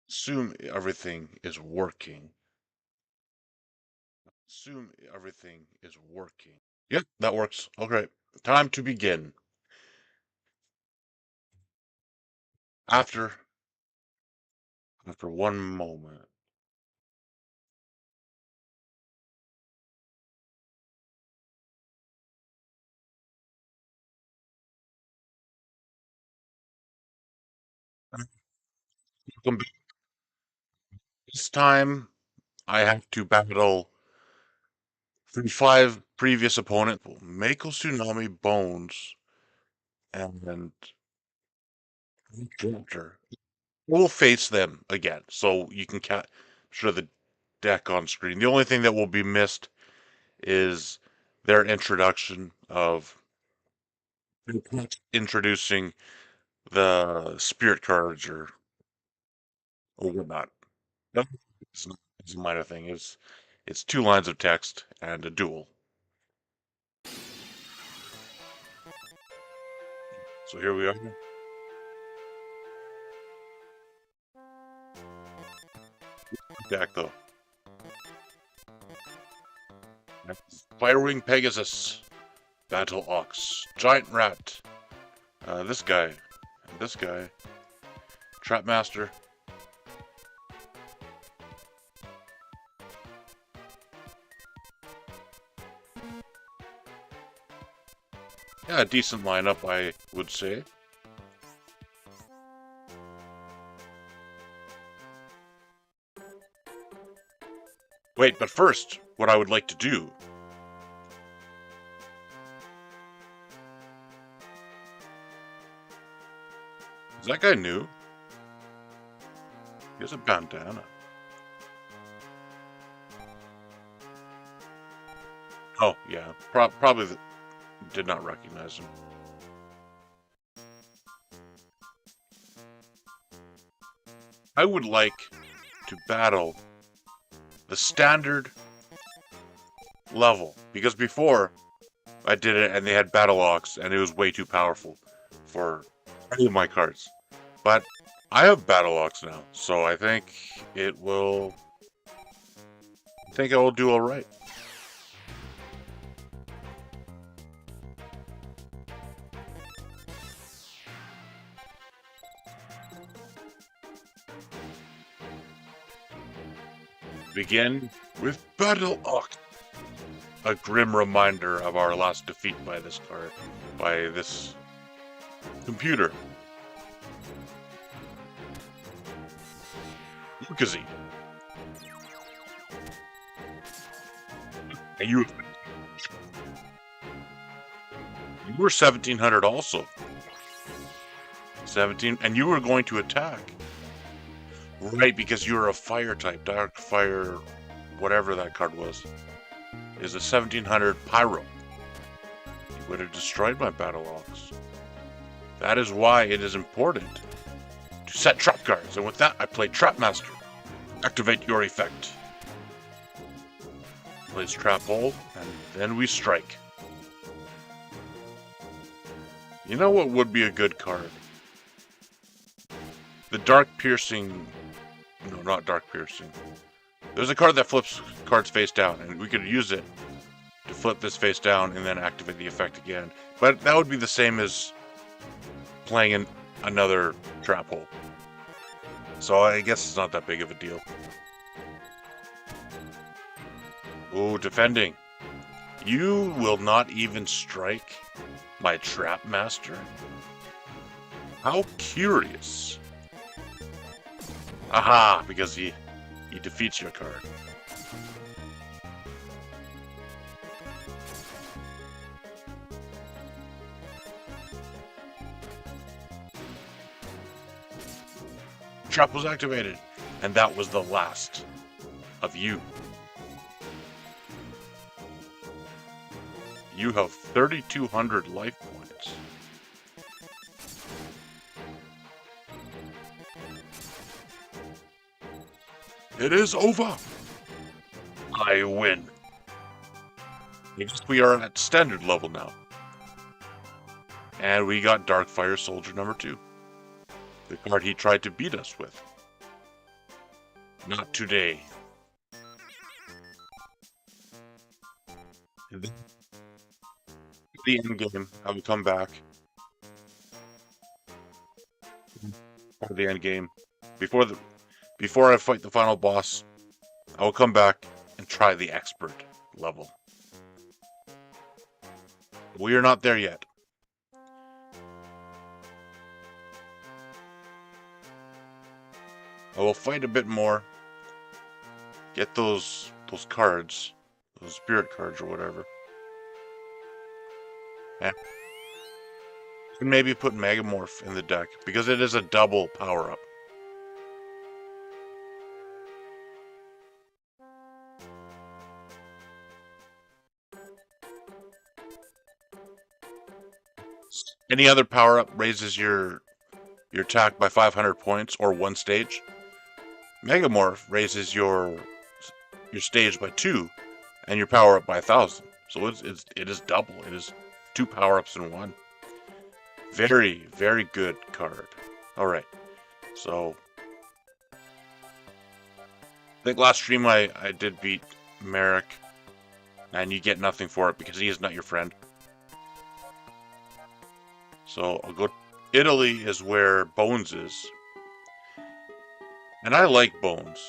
Assume everything is working. Assume everything is working. Yep, that works. Okay, time to begin. After after one moment. Welcome back. This time I have to battle through five previous opponents. Mako Tsunami Bones and Drifter. We'll face them again, so you can show the deck on screen. The only thing that will be missed is their introduction of introducing the spirit cards or whatnot. No, it's a minor thing. It's two lines of text and a duel. So here we are. Deck though. Firewing Pegasus, Battle Ox, Giant Rat, this guy, and this guy, Trapmaster. Yeah, a decent lineup, I would say. Wait, but first, what I would like to do. Is that guy new? He has a bandana. Oh, yeah. Probably did not recognize him. I would like to battle the standard level, because before I did it and they had Battle Ox and it was way too powerful for any of my cards. But I have Battle Ox now, so I think I will do alright. Begin with Battle Ox. A grim reminder of our last defeat by this card, by this computer. Lukazi. And you were 1700 also. 17, and you were going to attack. Right, because you were a fire type, dark fire, whatever that card was, is a 1700 Pyro. You would have destroyed my Battle Ox. That is why it is important to set trap cards, and with that I play Trapmaster. Activate your effect. Place Trap Hole, and then we strike. You know what would be a good card? The Dark Piercing... No, not Dark Piercing. There's a card that flips cards face down, and we could use it to flip this face down and then activate the effect again. But that would be the same as playing in another Trap Hole. So I guess it's not that big of a deal. Oh, defending. You will not even strike my Trapmaster? How curious. Aha, because he defeats your card. Trap was activated, and that was the last of you. You have 3,200 life points. It is over. I win. We are at standard level now. And we got Darkfire Soldier number 2. The card he tried to beat us with. Not today. And then at the end game, I will come back for the end game. Before I fight the final boss, I will come back and try the expert level. We are not there yet. I will fight a bit more. Get those cards, those spirit cards or whatever. And maybe put Megamorph in the deck because it is a double power up. Any other power up raises your attack by 500 points or 1 stage. Megamorph raises your stage by 2 and your power up by 1,000. So it is double. It is 2 power ups in 1. Very, very good card. All right. So I think last stream I did beat Merrick, and you get nothing for it because he is not your friend. So I'll go. Italy is where Bones is. And I like Bones.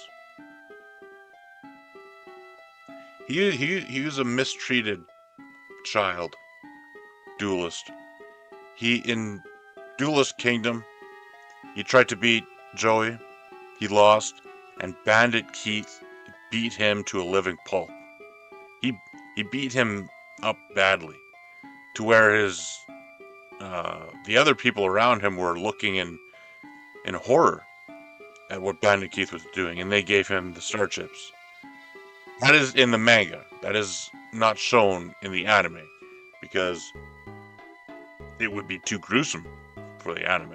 He was a mistreated child duelist. In Duelist Kingdom, he tried to beat Joey. He lost, and Bandit Keith beat him to a living pulp. He beat him up badly, to where the other people around him were looking in horror at what Bandit Keith was doing, and they gave him the star chips. That is in the manga. That is not shown in the anime, because it would be too gruesome for the anime.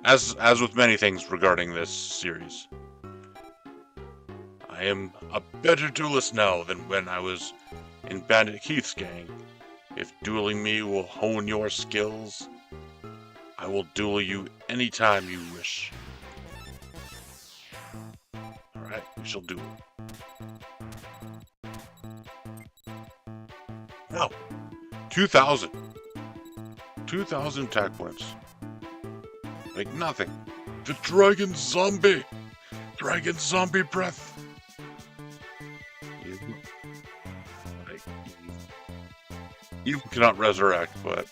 As with many things regarding this series. I am a better duelist now than when I was in Bandit Keith's gang. If dueling me will hone your skills, I will duel you anytime you wish. Alright, we shall duel. Now, 2,000. 2,000 attack points. Like nothing. The dragon zombie! Dragon zombie breath! You cannot resurrect, but...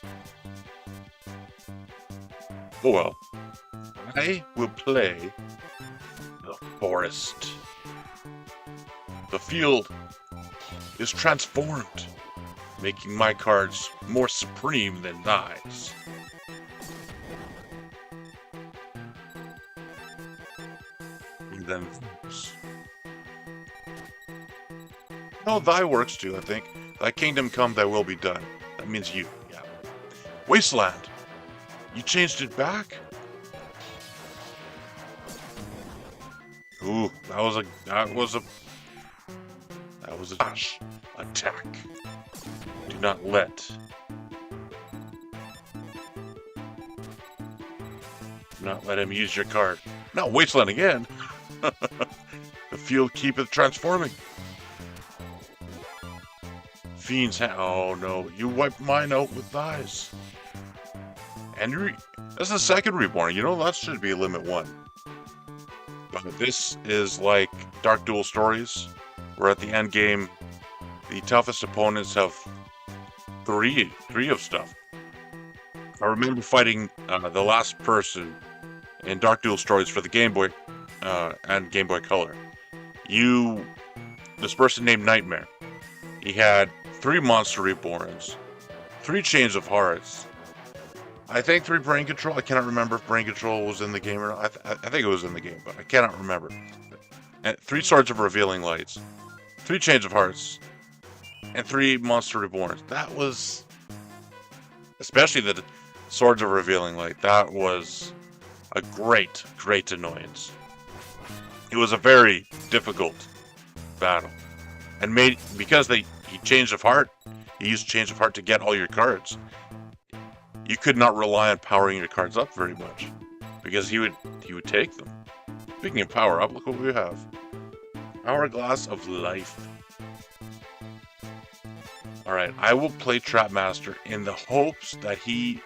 oh well. I will play the forest. The field is transformed, making my cards more supreme than thy's. And then... no, thy works too, I think. Thy kingdom come, thy will be done. That means you, yeah. Wasteland! You changed it back? Ooh, that was a dash attack. Do not let. Do not let him use your card. Not Wasteland again! The field keepeth transforming. Fiend's hand. Oh no, you wiped mine out with thighs. And that's the second reborn. You know, that should be limit 1. But this is like Dark Duel Stories, where at the end game, the toughest opponents have three of stuff. I remember fighting the last person in Dark Duel Stories for the Game Boy and Game Boy Color. This person named Nightmare. He had 3 Monster Reborns, 3 Chains of Hearts, I think 3 Brain Control. I cannot remember if Brain Control was in the game or not. I think it was in the game, but I cannot remember. And 3 Swords of Revealing Lights, 3 Chains of Hearts, and 3 Monster Reborns. That was, especially the Swords of Revealing Light, that was a great annoyance. It was a very difficult battle. And because he changed of heart, he used change of heart to get all your cards. You could not rely on powering your cards up very much, because he would take them. Speaking of power up, look what we have. Hourglass of Life. Alright, I will play Trapmaster in the hopes that he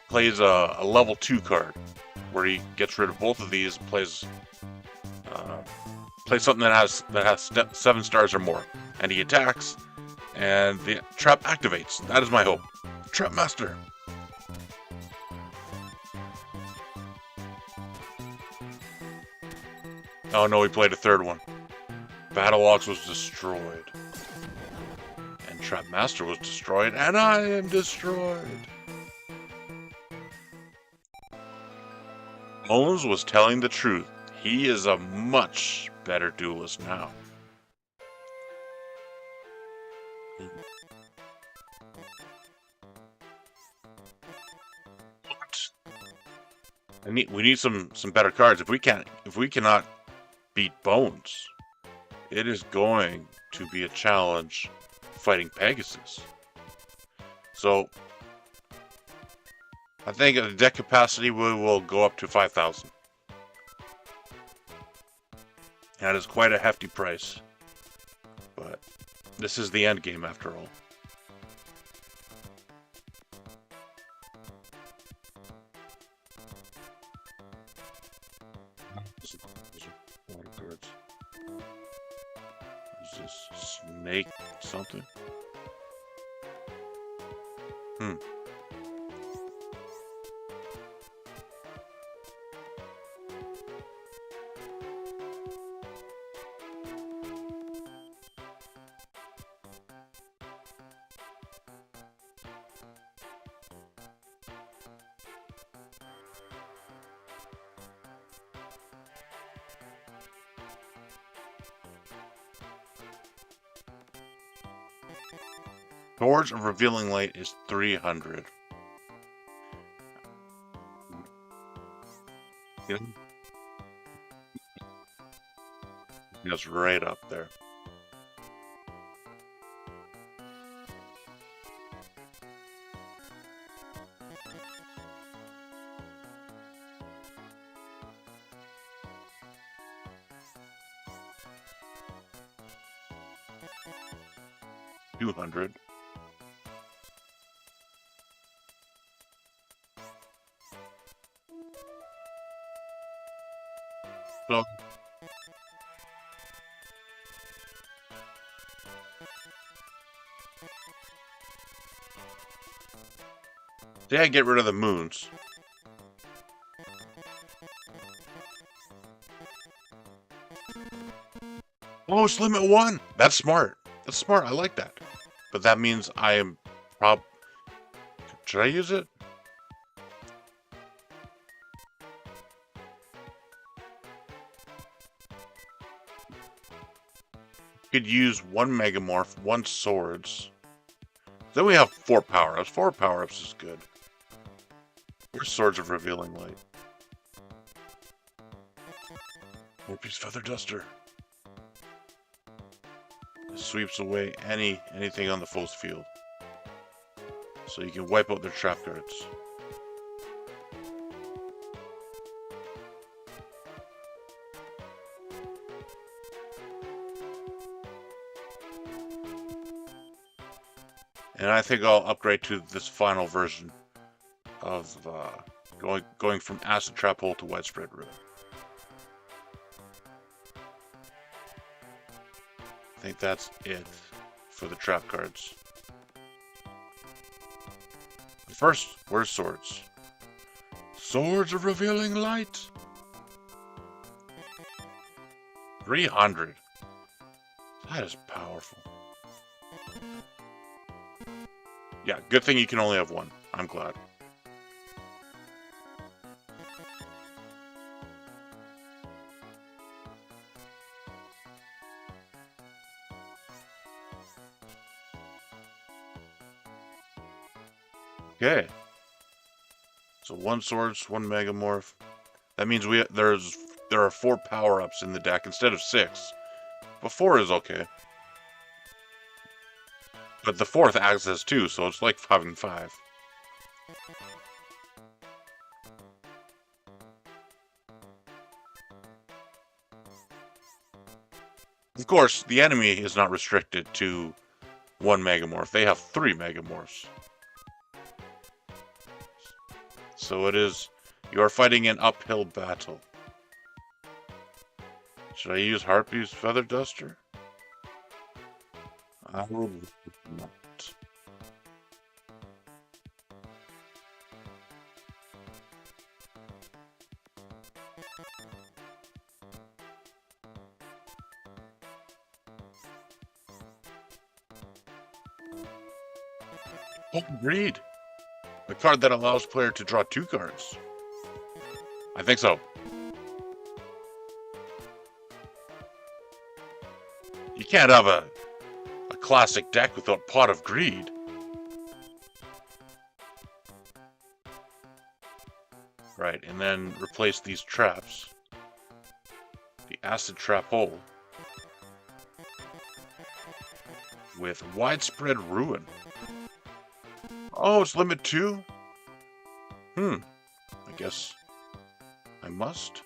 plays a level 2 card, where he gets rid of both of these, plays something that has 7 stars or more, and he attacks, and the trap activates. That is my hope. Trapmaster. Oh no, he played a third one. Battle Ox was destroyed. And Trapmaster was destroyed, and I am destroyed. Holmes was telling the truth. He is a much better duelist now. We need some better cards. If we cannot beat Bones, it is going to be a challenge fighting Pegasus. So I think at the deck capacity we will go up to 5,000. That is quite a hefty price, but this is the end game after all. Water cards. Is this snake something? Hmm. Swords of Revealing Light is 300. It's right up there. $200. So they had to get rid of the moons. Oh, it's limit 1. That's smart. That's smart. I like that. But that means I am should I use it? Could use 1 Megamorph, 1 Swords. Then we have 4 power-ups. 4 power-ups is good. Where's Swords of Revealing Light? Morphe's Feather Duster. It sweeps away anything on the foe's field. So you can wipe out their trap cards. And I think I'll upgrade to this final version of going from Acid Trap Hole to Widespread Rhythm. I think that's it for the trap cards. First, where's Swords? Swords of Revealing Light! 300. That is powerful. Yeah, good thing you can only have 1. I'm glad. Okay. So 1 Swords, 1 Megamorph. That means there are 4 power-ups in the deck instead of 6. But 4 is okay. But the 4th acts as 2, so it's like 5 and 5. Of course, the enemy is not restricted to one Megamorph. They have 3 Megamorphs. So it is... You are fighting an uphill battle. Should I use Harpy's Feather Duster? I will not. Greed. A card that allows player to draw 2 cards. I think so. You can't have a classic deck without Pot of Greed. Right, and then replace these traps. The Acid Trap Hole with Widespread Ruin. Oh, it's limit 2? I guess I must.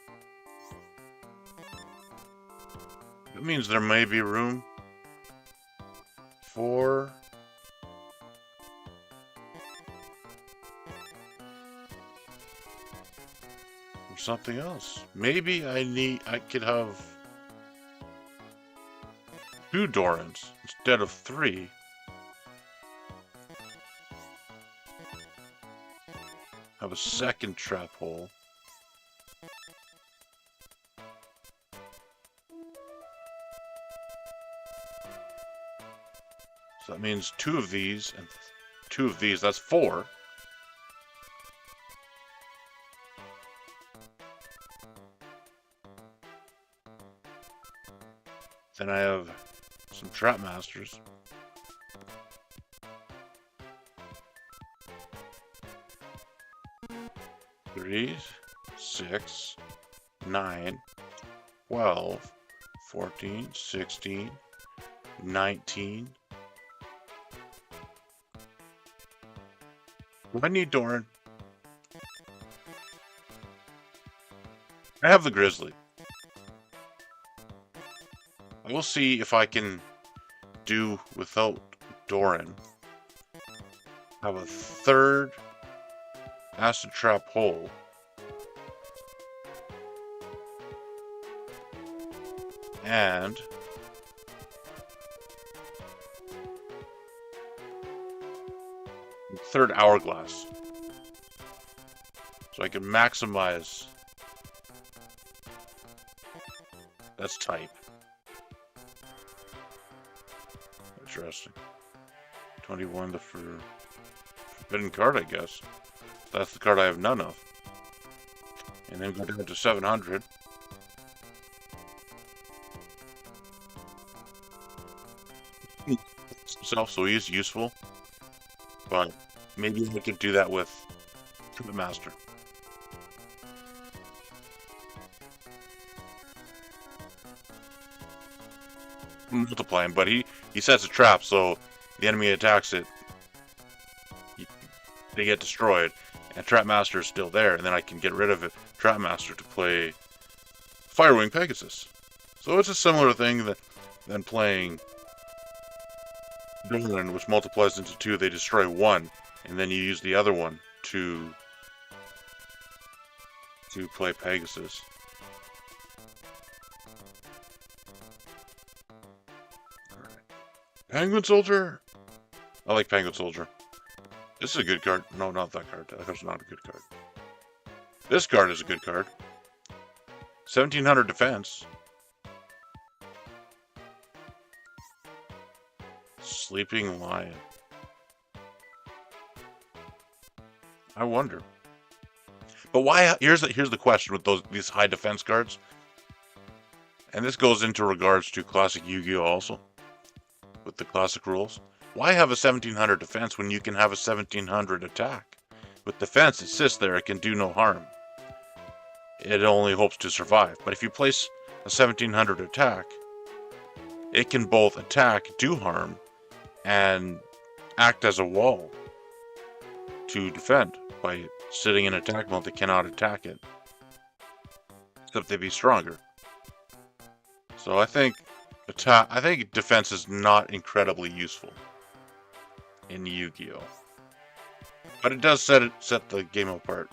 That means there may be room for something else. Maybe I could have 2 Dorans instead of 3. Have a second trap hole. So that means 2 of these and 2 of these. That's 4. Then I have some Trap Masters. 3, 6, 9, 12, 14, 16, 19. Do I need Doran? I have the Grizzly. I will see if I can do without Doran. Have a 3rd Acid Trap Hole. And a 3rd Hourglass. So I can maximize. That's type. Interesting. 21 the forbidden card, I guess. That's the card I have none of. And then go down to 700. Himself, so he is useful. But maybe we could do that with the Master. Multiply him, but he sets a trap, so the enemy attacks it. They get destroyed, and Trap Master is still there, and then I can get rid of it. Trap Master to play Firewing Pegasus. So it's a similar thing than playing Doran, which multiplies into 2. They destroy 1, and then you use the other one to play Pegasus. Alright. Penguin Soldier? I like Penguin Soldier. This is a good card. No, not that card. That card's not a good card. This card is a good card. 1700 defense. Sleeping Lion. I wonder. But why? Here's the question with these high defense cards. And this goes into regards to classic Yu-Gi-Oh! Also. With the classic rules. Why have a 1700 defense when you can have a 1700 attack? With defense, it sits there, it can do no harm. It only hopes to survive. But if you place a 1700 attack, it can both attack, do harm, and act as a wall to defend by sitting in attack mode that cannot attack it. Except they'd be stronger. So I think attack. I think defense is not incredibly useful in Yu-Gi-Oh, but it does set the game apart.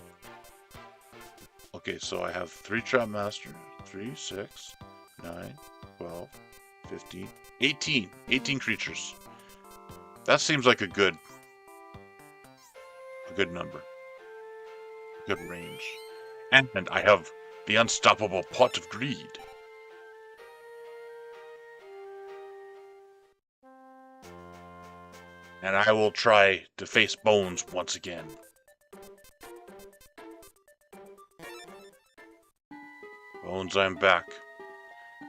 Okay, so I have 3 Trap Master, 3, 6, 9, 12, 15, 18. 18 creatures. That seems like a good number. Good range. And I have the unstoppable Pot of Greed. And I will try to face Bones once again. Bones, I'm back.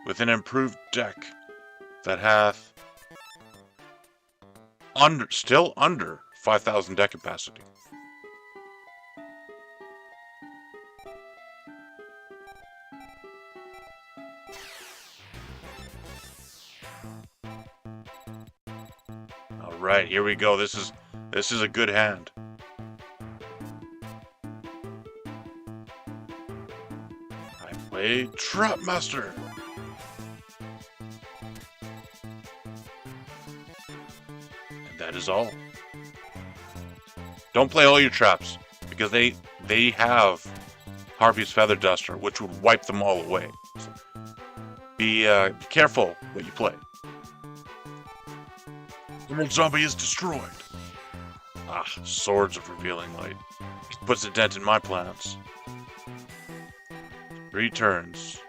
With an improved deck that hath still under 5,000 deck capacity. All right, here we go. This is a good hand. I play Trap Master. And that is all. Don't play all your traps because they have Harvey's Feather Duster, which would wipe them all away. So be careful what you play. Emerald Zombie is destroyed. Ah, Swords of Revealing Light. Puts a dent in my plans. 3 turns.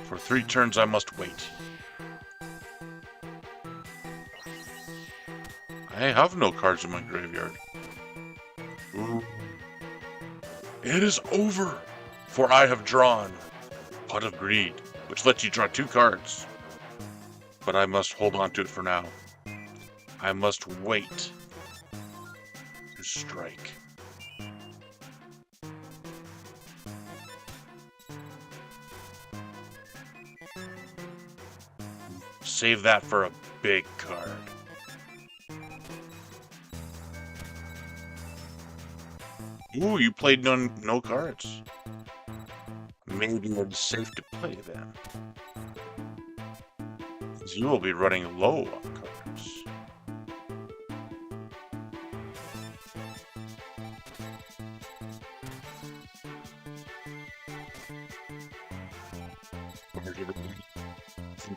For 3 turns I must wait. I have no cards in my graveyard. Ooh. It is over, for I have drawn Pot of Greed, which lets you draw 2 cards. But I must hold on to it for now. I must wait to strike. Save that for a big card. Ooh, you played no cards. Maybe it's safe to play then. Because you will be running low on cards.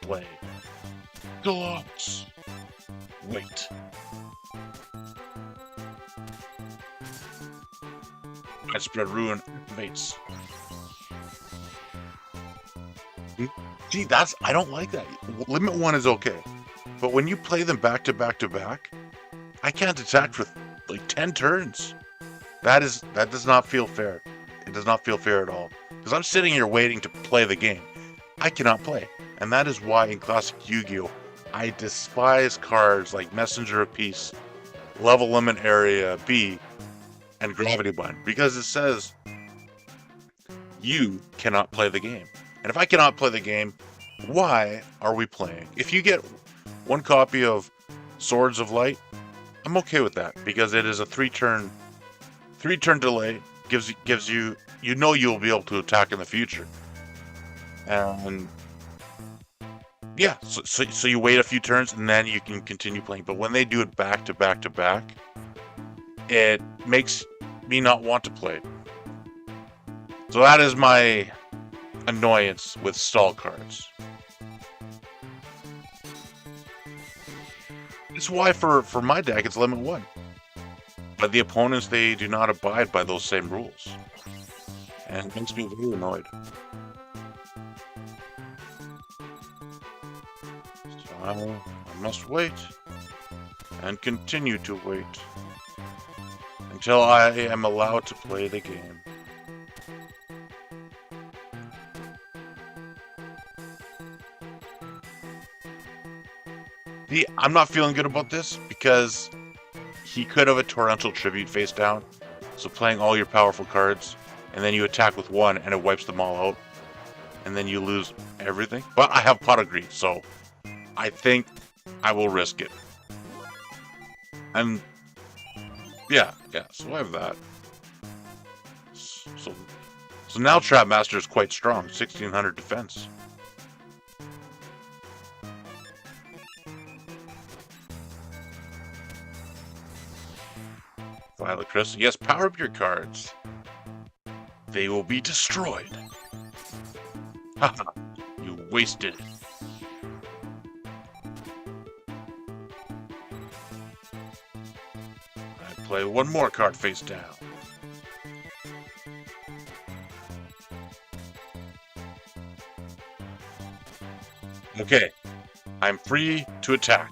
Play. Deluxe. Wait. Widespread Ruin activates. Gee, I don't like that. Limit 1 is okay. But when you play them back to back to back, I can't attack for like 10 turns. That does not feel fair. It does not feel fair at all. Because I'm sitting here waiting to play the game. I cannot play. And that is why in Classic Yu-Gi-Oh! I despise cards like Messenger of Peace, Level Limit Area B, and Gravity Bind. Because it says you cannot play the game. And if I cannot play the game, why are we playing? If you get 1 copy of Swords of Light, I'm okay with that. Because it is a 3-turn delay. Gives you you'll be able to attack in the future. And yeah, so you wait a few turns and then you can continue playing. But when they do it back to back to back, it makes me not want to play. So that is my annoyance with stall cards. It's why for my deck it's limit 1. But the opponents, they do not abide by those same rules. And it makes me very annoyed. I must wait, and continue to wait, until I am allowed to play the game. I'm not feeling good about this, because he could have a Torrential Tribute face down, so playing all your powerful cards, and then you attack with 1, and it wipes them all out, and then you lose everything. But I have Pot of Greed, so I think I will risk it. And yeah, so I have that. So now Trap Master is quite strong, 1600 defense. Violet Crystal. Yes, power up your cards. They will be destroyed. Haha, you wasted it. I play one more card face down. Okay, I'm free to attack,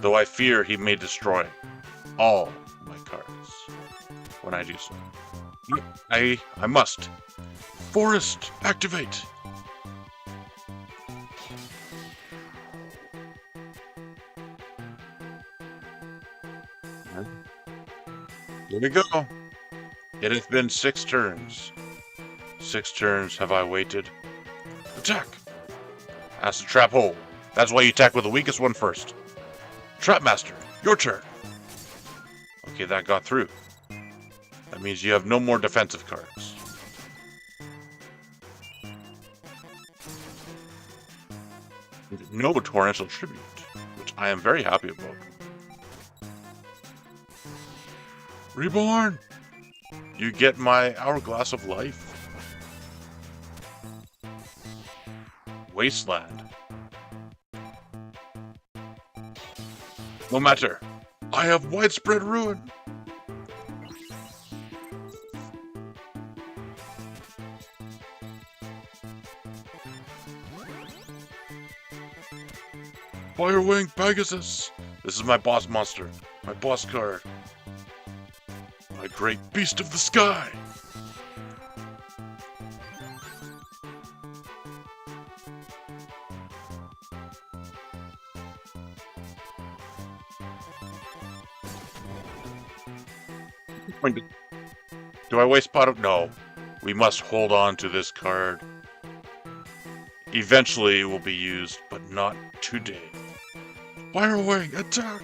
though I fear he may destroy all my cards when I do so. I must. Forest, activate! Here we go. It has been 6 turns. 6 turns have I waited. Attack! That's the trap hole. That's why you attack with the weakest one first. Trap Master, your turn. Okay, that got through. That means you have no more defensive cards. No Torrential Tribute, which I am very happy about. Reborn! You get my Hourglass of Life. Wasteland. No matter. I have Widespread Ruin. Firewing Pegasus. This is my boss monster. My boss card. My great beast of the sky. Do I waste pot of? No. We must hold on to this card. Eventually it will be used, but not today. Firewing, attack!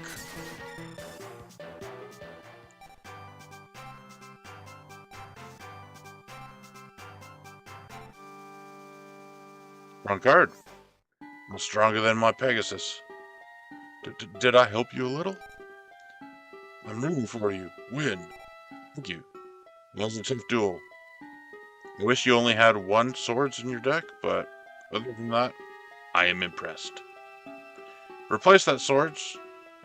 Wrong card. I'm stronger than my Pegasus. Did I help you a little? I'm rooting for you. Win. Thank you. That was a tough duel. I wish you only had 1 swords in your deck, but other than that, I am impressed. Replace that swords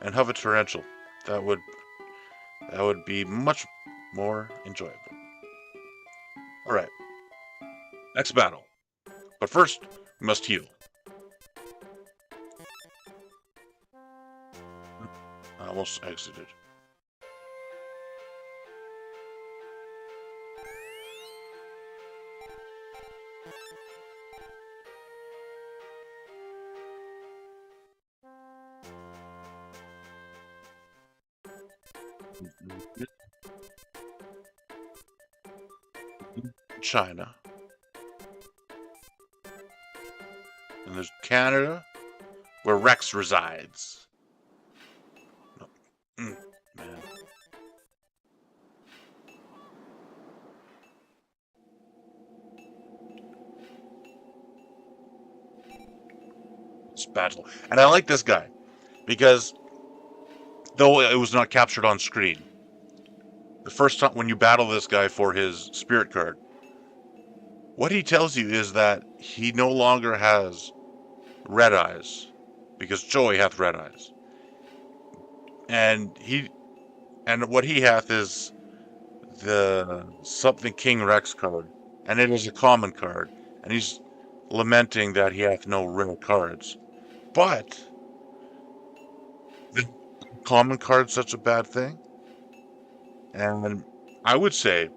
and have a torrential. That would be much more enjoyable. Alright. Next battle. But first, we must heal. I almost exited. China. And there's Canada, where Rex resides. No. Man. This battle. And I like this guy, because though it was not captured on screen, the first time when you battle this guy for his spirit card, what he tells you is that he no longer has red eyes, because Joey hath red eyes, and what he hath is the something King Rex card, and it is a common card, and he's lamenting that he hath no rare cards. But the common card's such a bad thing, and I would say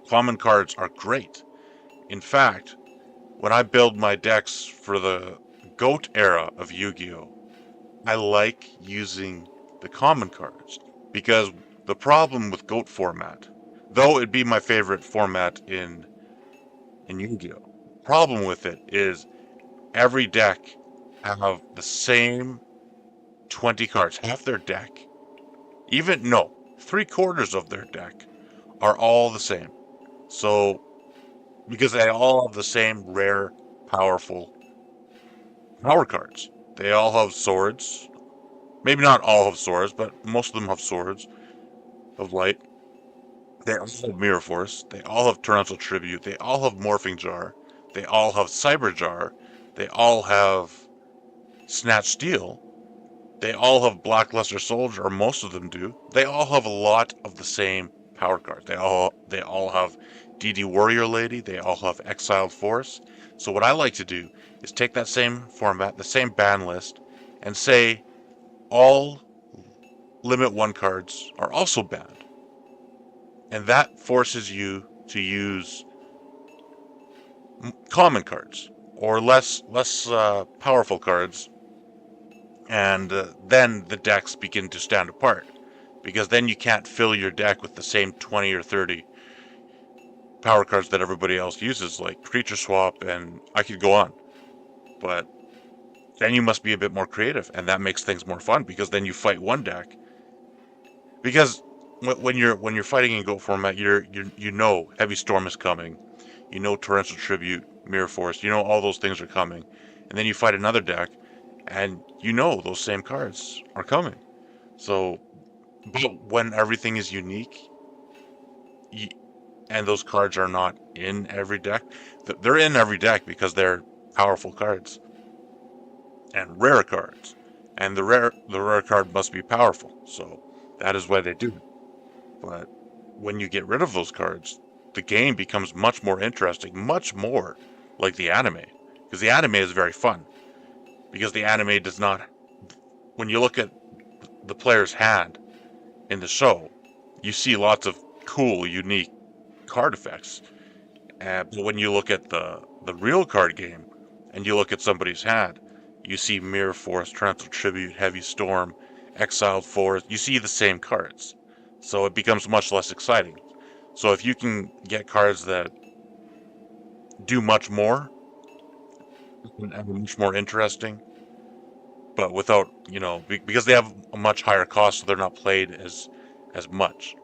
common cards are great. In fact, when I build my decks for the GOAT era of Yu-Gi-Oh!, I like using the common cards, because the problem with GOAT format, though it'd be my favorite format in Yu-Gi-Oh!, problem with it is every deck have the same 20 cards. Half their deck, even, no, 3/4 of their deck are all the same. So, because they all have the same rare, powerful power cards. They all have swords. Maybe not all have swords, but most of them have swords. of Light. They all have Mirror Force. They all have Torrential Tribute. They all have Morphing Jar. They all have Cyber Jar. They all have Snatch Steel. They all have Blackluster Soldier, or most of them do. They all have a lot of the same power cards. They all have DD Warrior Lady. They all have Exiled Force. So what I like to do is take that same format, the same ban list, and say all Limit 1 cards are also banned. And that forces you to use common cards or less powerful cards, and then the decks begin to stand apart, because then you can't fill your deck with the same 20 or 30 power cards that everybody else uses, like Creature Swap, and I could go on. But then you must be a bit more creative, and that makes things more fun, because then you fight one deck. Because when you're fighting in GOAT format, you know Heavy Storm is coming, you know Torrential Tribute, Mirror Force, you know all those things are coming, and then you fight another deck, and you know those same cards are coming. So, but when everything is unique, and those cards are not in every deck, they're in every deck because they're powerful cards and rare cards, and the rare card must be powerful. So that is why they do it. But when you get rid of those cards, the game becomes much more interesting, much more like the anime, because the anime is very fun. Because the anime does not, when you look at the player's hand in the show, you see lots of cool, unique card effects. But when you look at the real card game, and you look at somebody's hand, you see Mirror Force, Torrential Tribute, Heavy Storm, Exiled Force, you see the same cards. So it becomes much less exciting. So if you can get cards that do much more, and are much more interesting, but without, because they have a much higher cost, so they're not played as much.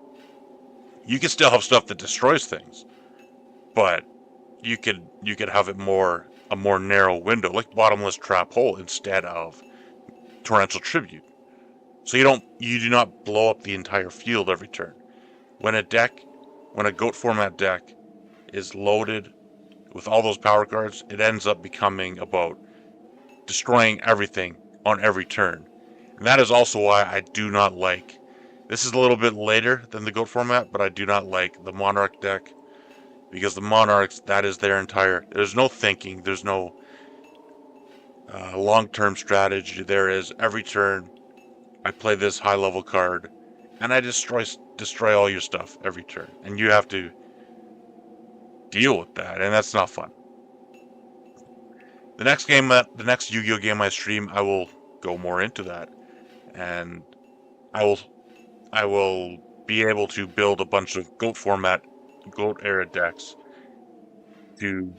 You can still have stuff that destroys things, but you could have it a more narrow window, like Bottomless Trap Hole instead of Torrential Tribute. So you do not blow up the entire field every turn. When a GOAT format deck is loaded with all those power cards, it ends up becoming about destroying everything on every turn. And that is also why I do not like, this is a little bit later than the GOAT format, but I do not like the Monarch deck, because the Monarchs, that is there's no thinking, there's no long-term strategy. There is, every turn, I play this high-level card, and I destroy all your stuff every turn, and you have to deal with that, and that's not fun. The next Yu-Gi-Oh game I stream, I will go more into that, and I will be able to build a bunch of GOAT era decks to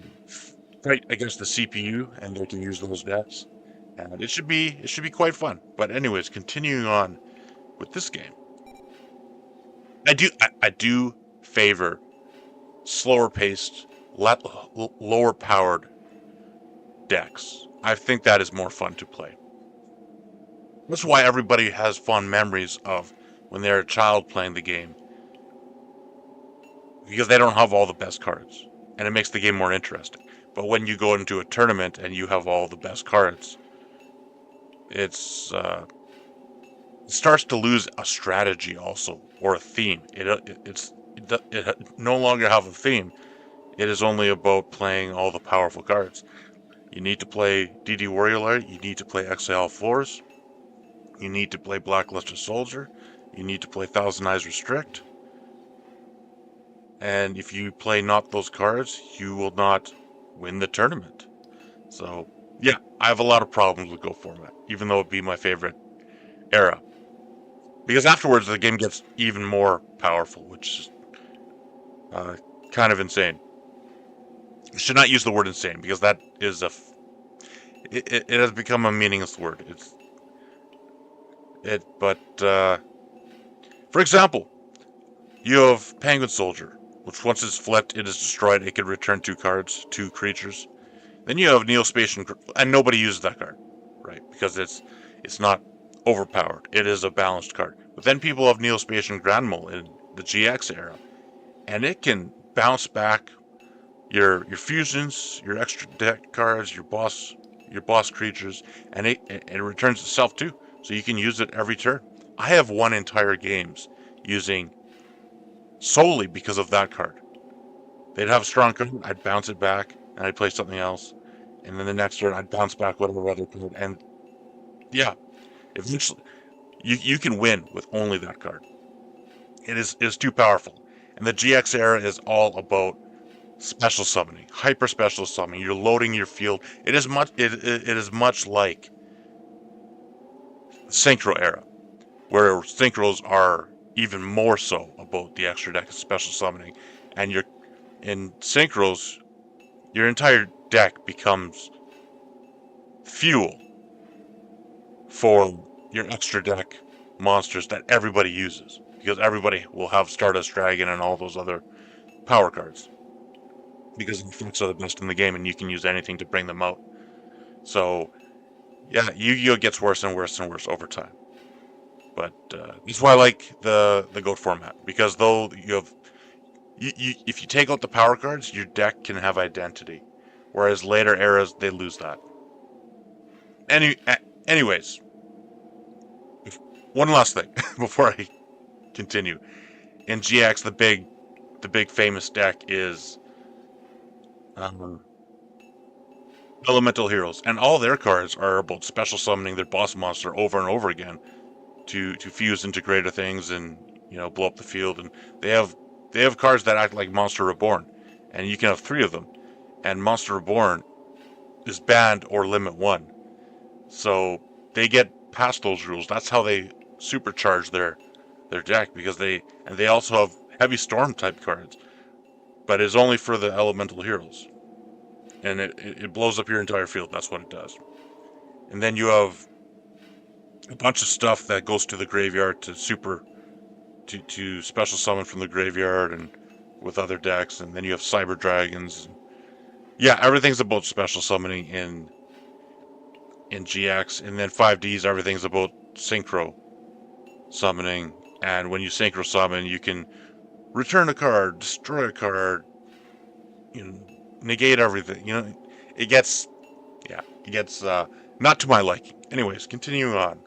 fight against the CPU, and they can use those decks, and it should be quite fun. But anyways, continuing on with this game, I do favor slower paced, lower powered decks. I think that is more fun to play. That's why everybody has fond memories of when they're a child playing the game, because they don't have all the best cards, and it makes the game more interesting. But when you go into a tournament and you have all the best cards, it starts to lose a strategy also, or a theme. It no longer have a theme. It is only about playing all the powerful cards. You need to play DD Warrior Light, you need to play Exile Force, you need to play Blackluster Soldier, you need to play Thousand Eyes Restrict, and if you play not those cards, you will not win the tournament. So, yeah, I have a lot of problems with GOAT format, even though it be my favorite era. Because afterwards, the game gets even more powerful, which is kind of insane. I should not use the word insane, because that is it has become a meaningless word. For example, you have Penguin Soldier, which once it's flipped, it is destroyed. It can return 2 cards, 2 creatures. Then you have Neospatian, and nobody uses that card, right? Because it's not overpowered. It is a balanced card. But then people have Neospace and Granmole in the GX era, and it can bounce back your fusions, your extra deck cards, your boss creatures, and it returns itself too. So you can use it every turn. I have won entire games using solely because of that card. They'd have a strong card, I'd bounce it back, and I'd play something else, and then the next turn I'd bounce back whatever other card, and yeah, eventually you can win with only that card. It is too powerful, and the GX era is all about special summoning, hyper special summoning. You're loading your field. It is much like Synchro era, where Synchros are even more so about the extra deck of special summoning, and you're in Synchros, your entire deck becomes fuel for your extra deck monsters that everybody uses, because everybody will have Stardust Dragon and all those other power cards, because the effects are the best in the game and you can use anything to bring them out. So yeah, Yu-Gi-Oh gets worse and worse and worse over time. But that's why I like the GOAT format, because though you have if you take out the power cards, your deck can have identity, whereas later eras they lose that. Anyways, one last thing before I continue. In GX, the big famous deck is Elemental Heroes, and all their cards are about special summoning their boss monster over and over again to fuse into greater things and blow up the field. And they have cards that act like Monster Reborn, and you can have 3 of them. And Monster Reborn is banned or limit 1, so they get past those rules. That's how they supercharge their deck, because they also have Heavy Storm type cards, but it's only for the Elemental Heroes, and it blows up your entire field. That's what it does. And then you have a bunch of stuff that goes to the graveyard to special summon from the graveyard and with other decks. And then you have Cyber Dragons. Yeah, everything's about special summoning in GX. And then 5Ds, everything's about synchro summoning. And when you synchro summon, you can return a card, destroy a card, negate everything. It gets not to my liking. Anyways, continuing on.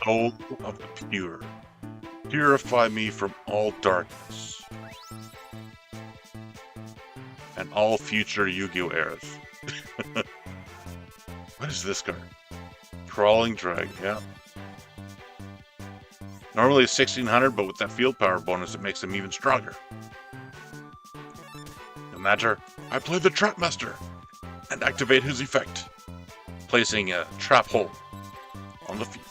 Soul of the pure, purify me from all darkness and all future Yu-Gi-Oh eras. What is this card? Crawling Dragon, yeah. Normally 1600, but with that field power bonus, it makes him even stronger. No matter, I play the Trap Master and activate his effect, placing a trap hole on the field.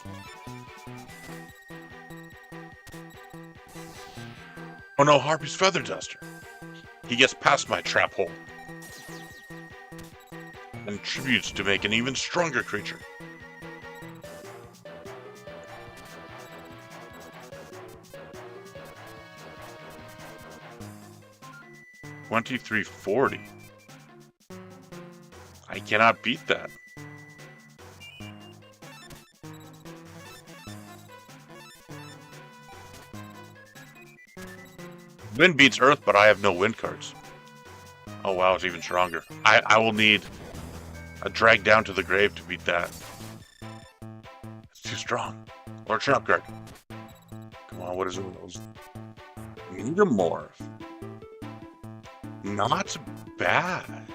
Oh no, Harpy's Feather Duster. He gets past my trap hole and contributes to make an even stronger creature. $23.40. I cannot beat that. Wind beats Earth, but I have no wind cards. Oh wow, it's even stronger. I will need a drag down to the grave to beat that. It's too strong. Or a trap card. Come on, what is it? Megamorph. Not bad.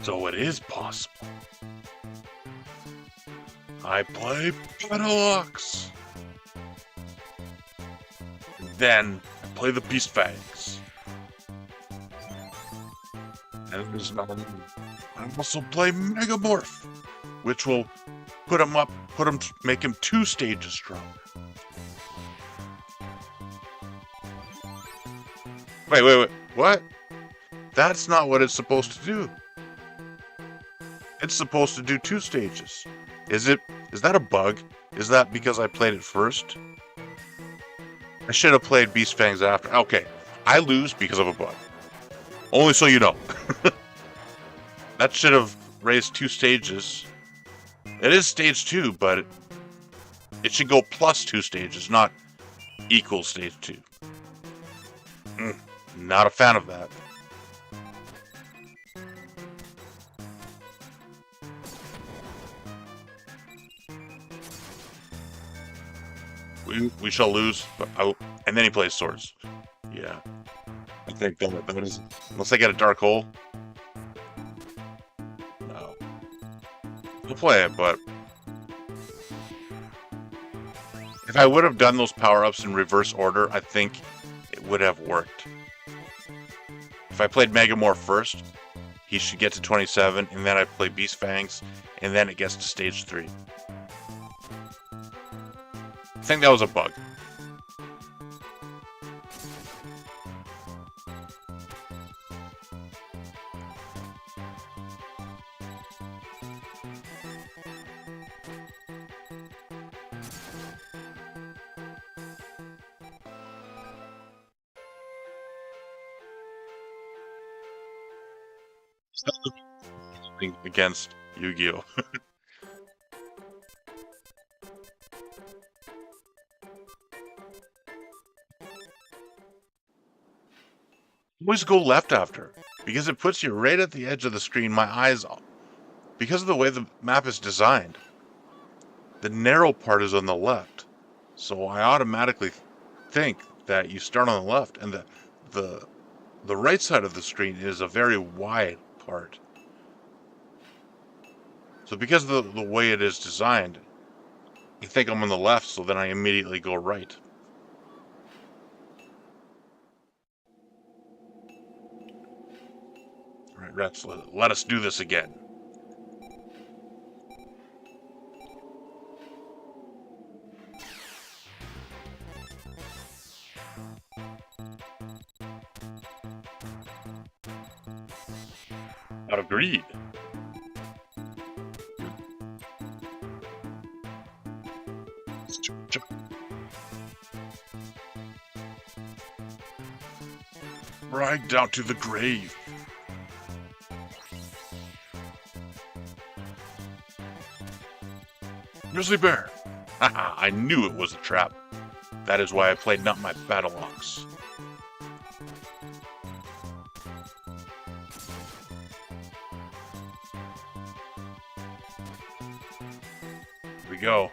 So it is possible. I play Battlelocks. Then I play the Beast Fangs. And there's I also play Megamorph, which will make him 2 stages stronger. Wait, what? That's not what it's supposed to do. It's supposed to do 2 stages. Is it Is that a bug? Is that because I played it first? I should have played Beast Fangs after. Okay, I lose because of a bug. Only so you know. That should have raised 2 stages. It is stage 2, but it should go plus 2 stages, not equal stage 2. Not a fan of that. We shall lose, but and then he plays swords. Yeah, I think that is, unless I get a dark hole. No, we'll play it, but if I would have done those power-ups in reverse order, I think it would have worked. If I played Megamorph first, he should get to 27, and then I play Beast Fangs, and then it gets to stage 3. I think that was a bug. Against Yu-Gi-Oh! Always go left after, because it puts you right at the edge of the screen. My eyes, because of the way the map is designed, the narrow part is on the left, so I automatically think that you start on the left, and the right side of the screen is a very wide part. So because of the way it is designed, I think I'm on the left, so then I immediately go right. All right, Rex, let us do this again. Out of greed. Dragged down to the grave. Grizzly Bear! Haha, I knew it was a trap. That is why I played not my battle ox. Here we go.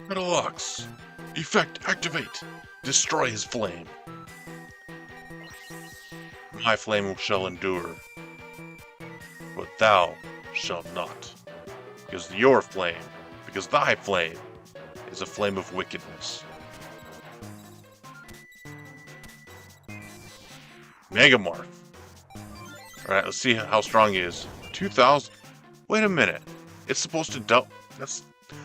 Battle ox. Effect activate. Destroy his flame. My flame shall endure, but thou shalt not. Because thy flame is a flame of wickedness. Megamorph. Alright, let's see how strong he is. 2,000. Wait a minute. It's supposed to double.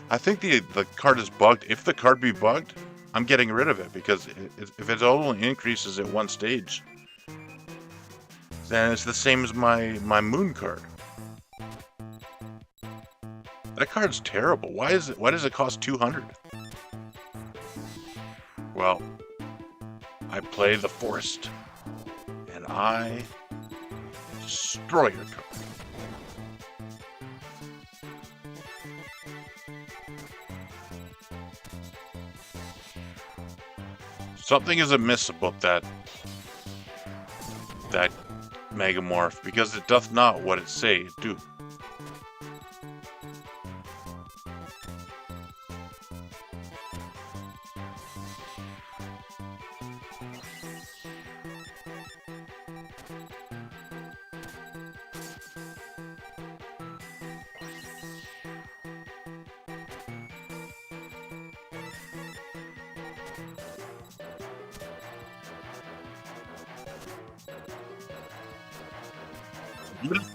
I think the card is bugged. If the card be bugged, I'm getting rid of it, because if it only increases at one stage, then it's the same as my moon card. That card's terrible. Why does it cost 200? Well, I play the forest, and I destroy your card. Something is amiss about that Megamorph, because it doth not what it say it do.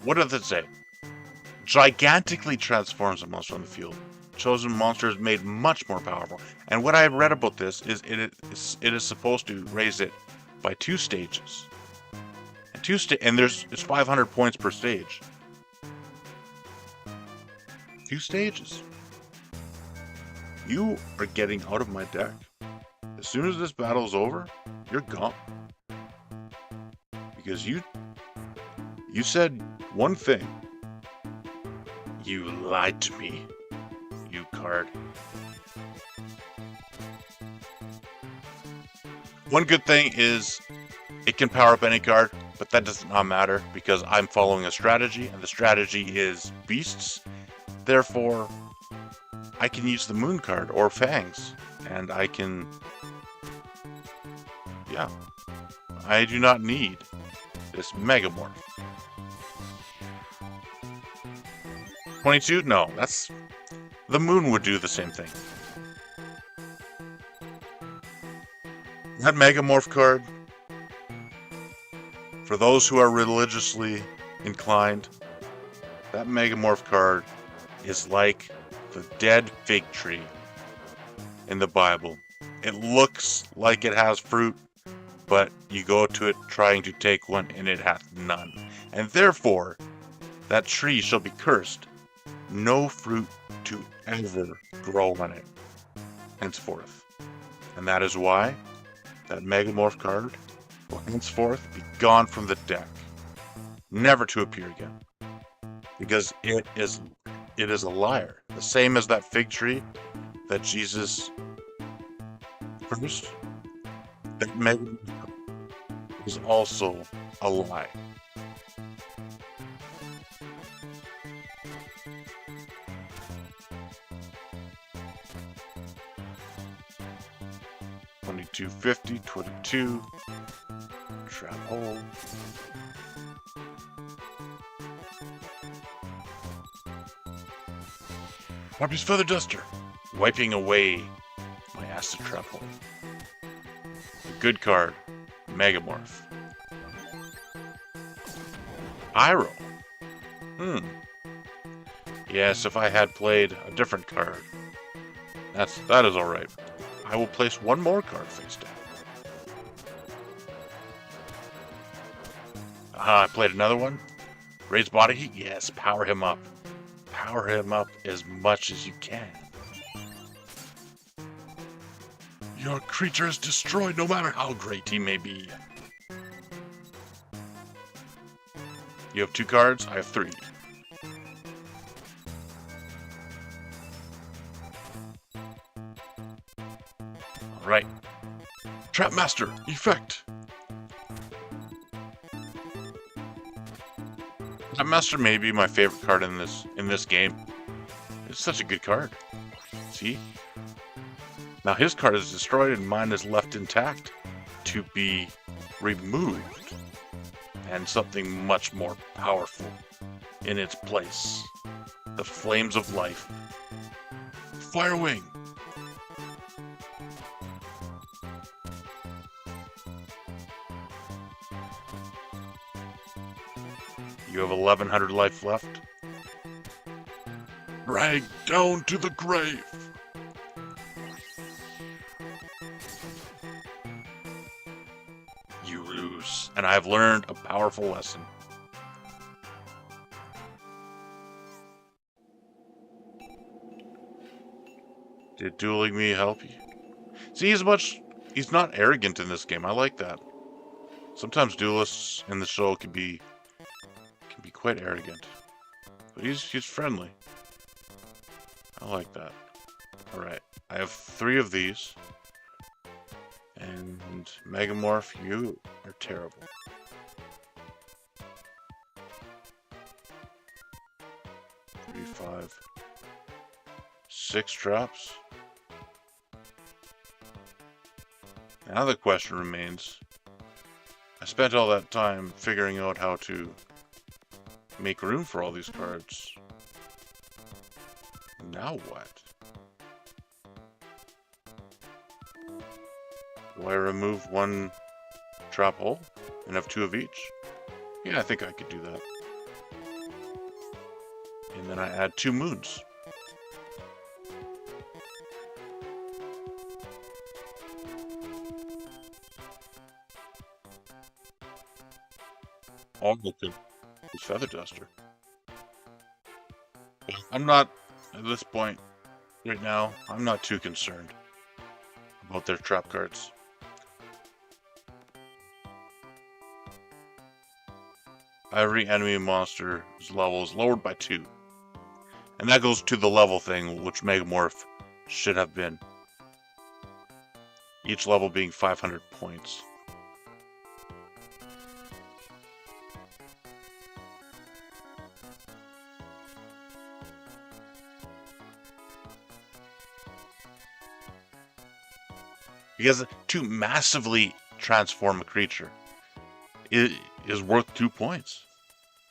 What does it say? Gigantically transforms a monster on the field. Chosen monster is made much more powerful. And what I read about this is it is supposed to raise it by 2 stages. And it's 500 points per stage. 2 stages. You are getting out of my deck. As soon as this battle is over, you're gone. Because you said one thing. You lied to me, you card. One good thing is it can power up any card, but that does not matter because I'm following a strategy, and the strategy is beasts. Therefore, I can use the moon card or fangs, and I can... Yeah. I do not need this Megamorph. 22? No, that's... The moon would do the same thing. That Megamorph card, for those who are religiously inclined, that Megamorph card is like the dead fig tree in the Bible. It looks like it has fruit, but you go to it trying to take one, and it hath none. And therefore, that tree shall be cursed, no fruit to ever grow on it henceforth. And that is why that Megamorph card will henceforth be gone from the deck, never to appear again, because it is a liar. The same as that fig tree that Jesus cursed. That Megamorph is also a lie. $22.50, 22. Trap hole. Harpy's Feather Duster, wiping away my acid trap hole. A good card, Megamorph. Pyro. Yes, if I had played a different card. That is alright. I will place one more card face down. I played another one. Raise body heat? Yes, power him up. Power him up as much as you can. Your creature is destroyed no matter how great he may be. You have 2 cards, I have 3. Alright. Trapmaster, effect! Trapmaster may be my favorite card in this game. It's such a good card. See? Now his card is destroyed and mine is left intact to be removed. And something much more powerful in its place. The Flames of Life. Firewing! You have 1100 life left. Drag down to the grave! You lose, and I have learned a powerful lesson. Did dueling me help you? See, he's not arrogant in this game. I like that. Sometimes duelists in the show can be quite arrogant, but he's friendly. I like that. All right, I have 3 of these, and Megamorph, you are terrible. 3, 5, 6 traps. Now the question remains, I spent all that time figuring out how to make room for all these cards. Now what? Do I remove 1 trap hole and have 2 of each? Yeah, I think I could do that. And then I add 2 moons. All the Feather Duster. I'm not, at this point, Right now, I'm not too concerned about their trap cards. Every enemy monster's level is lowered by 2. And that goes to the level thing, which Megamorph should have been. Each level being 500 points. Because to massively transform a creature is worth 2 points.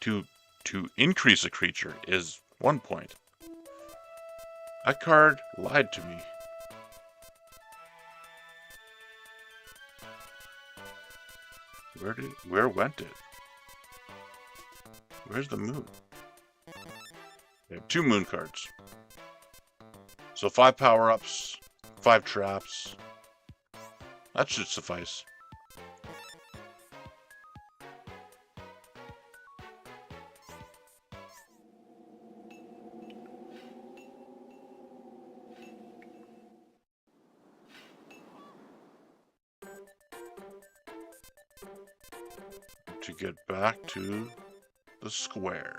To increase a creature is 1 point. That card lied to me. Where went it? Where's the moon? We have 2 moon cards. So 5 power-ups, 5 traps. That should suffice. To get back to the square.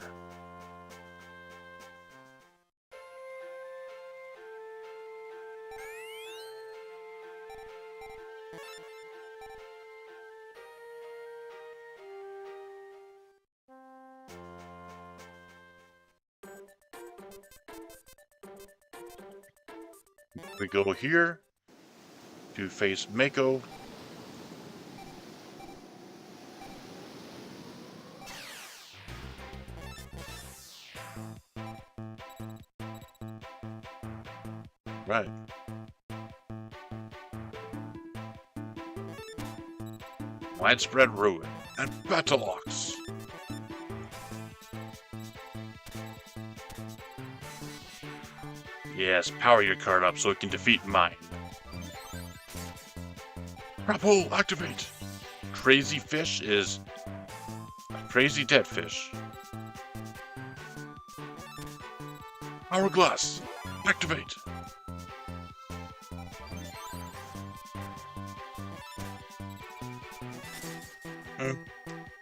We go here to face Mako. Right. Widespread ruin and Battleox. Yes, power your card up so it can defeat mine. Crap hole, activate! Crazy fish is a crazy dead fish. Hourglass, activate!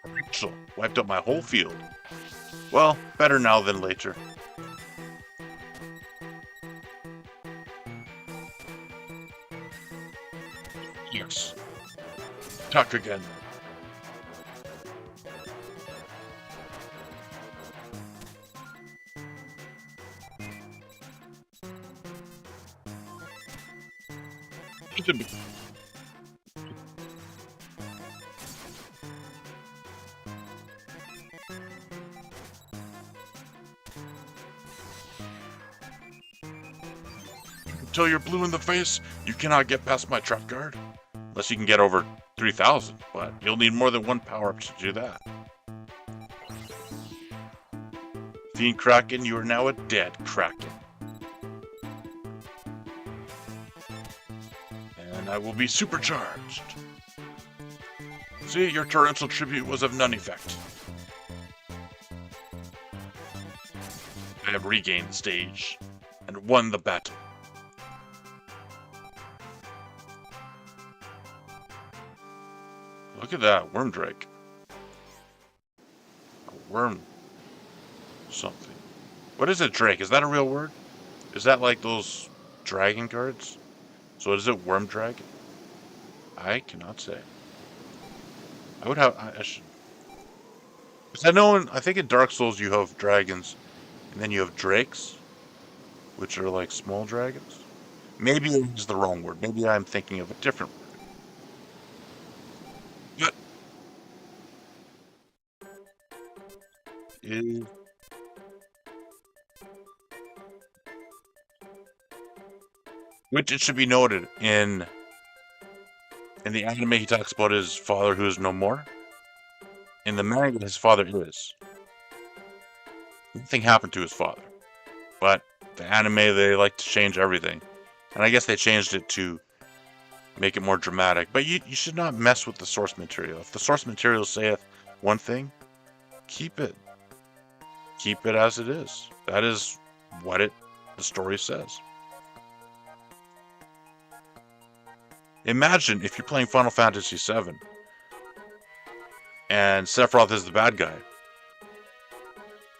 Rachel wiped up my whole field. Well, better now than later. Yes. Talk again. Until you're blue in the face, you cannot get past my trap guard. Unless you can get over 3,000, but you'll need more than 1 power-up to do that. Fiend Kraken, you are now a dead Kraken. And I will be supercharged. See, your torrential tribute was of none effect. I have regained the stage and won the battle. Look at that, Worm Drake. A worm something. What is a drake? Is that a real word? Is that like those dragon cards? So is it Worm Dragon? I cannot say. I would have... I should... Because I know I think in Dark Souls you have dragons, and then you have drakes, which are like small dragons. Maybe it's the wrong word. Maybe I'm thinking of a different word. But... Which it should be noted, in the anime he talks about his father who is no more. In the manga, his father is. Nothing happened to his father. But the anime, they like to change everything. And I guess they changed it to make it more dramatic. But you should not mess with the source material. If the source material saith one thing, keep it. Keep it as it is. That is what the story says. Imagine if you're playing Final Fantasy VII and Sephiroth is the bad guy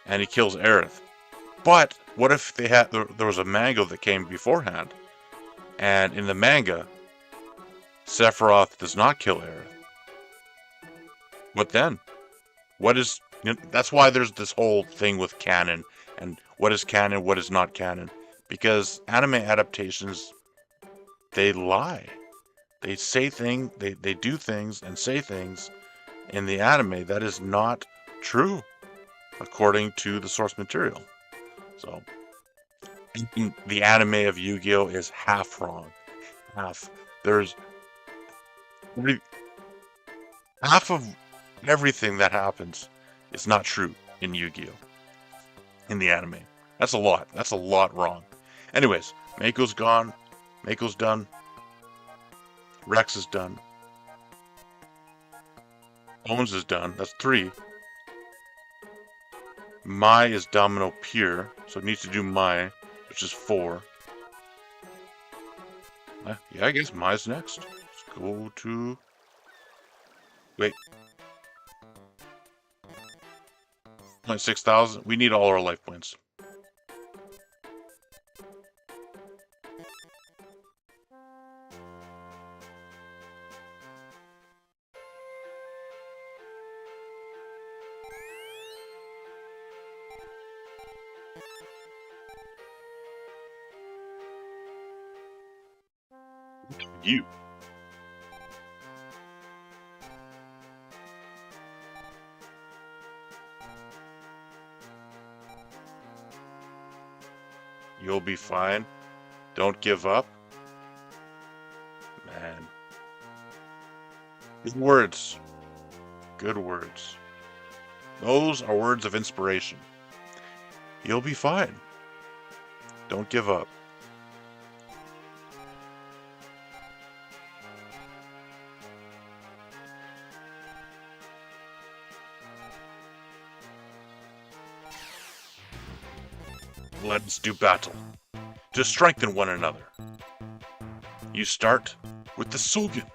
and he kills Aerith. But what if there was a manga that came beforehand, and in the manga, Sephiroth does not kill Aerith? What then? What is... that's why there's this whole thing with canon, and what is canon, what is not canon. Because anime adaptations, they lie. They say things, they do things and say things in the anime that is not true, according to the source material. So, the anime of Yu-Gi-Oh! Is half wrong. Half. There's... half of everything that happens is not true in Yu-Gi-Oh! In the anime. That's a lot. That's a lot wrong. Anyways, Mako's gone. Mako's done. Rex is done. Bones is done. That's 3. Mai is Domino Pier, so it needs to do Mai, which is 4. Yeah, I guess Mai's next. Let's go to... wait. 6,000. We need all our life points. You. You'll be fine. Don't give up. Man. Good words. Good words. Those are words of inspiration. You'll be fine. Don't give up. Let us do battle, to strengthen one another. You start with the Sogen.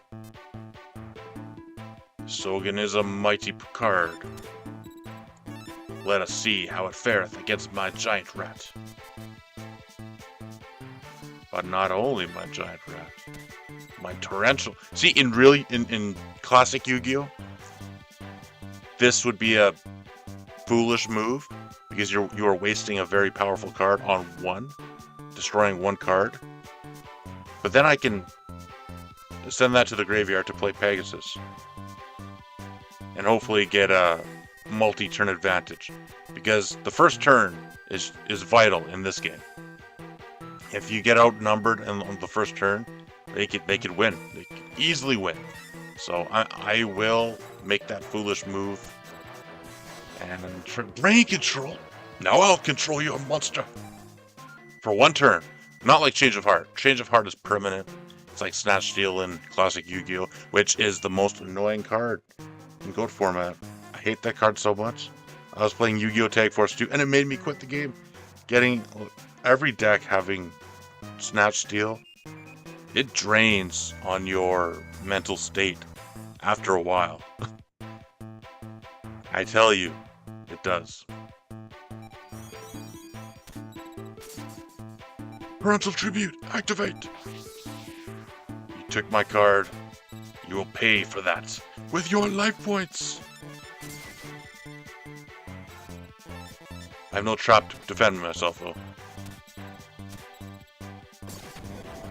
Sogen is a mighty card. Let us see how it fareth against my giant rat. But not only my giant rat, my torrential... See, in classic Yu-Gi-Oh! This would be a foolish move, because you are wasting a very powerful card on one, destroying one card. But then I can send that to the graveyard to play Pegasus, and hopefully get a multi-turn advantage, because the first turn is vital in this game. If you get outnumbered on the first turn, they could win. They could easily win. So I will make that foolish move and brain control. Now I'll control your monster for one turn. Not like Change of Heart. Change of Heart is permanent. It's like Snatch Steal in classic Yu-Gi-Oh!, which is the most annoying card in Goat format. I hate that card so much. I was playing Yu-Gi-Oh! Tag Force 2, and it made me quit the game. Getting every deck having Snatch Steal, it drains on your mental state after a while. I tell you, it does. Parental Tribute, activate! You took my card. You will pay for that with your life points. I have no trap to defend myself, though.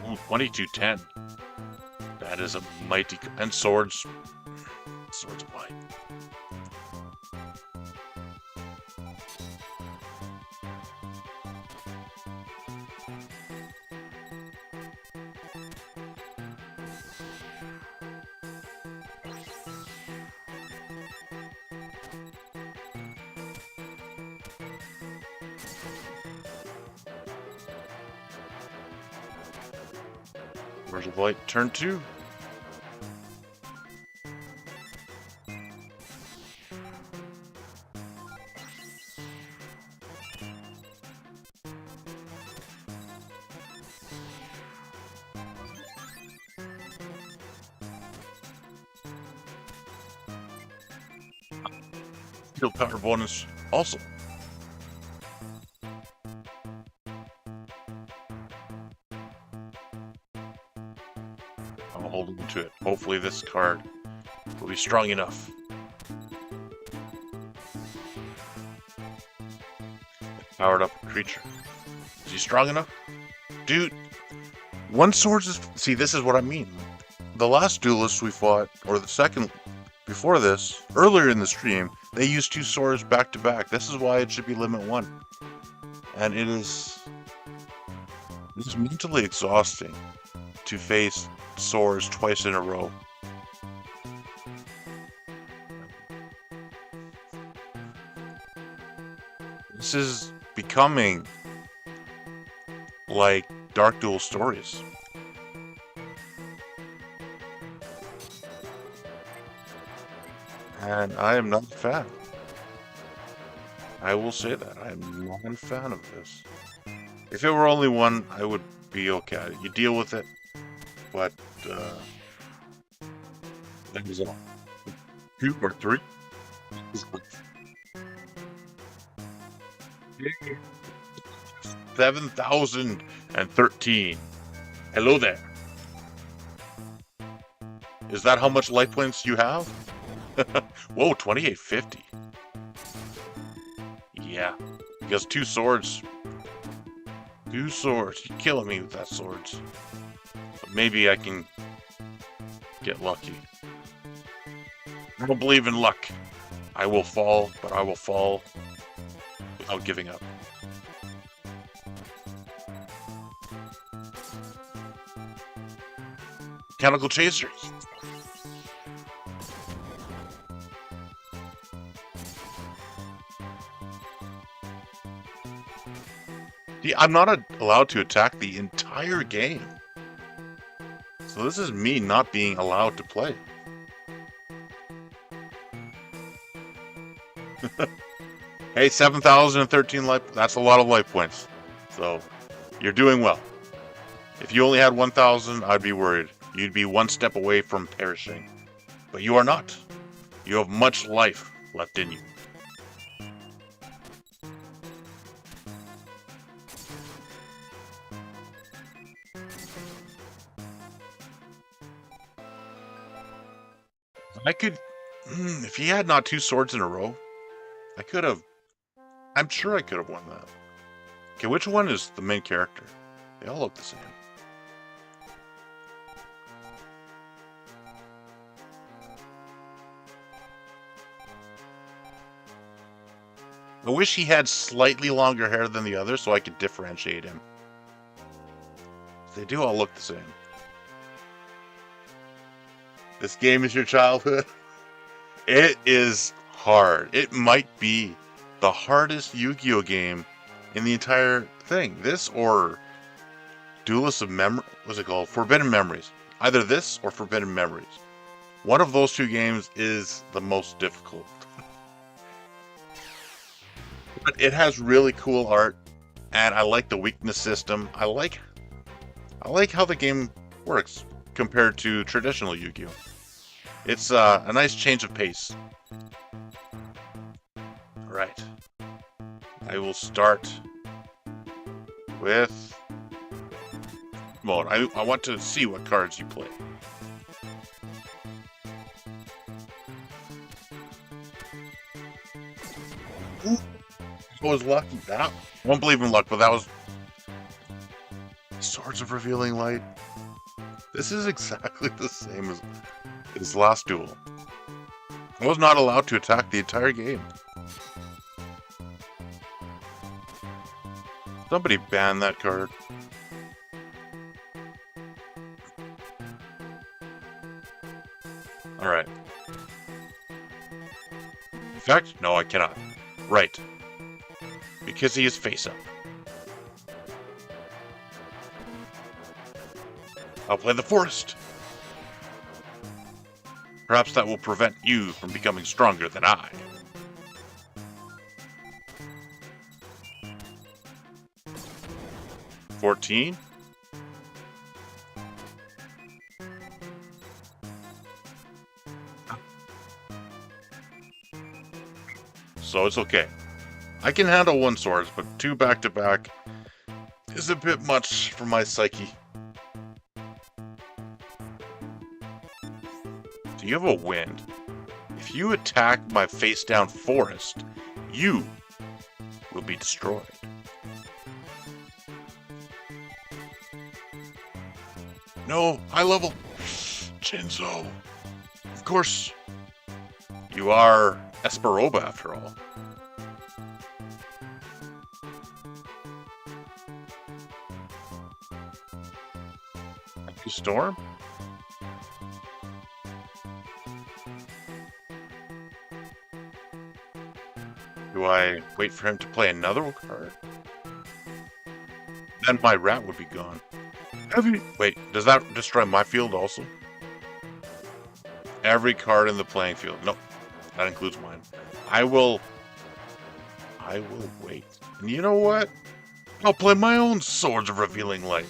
Ooh, 2210. That is a mighty... and swords. Swords of Light. Swords of Light, turn 2. Shield power bonus also. I'll hold on to it. Hopefully this card will be strong enough. Powered up creature. Is he strong enough? Dude, one swords is... See, this is what I mean. The last duelist we fought, or the second before this, earlier in the stream, they used 2 swords back to back. This is why it should be limit 1. And it is mentally exhausting to face swords twice in a row. This is becoming like Dark Duel stories. And I am not a fan. I will say that. I am not a fan of this. If it were only one, I would be okay. You deal with it, but that is all. 2 or 3? 7,013. Hello there. Is that how much life points you have? Whoa, 2850. Yeah, because 2 swords. 2 swords. You're killing me with that swords. But maybe I can get lucky. I don't believe in luck. I will fall, but I will fall without giving up. Mechanical chasers. See, I'm not allowed to attack the entire game. So this is me not being allowed to play. Hey, 7,013 life. That's a lot of life points. So you're doing well. If you only had 1,000, I'd be worried. You'd be one step away from perishing. But you are not. You have much life left in you. I could... if he had not 2 swords in a row, I could have... I'm sure I could have won that. Okay, which one is the main character? They all look the same. I wish he had slightly longer hair than the others so I could differentiate him. They do all look the same. This game is your childhood? It is hard. It might be the hardest Yu-Gi-Oh game in the entire thing. This or Duelist of Memory... What's it called? Forbidden Memories. Either this or Forbidden Memories. One of those 2 games is the most difficult. But it has really cool art, and I like the weakness system. I like how the game works compared to traditional Yu-Gi-Oh! It's a nice change of pace. Right. I will start with mode. I want to see what cards you play. Ooh, I was lucky. I don't believe in luck, but that was Swords of Revealing Light. This is exactly the same as his last duel. I was not allowed to attack the entire game. Somebody ban that card. Alright. In fact, no, I cannot. Right. Because he is face up. I'll play the Forest. Perhaps that will prevent you from becoming stronger than I. $14. so it's okay. I can handle one swords, but two back-to-back is a bit much for my psyche. So you have a wind. If you attack my face-down forest, you will be destroyed. No, high level. Jinzo. Of course. You are Esperoba after all. Thank you, Storm. Do I wait for him to play another card? Then my rat would be gone. Wait, does that destroy my field also? Every card in the playing field. Nope, that includes mine. I will wait. And you know what? I'll play my own Swords of Revealing Light.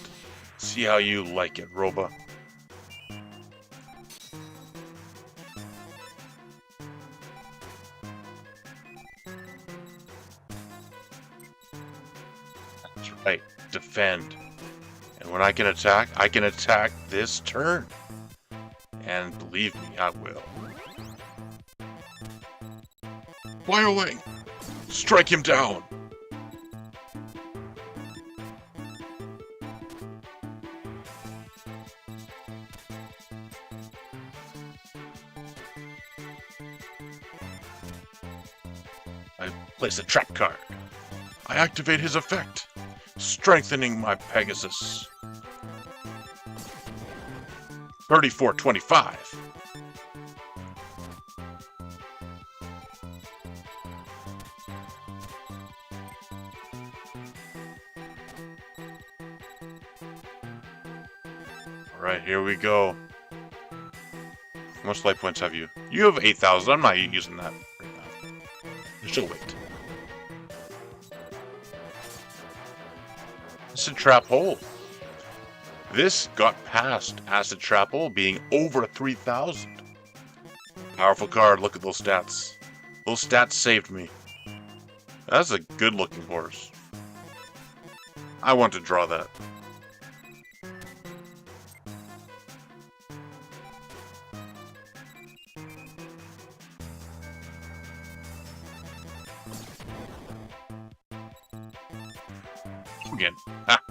See how you like it, Roba. That's right. Defend. And when I can attack this turn. And believe me, I will. Fly away! Strike him down! I place a trap card. I activate his effect, strengthening my Pegasus. 34-25. Alright, here we go. How much life points have you? You have 8,000. I'm not using that right now. I should wait. Acid Trap Hole. This got past Acid Trap Hole being over 3,000. Powerful card. Look at those stats. Those stats saved me. That's a good looking horse. I want to draw that. Again. Ha!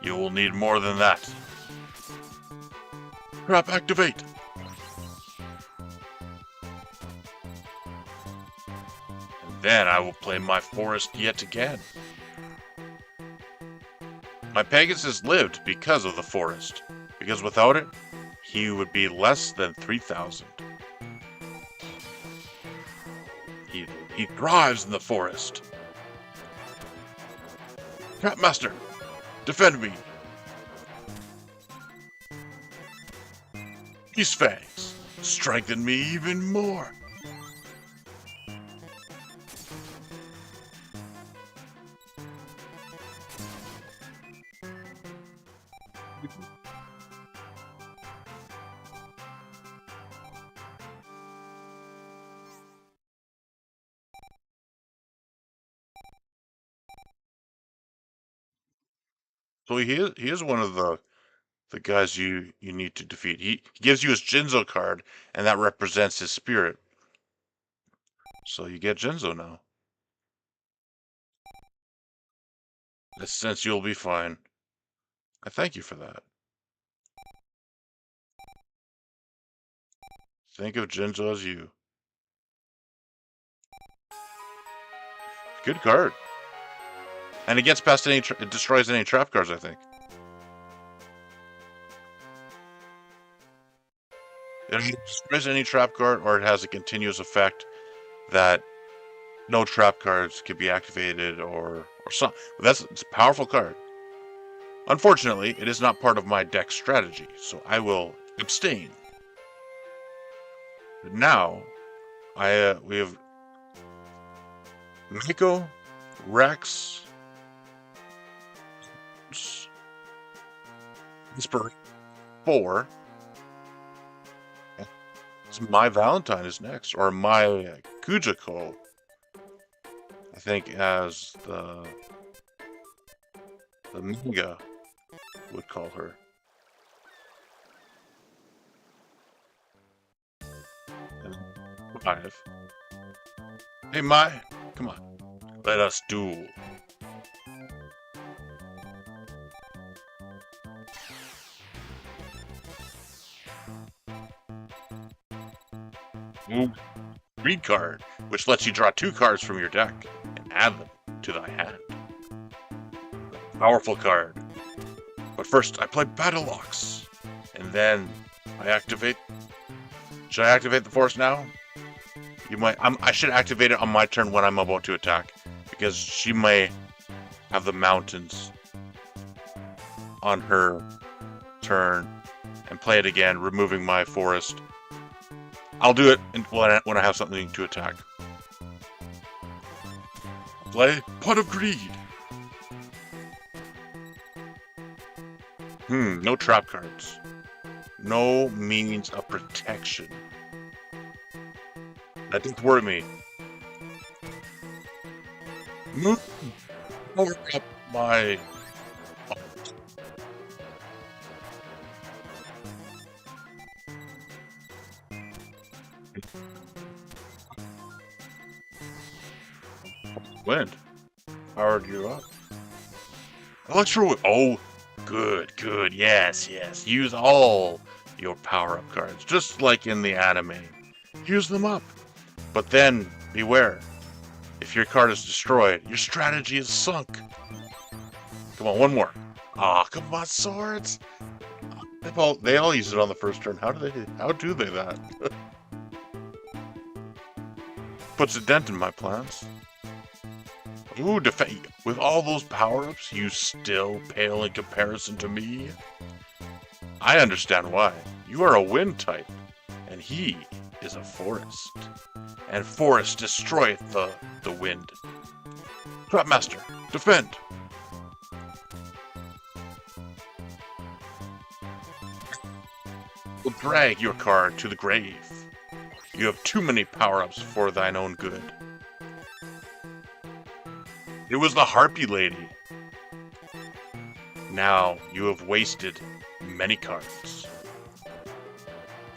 You will need more than that. Trap activate! And then I will play my forest yet again. My Pegasus lived because of the forest. Because without it, he would be less than 3,000. He thrives in the forest. Trapmaster, defend me. These fangs strengthen me even more. So he is one of the guys you need to defeat. He gives you his Jinzo card, and that represents his spirit. So you get Jinzo now. In a sense, you'll be fine. I thank you for that. Think of Jinzo as you. Good card. And it gets past it destroys any trap cards, I think. It destroys any trap card, or it has a continuous effect that no trap cards can be activated, or something. It's a powerful card. Unfortunately, it is not part of my deck strategy, so I will abstain. But now, we have Miko, Rex, Inspiration 4. My Valentine is next, or my Kujako. think as the manga would call her. And 5. Hey, Mai, come on. Let us duel. Ooh, read card, which lets you draw 2 cards from your deck and add them to thy hand. Powerful card. But first, I play Battle Locks, and then I activate. Should I activate the force now? You might. I should activate it on my turn when I'm about to attack, because she may have the mountains on her turn and play it again, removing my forest. I'll do it when I have something to attack. Play Pot of Greed. No trap cards. No means of protection. That didn't worry me. Power up my... Wind. Powered you up. Electro... Oh, good. Yes. Use all your power-up cards, just like in the anime. Use them up. But then, beware. If your card is destroyed, your strategy is sunk. Come on, one more. Ah, come on, swords. They all use it on the first turn. How do they that? Puts a dent in my plans. Ooh, with all those power-ups, you still pale in comparison to me? I understand why. You are a wind type, and he is a forest. And forest destroyeth the wind. Trapmaster, defend! Will drag your card to the grave. You have too many power-ups for thine own good. It was the Harpy Lady. Now you have wasted many cards.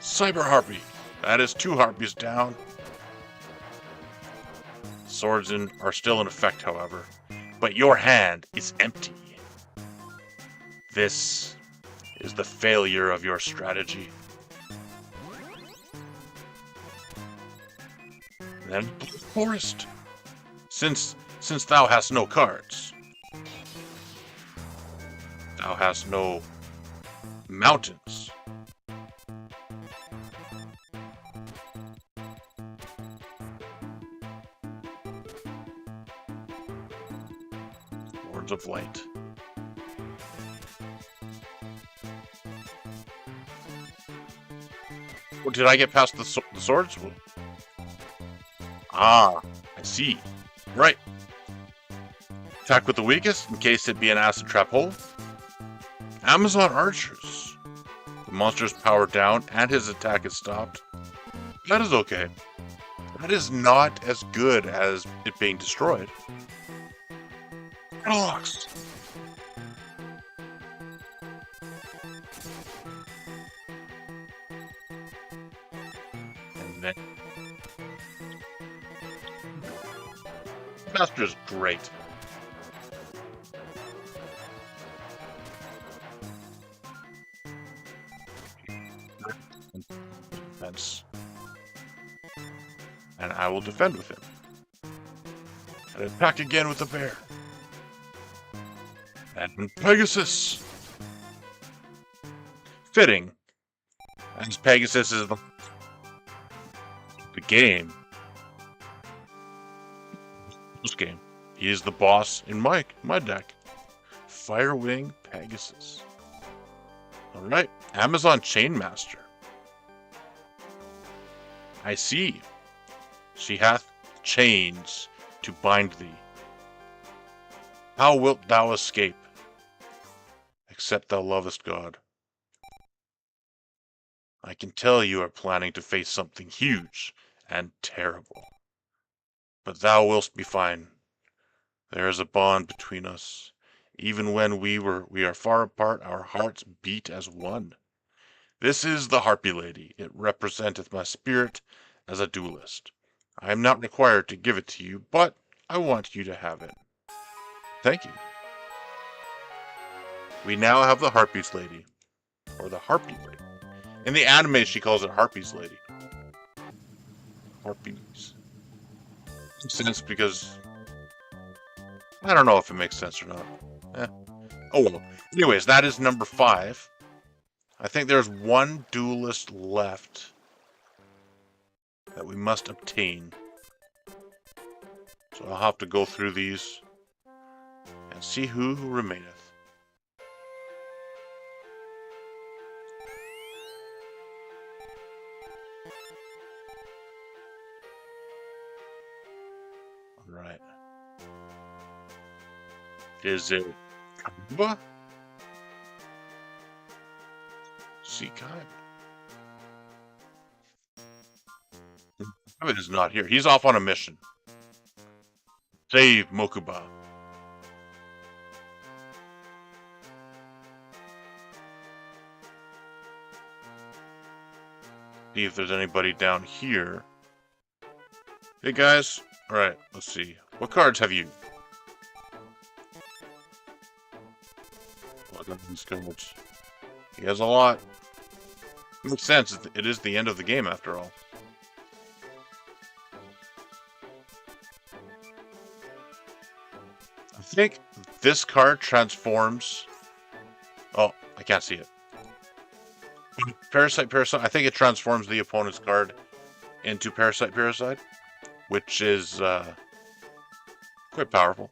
Cyber Harpy. That is 2 Harpies down. Swords are still in effect, however. But your hand is empty. This is the failure of your strategy. Then forest. Since thou hast no cards, thou hast no mountains. Lords of Light. Or did I get past the swords? Ah, I see. Right. Attack with the weakest, in case it be an acid trap hole. Amazon Archers. The monster's power down, and his attack is stopped. That is okay. That is not as good as it being destroyed. Locks. And then... Master is great. Defense. And I will defend with him. And attack again with the bear. And Pegasus. Fitting. As Pegasus is the game. This game. He is the boss in my deck. Firewing Pegasus. Alright. Amazon Chainmaster. I see. She hath chains to bind thee. How wilt thou escape? Except thou lovest God. I can tell you are planning to face something huge and terrible. But thou wilt be fine. There is a bond between us. Even when we are far apart, our hearts beat as one. This is the Harpy Lady. It representeth my spirit as a duelist. I am not required to give it to you, but I want you to have it. Thank you. We now have the Harpies Lady. Or the Harpy Lady. In the anime, she calls it Harpies Lady. Harpies. Makes sense because... I don't know if it makes sense or not. Oh well. Anyways, that is number 5. I think there's one duelist left that we must obtain. So I'll have to go through these and see who remaineth. Alright. Is it Kaiba? See Kaiba. Kaiba is not here. He's off on a mission. Save Mokuba. See if there's anybody down here. Hey guys. Alright, let's see. What cards have you? What are these cards? He has a lot. Makes sense. It is the end of the game after all. I think this card transforms... Oh, I can't see it. Parasite. I think it transforms the opponent's card into Parasite, which is quite powerful.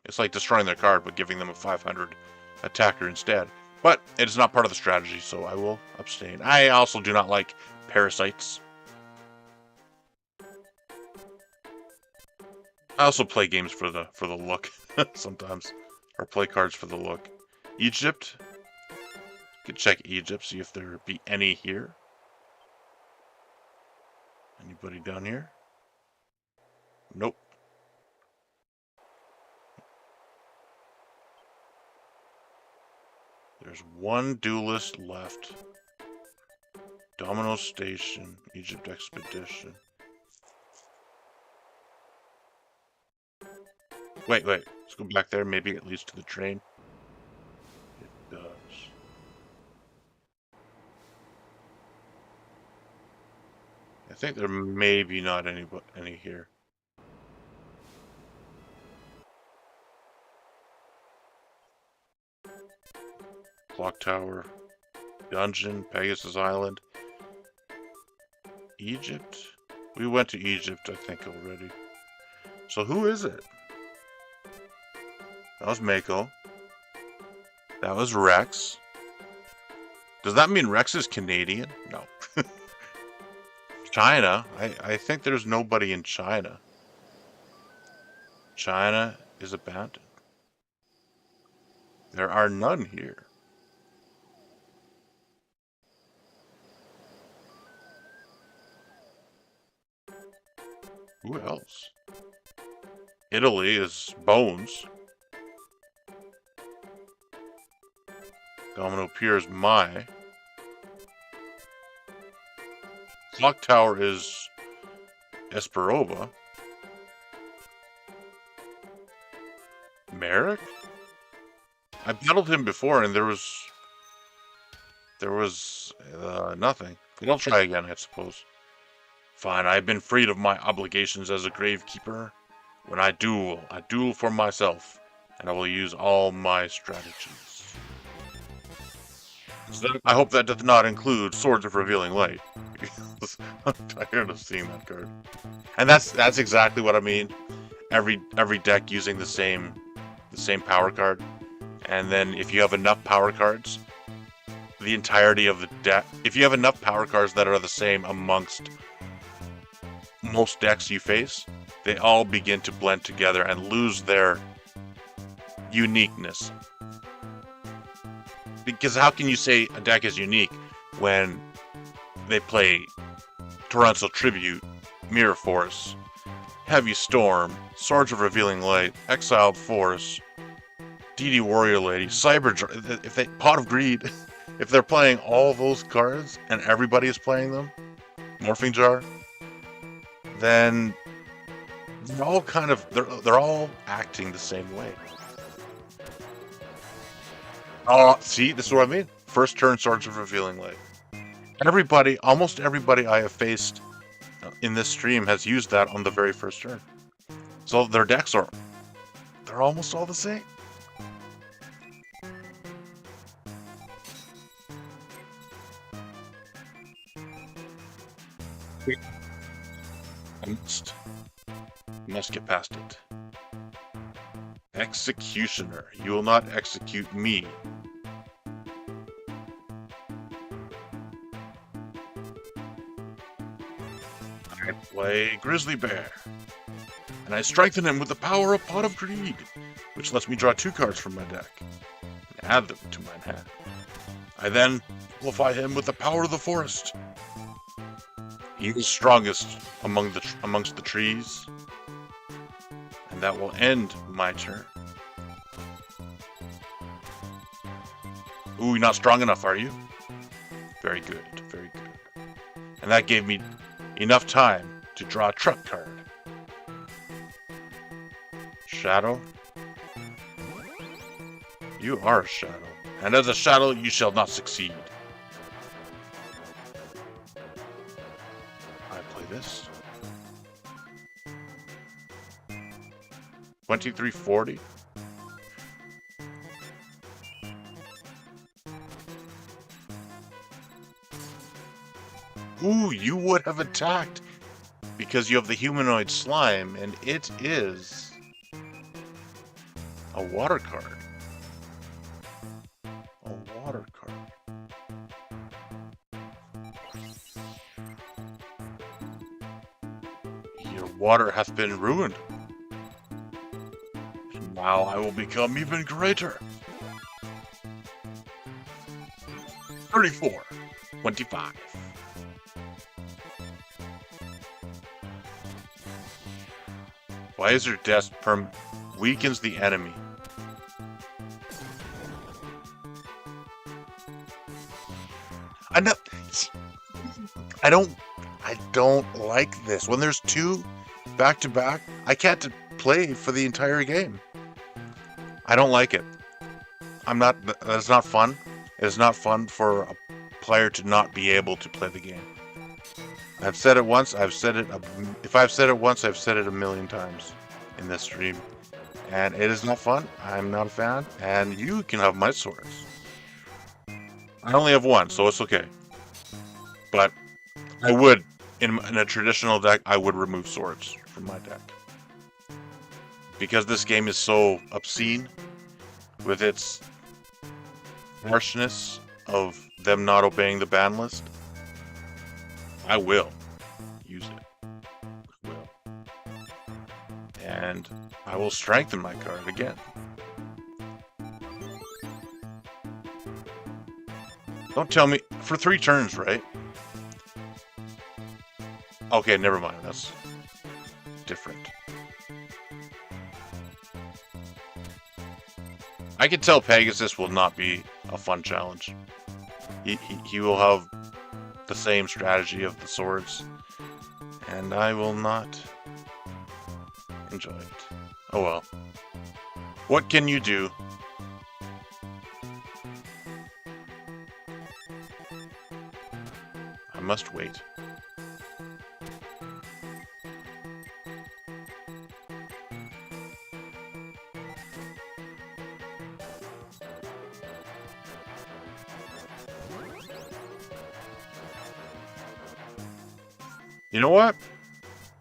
It's like destroying their card, but giving them a 500 attacker instead. But it is not part of the strategy, so I will abstain. I also do not like parasites. I also play games for the look sometimes, or play cards for the look. Egypt. You can check Egypt, see if there be any here. Anybody down here? Nope. There's one duelist left. Domino Station, Egypt Expedition. Wait. Let's go back there. Maybe it leads to the train. It does. I think there may be not any here. Clock Tower, Dungeon, Pegasus Island, Egypt. We went to Egypt, I think, already. So who is it? That was Mako. That was Rex. Does that mean Rex is Canadian? No. China. I think there's nobody in China. China is abandoned. There are none here. Who else? Italy is Bones. Domino Pier is Mai. Clock Tower is Esperoba. Merrick? I battled him before and there was nothing. But I'll try again, I suppose. Fine, I've been freed of my obligations as a gravekeeper. When I duel for myself, and I will use all my strategies. So I hope that does not include Swords of Revealing Light. Because I'm tired of seeing that card. And that's exactly what I mean. Every deck using the same power card. And then if you have enough power cards, the entirety of the deck, if you have enough power cards that are the same amongst most decks you face, they all begin to blend together and lose their uniqueness. Because how can you say a deck is unique when they play Torrential Tribute, Mirror Force, Heavy Storm, Swords of Revealing Light, Exiled Force, DD Warrior Lady, if they Pot of Greed, if they're playing all those cards and everybody is playing them, Morphing Jar, then they're all kind of they're all acting the same way. Oh, see, this is what I mean. First turn, Swords of Revealing Light. Almost everybody I have faced in this stream has used that on the very first turn. So their decks they're almost all the same. I must get past it. Executioner, you will not execute me. I play Grizzly Bear, and I strengthen him with the power of Pot of Greed, which lets me draw 2 cards from my deck and add them to my hand. I then amplify him with the power of the forest. He is strongest amongst the trees, and that will end my turn. Ooh, you're not strong enough, are you? Very good, very good. And that gave me enough time to draw a truck card. Shadow? You are a shadow, and as a shadow you shall not succeed. I play this. 2340. Ooh, you would have attacked because you have the humanoid slime, and it is a water card. A water card. Your water hath been ruined. And now I will become even greater. 34. 25. Wiser Death weakens the enemy. I don't like this. When there's 2 back-to-back, I can't play for the entire game. I don't like it. That's not fun. It is not fun for a player to not be able to play the game. I've said it once, if I've said it once, I've said it a million times in this stream. And it is not fun. I'm not a fan. And you can have my swords. I only have 1, so it's okay. But I would, in a traditional deck, I would remove swords from my deck. Because this game is so obscene with its harshness of them not obeying the ban list, I will use it. I will. And I will strengthen my card again. Don't tell me, for 3 turns, right? Okay, never mind, that's different. I can tell Pegasus will not be a fun challenge. He will have the same strategy of the swords, and I will not enjoy it. Oh well. What can you do? I must wait. You know what?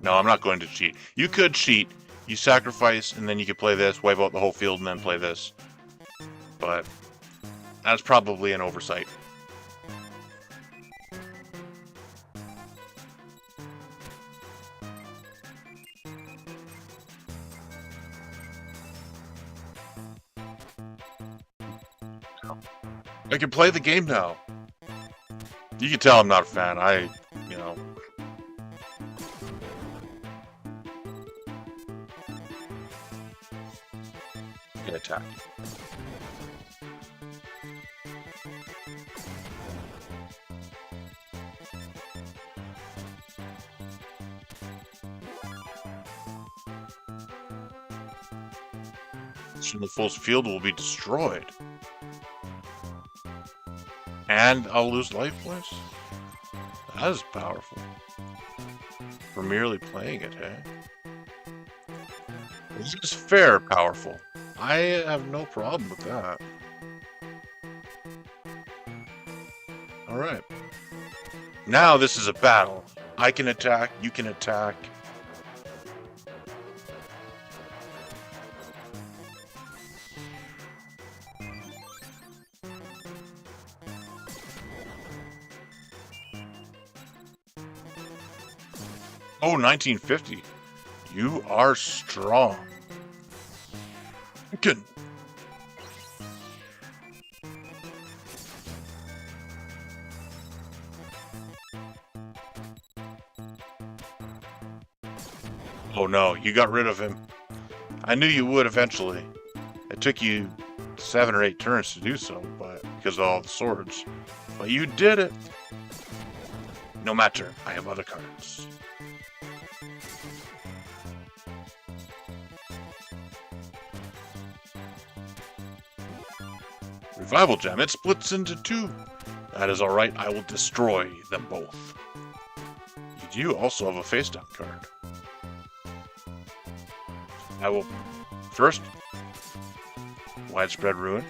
No, I'm not going to cheat. You could cheat. You sacrifice, and then you could play this, wipe out the whole field, and then play this. But that's probably an oversight. I can play the game now. You can tell I'm not a fan. can attack. So the full field will be destroyed. And I'll lose life points? That is powerful. For merely playing it, eh? This is fair powerful. I have no problem with that. Alright. Now this is a battle. I can attack, you can attack. Oh, 1950. You are strong. Good. Oh no, you got rid of him. I knew you would eventually. It took you 7 or 8 turns to do so, but because of all the swords. But you did it. No matter, I have other cards. Revival Gem, it splits into 2. That is alright, I will destroy them both. You do also have a face down card. I will first Widespread Ruin.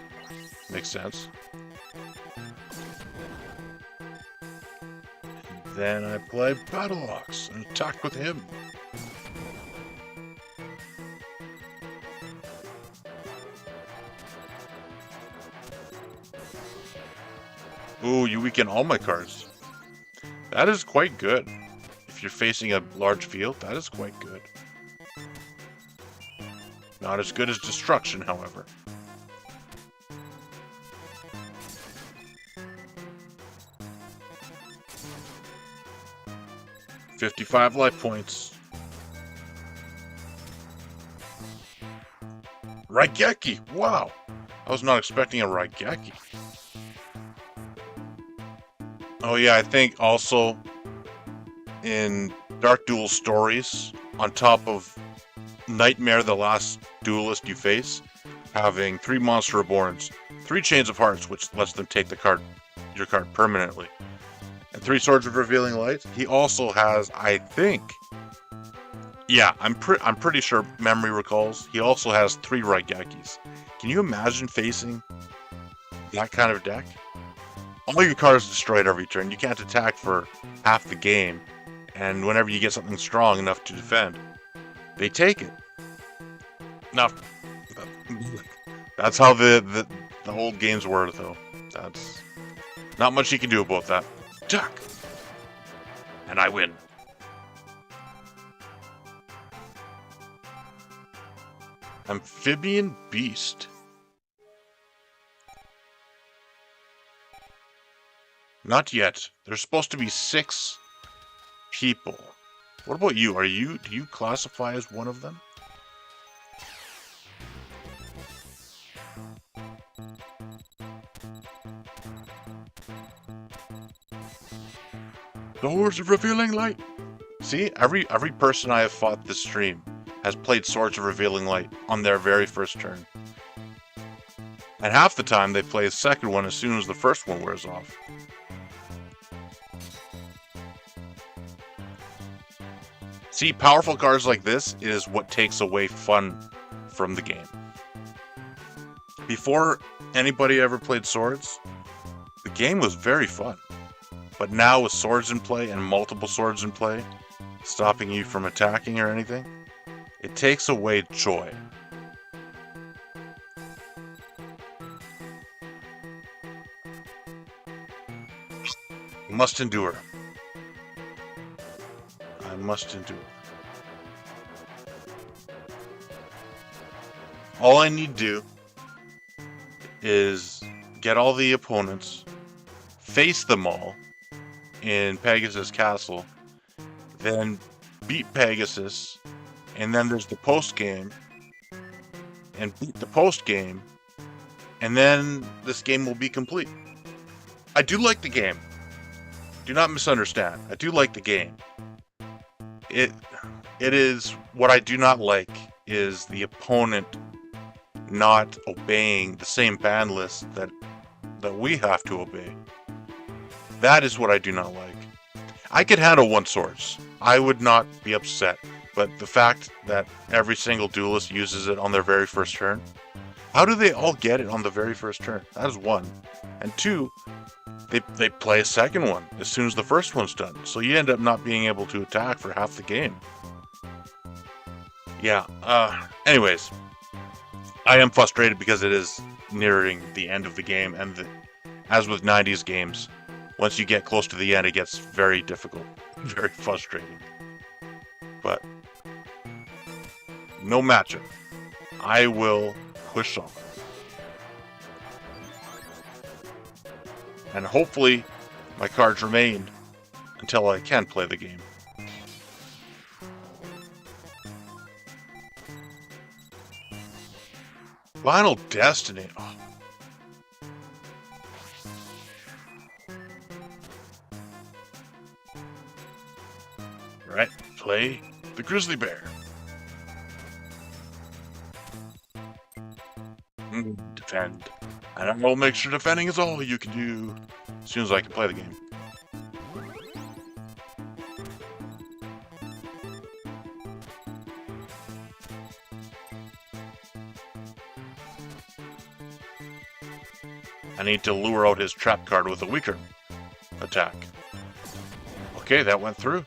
Makes sense. Then I play Battle Ox and attack with him. Ooh, you weaken all my cards. That is quite good. If you're facing a large field, that is quite good. Not as good as Destruction, however. $55 life points. Raigeki! Wow! I was not expecting a Raigeki. Oh yeah, I think also in Dark Duel Stories, on top of Nightmare, the last duelist you face, having 3 Monster Reborns, 3 Chains of Hearts, which lets them take your card permanently, and 3 Swords of Revealing Light. He also has, I think, yeah, I'm pretty sure memory recalls, he also has 3 Raigekis. Can you imagine facing that kind of deck? All your cards destroyed every turn. You can't attack for half the game, and whenever you get something strong enough to defend, they take it. Now, that's how the old games were, though. That's not much you can do about that. Attack! And I win. Amphibian Beast. Not yet. There's supposed to be 6 people. What about you? Do you classify as one of them? Swords of Revealing Light. See, every person I have fought this stream has played Swords of Revealing Light on their very first turn. And half the time they play the second one as soon as the first one wears off. See, powerful cards like this is what takes away fun from the game. Before anybody ever played Swords, the game was very fun. But now with swords in play and multiple swords in play, stopping you from attacking or anything, it takes away joy. I must endure. I must endure. All I need to do is get all the opponents, face them all in Pegasus Castle, then beat Pegasus, and then there's the post game and beat the post game, and then this game will be complete. I do like the game. Do not misunderstand. I do like the game. It is what I do not like is the opponent not obeying the same ban list that we have to obey. That is what I do not like. I could handle one source. I would not be upset. But the fact that every single duelist uses it on their very first turn, how do they all get it on the very first turn? That is one. And two, they play a second one as soon as the first one's done. So you end up not being able to attack for half the game. Yeah, anyways, I am frustrated because it is nearing the end of the game, and as with 90s games, once you get close to the end, it gets very difficult, very frustrating. But no matchup. I will push on. And hopefully my cards remain until I can play the game. Final Destiny. Oh. Right, play the Grizzly Bear. Defend. And I will make sure defending is all you can do as soon as I can play the game. I need to lure out his trap card with a weaker attack. Okay, that went through.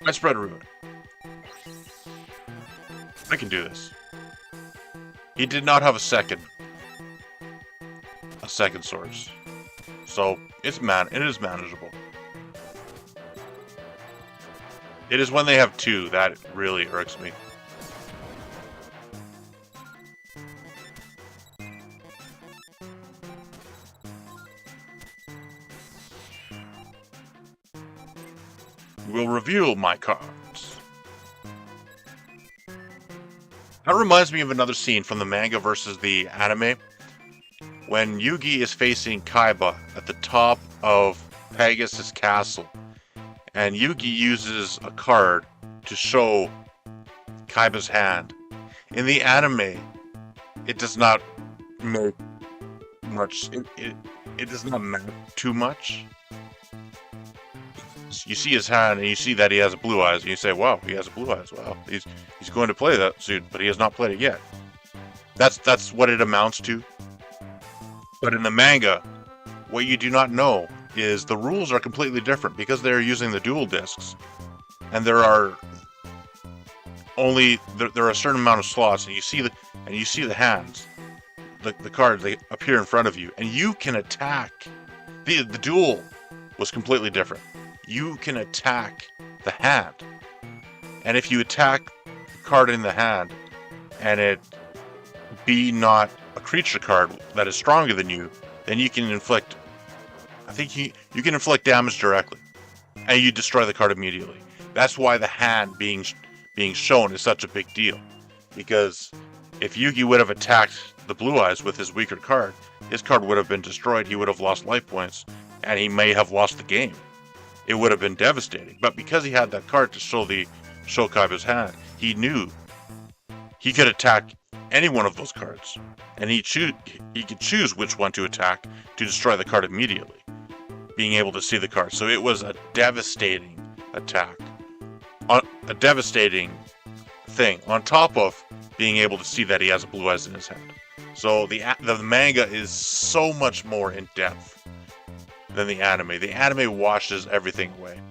I spread ruin. I can do this. He did not have a second source, so it is manageable. It is when they have two that really irks me. Will reveal my cards. That reminds me of another scene from the manga versus the anime, when Yugi is facing Kaiba at the top of Pegasus Castle, and Yugi uses a card to show Kaiba's hand. In the anime, it does not make much. It does not matter too much. You see his hand, and you see that he has a blue eyes, and you say, "Wow, he has a blue eyes. Wow, he's going to play that soon," but he has not played it yet. That's what it amounts to. But in the manga, what you do not know is the rules are completely different because they're using the dual discs, and there are a certain amount of slots, and you see the hands, the cards, they appear in front of you, and you can attack. The duel was completely different. You can attack the hand, and if you attack the card in the hand, and it be not a creature card that is stronger than you, then you can inflict. I think you can inflict damage directly, and you destroy the card immediately. That's why the hand being shown is such a big deal, because if Yugi would have attacked the Blue Eyes with his weaker card, his card would have been destroyed. He would have lost life points, and he may have lost the game. It would have been devastating. But because he had that card to show Kaiba's hand, he knew he could attack any one of those cards, and he could choose which one to attack to destroy the card immediately, being able to see the card. So it was a devastating attack, a devastating thing, on top of being able to see that he has a Blue Eyes in his hand. So the manga is so much more in depth than the anime. The anime washes everything away.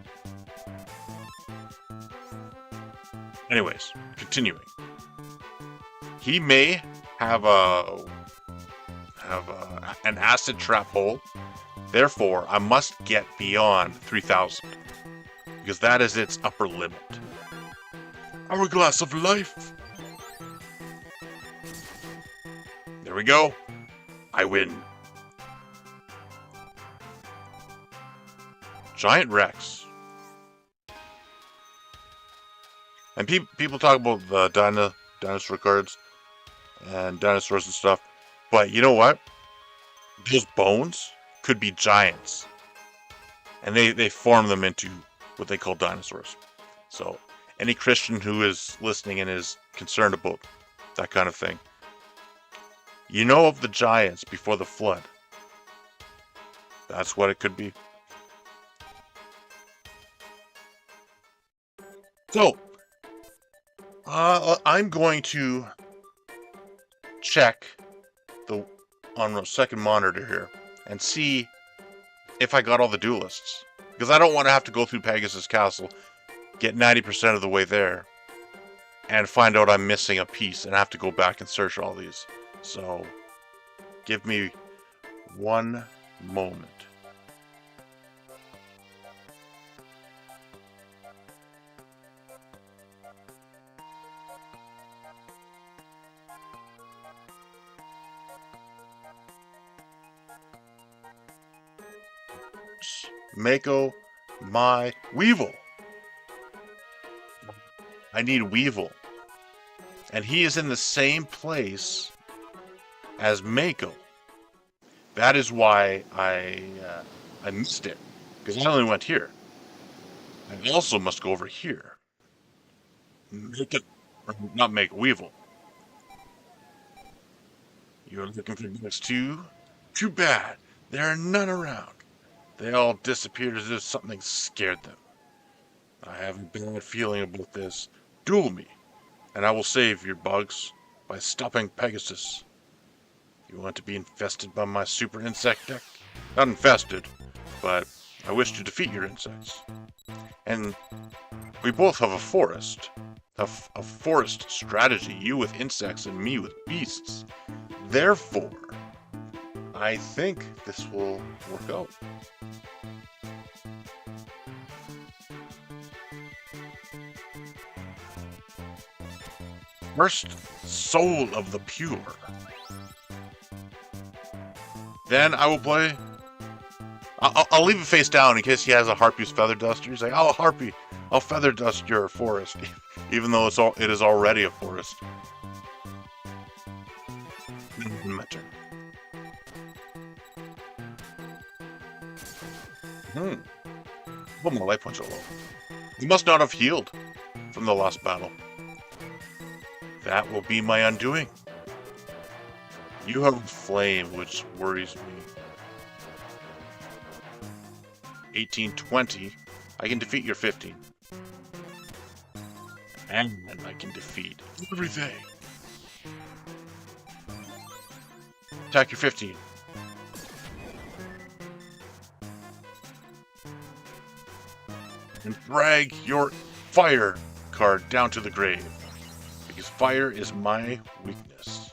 Anyways, continuing. He may have an acid trap hole. Therefore, I must get beyond 3,000, because that is its upper limit. Hourglass of life. There we go. I win. Giant Rex. And people talk about the dinosaur cards and dinosaurs and stuff, but you know what? Those bones could be giants, and they form them into what they call dinosaurs. So any Christian who is listening and is concerned about that kind of thing, you know of the giants before the flood. That's what it could be. So, I'm going to check on the second monitor here and see if I got all the duelists. Because I don't want to have to go through Pegasus Castle, get 90% of the way there, and find out I'm missing a piece and have to go back and search all these. So, give me one moment. Mako, my Weevil. I need Weevil. And he is in the same place as Mako. That is why I missed it. Because I only went here. I also must go over here. Not make Weevil. You're looking for these two? Too bad. There are none around. They all disappeared as if something scared them. I have a bad feeling about this. Duel me, and I will save your bugs by stopping Pegasus. You want to be infested by my super insect deck? Not infested, but I wish to defeat your insects. And we both have a forest. A forest strategy, you with insects and me with beasts. Therefore, I think this will work out. First, Soul of the Pure. Then I will play... I'll leave it face down in case he has a Harpy's Feather Duster. He's like, oh, Harpy, I'll Feather Dust your forest. Even though it is already a forest. My turn. Well, my life points are low. You must not have healed from the last battle. That will be my undoing. You have a flame, which worries me. 1820. I can defeat your 15. And I can defeat everything. Attack your 15. And drag your fire card down to the grave. Because fire is my weakness.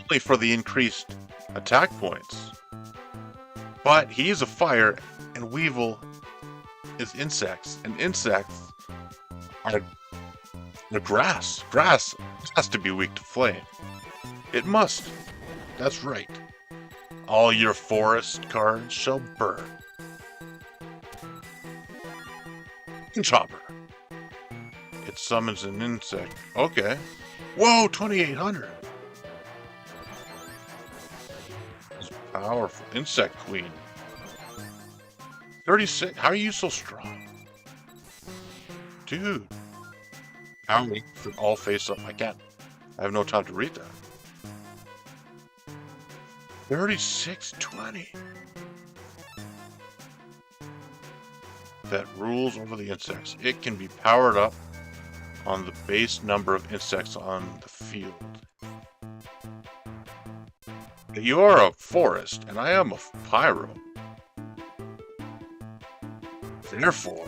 Only for the increased attack points. But he is a fire, and Weevil is insects, and insects are the grass. Grass has to be weak to flame. It must. That's right. All your forest cards shall burn. Chopper. It summons an insect. Okay. Whoa, 2800. Powerful. Insect Queen. 36. How are you so strong? Dude. How many for all face up? I can't. I have no time to read that. 3620. That rules over the insects. It can be powered up on the base number of insects on the field. You are a forest, and I am a pyro. Therefore,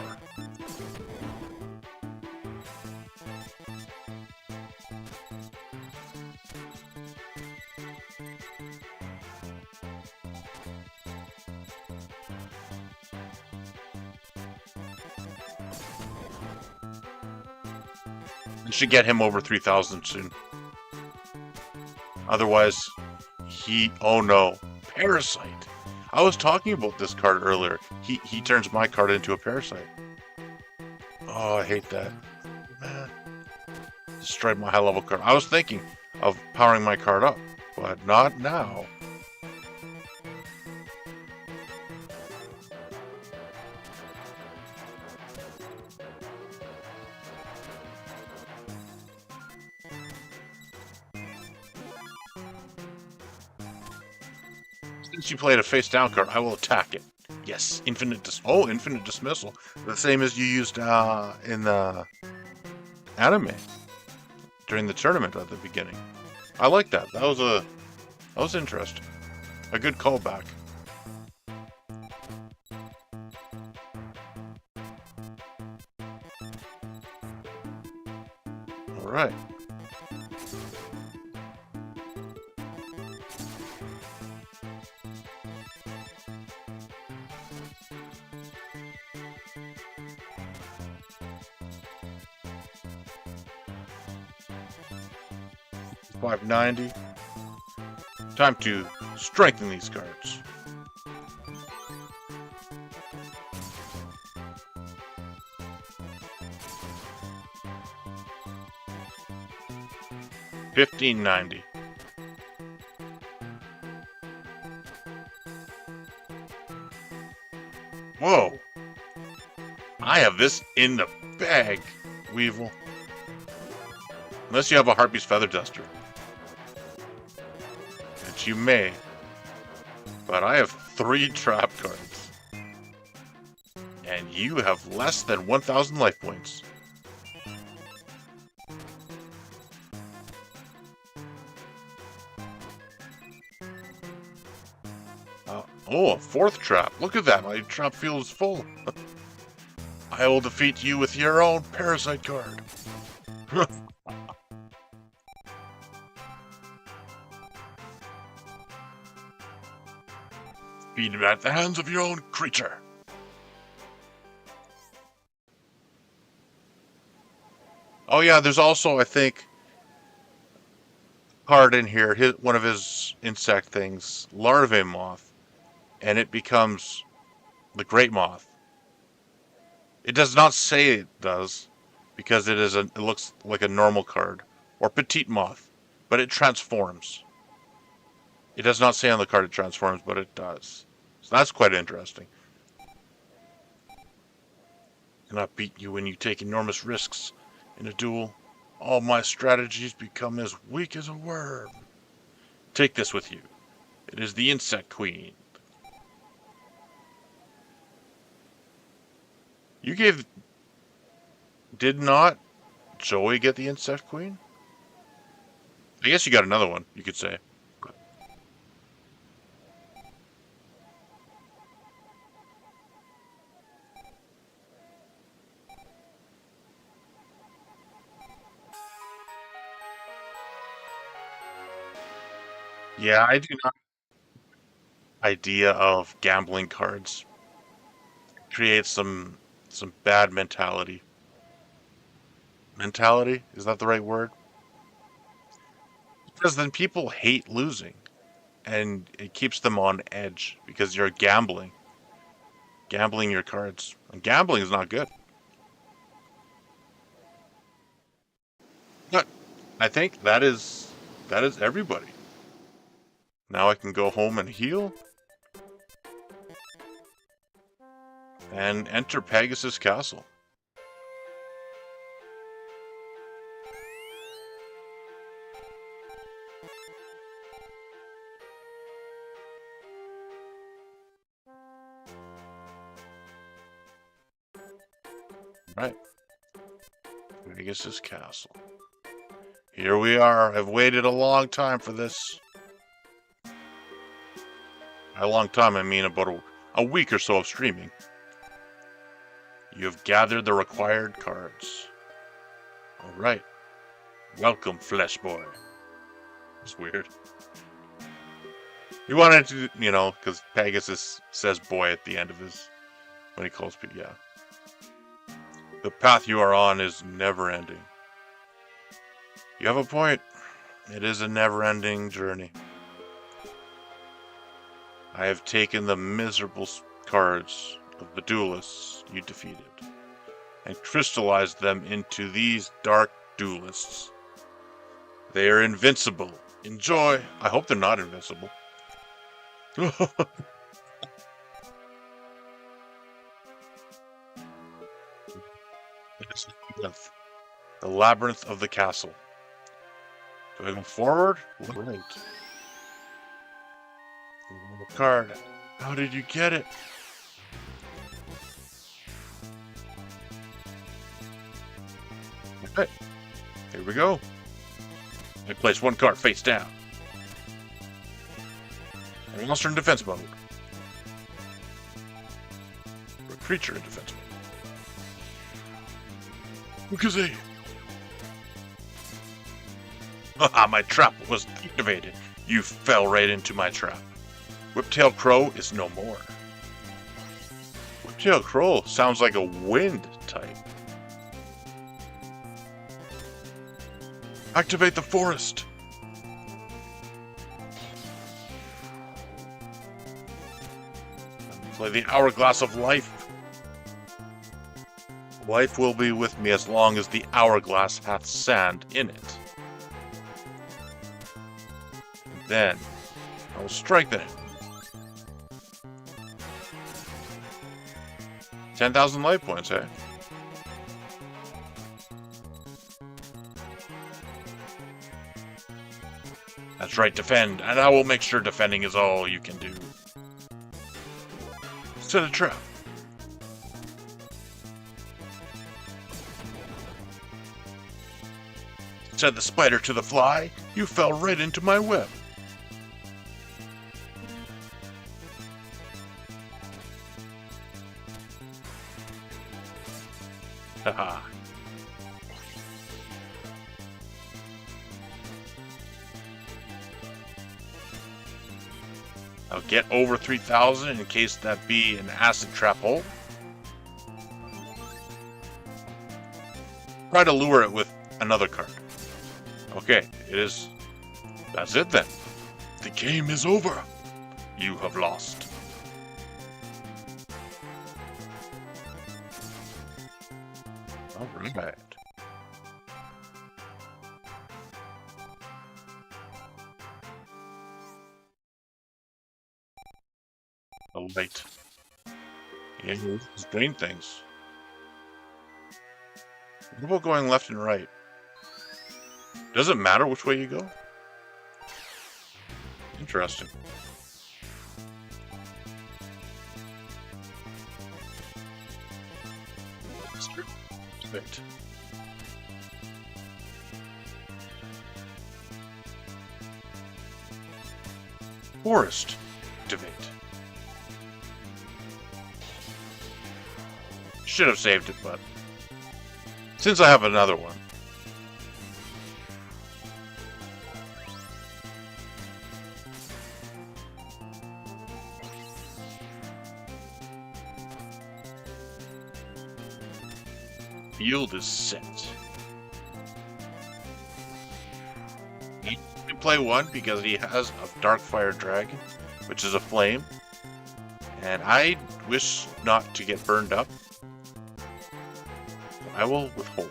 I should get him over 3,000 soon. Otherwise, oh no, Parasite. I was talking about this card earlier. He turns my card into a Parasite. Oh, I hate that. Man. Destroyed my high level card. I was thinking of powering my card up, but not now. Since you played a face down card, I will attack it. Yes, infinite dismissal. The same as you used in the anime during the tournament at the beginning. I like that. That was interesting. A good callback. All right. $590. Time to strengthen these cards. $15.90. Whoa! I have this in the bag, Weevil. Unless you have a Harpy's Feather Duster. Which you may. But I have 3 trap cards. And you have less than 1,000 life points. Oh, a 4th trap. Look at that. My trap field is full. I will defeat you with your own Parasite card. Beat him at the hands of your own creature. Oh yeah, there's also, I think, card in here, one of his insect things, Larvae Moth, and it becomes the Great Moth. It does not say it does, because it looks like a normal card, or Petite Moth, but it transforms. It does not say on the card it transforms, but it does. So that's quite interesting. I cannot beat you when you take enormous risks in a duel. All my strategies become as weak as a worm. Take this with you. It is the Insect Queen. Did not Joey get the Insect Queen? I guess you got another one, you could say. Yeah, I do not idea of gambling cards. Creates some bad mentality. Mentality? Is that the right word? Because then people hate losing. And it keeps them on edge because you're gambling. Gambling your cards. And gambling is not good. But I think that is everybody. Now I can go home and heal. And enter Pegasus Castle. Right. Pegasus Castle. Here we are. I've waited a long time for this. By a long time, I mean about a week or so of streaming. You have gathered the required cards. Alright. Welcome, Flesh Boy. It's weird. He wanted to, because Pegasus says boy at the end of when he calls people, yeah. The path you are on is never ending. You have a point. It is a never-ending journey. I have taken the miserable cards of the duelists you defeated and crystallized them into these dark duelists. They are invincible. Enjoy. I hope they're not invincible. The labyrinth of the castle. Do I go forward? Right. Card. How did you get it? Okay. Here we go. I place one card face down. A monster in defense mode. Or a creature in defense mode. Ukazee! Haha, my trap was activated. You fell right into my trap. Whiptail Crow is no more. Whiptail Crow sounds like a wind type. Activate the forest. Play the Hourglass of Life. Life will be with me as long as the hourglass hath sand in it. And then I will strengthen it. 10,000 life points, eh? That's right, defend, and I will make sure defending is all you can do. Set a trap. Said the spider to the fly, you fell right into my web. Haha. I'll get over 3,000 in case that be an acid trap hole. Try to lure it with another card. Okay, it is. That's it then. The game is over. You have lost. All right. The light. Yeah, it's doing things. What about going left and right? Does it matter which way you go? Interesting. Right. Forest. Activate. Should have saved it, but since I have another one. Field is set. He can play one because he has a Darkfire Dragon, which is a flame. And I wish not to get burned up. I will withhold.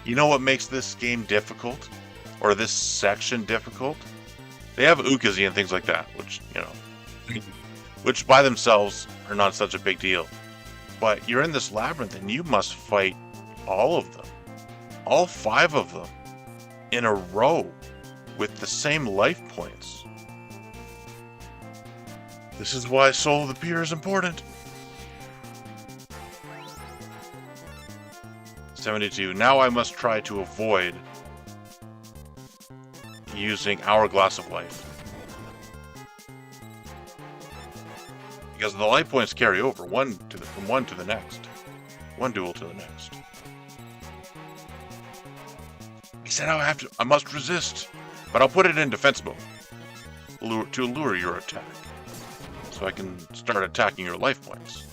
You know what makes this game difficult? Or this section difficult? They have Ukazee and things like that, which, you know, which by themselves are not such a big deal. But you're in this labyrinth and you must fight all of them. All 5 of them in a row with the same life points. This is why Soul of the Pier is important. 72. Now I must try to avoid using Hourglass of Life. Because the life points carry over from one to the next. One duel to the next. He said I must resist. But I'll put it in defense mode. To lure your attack. So I can start attacking your life points.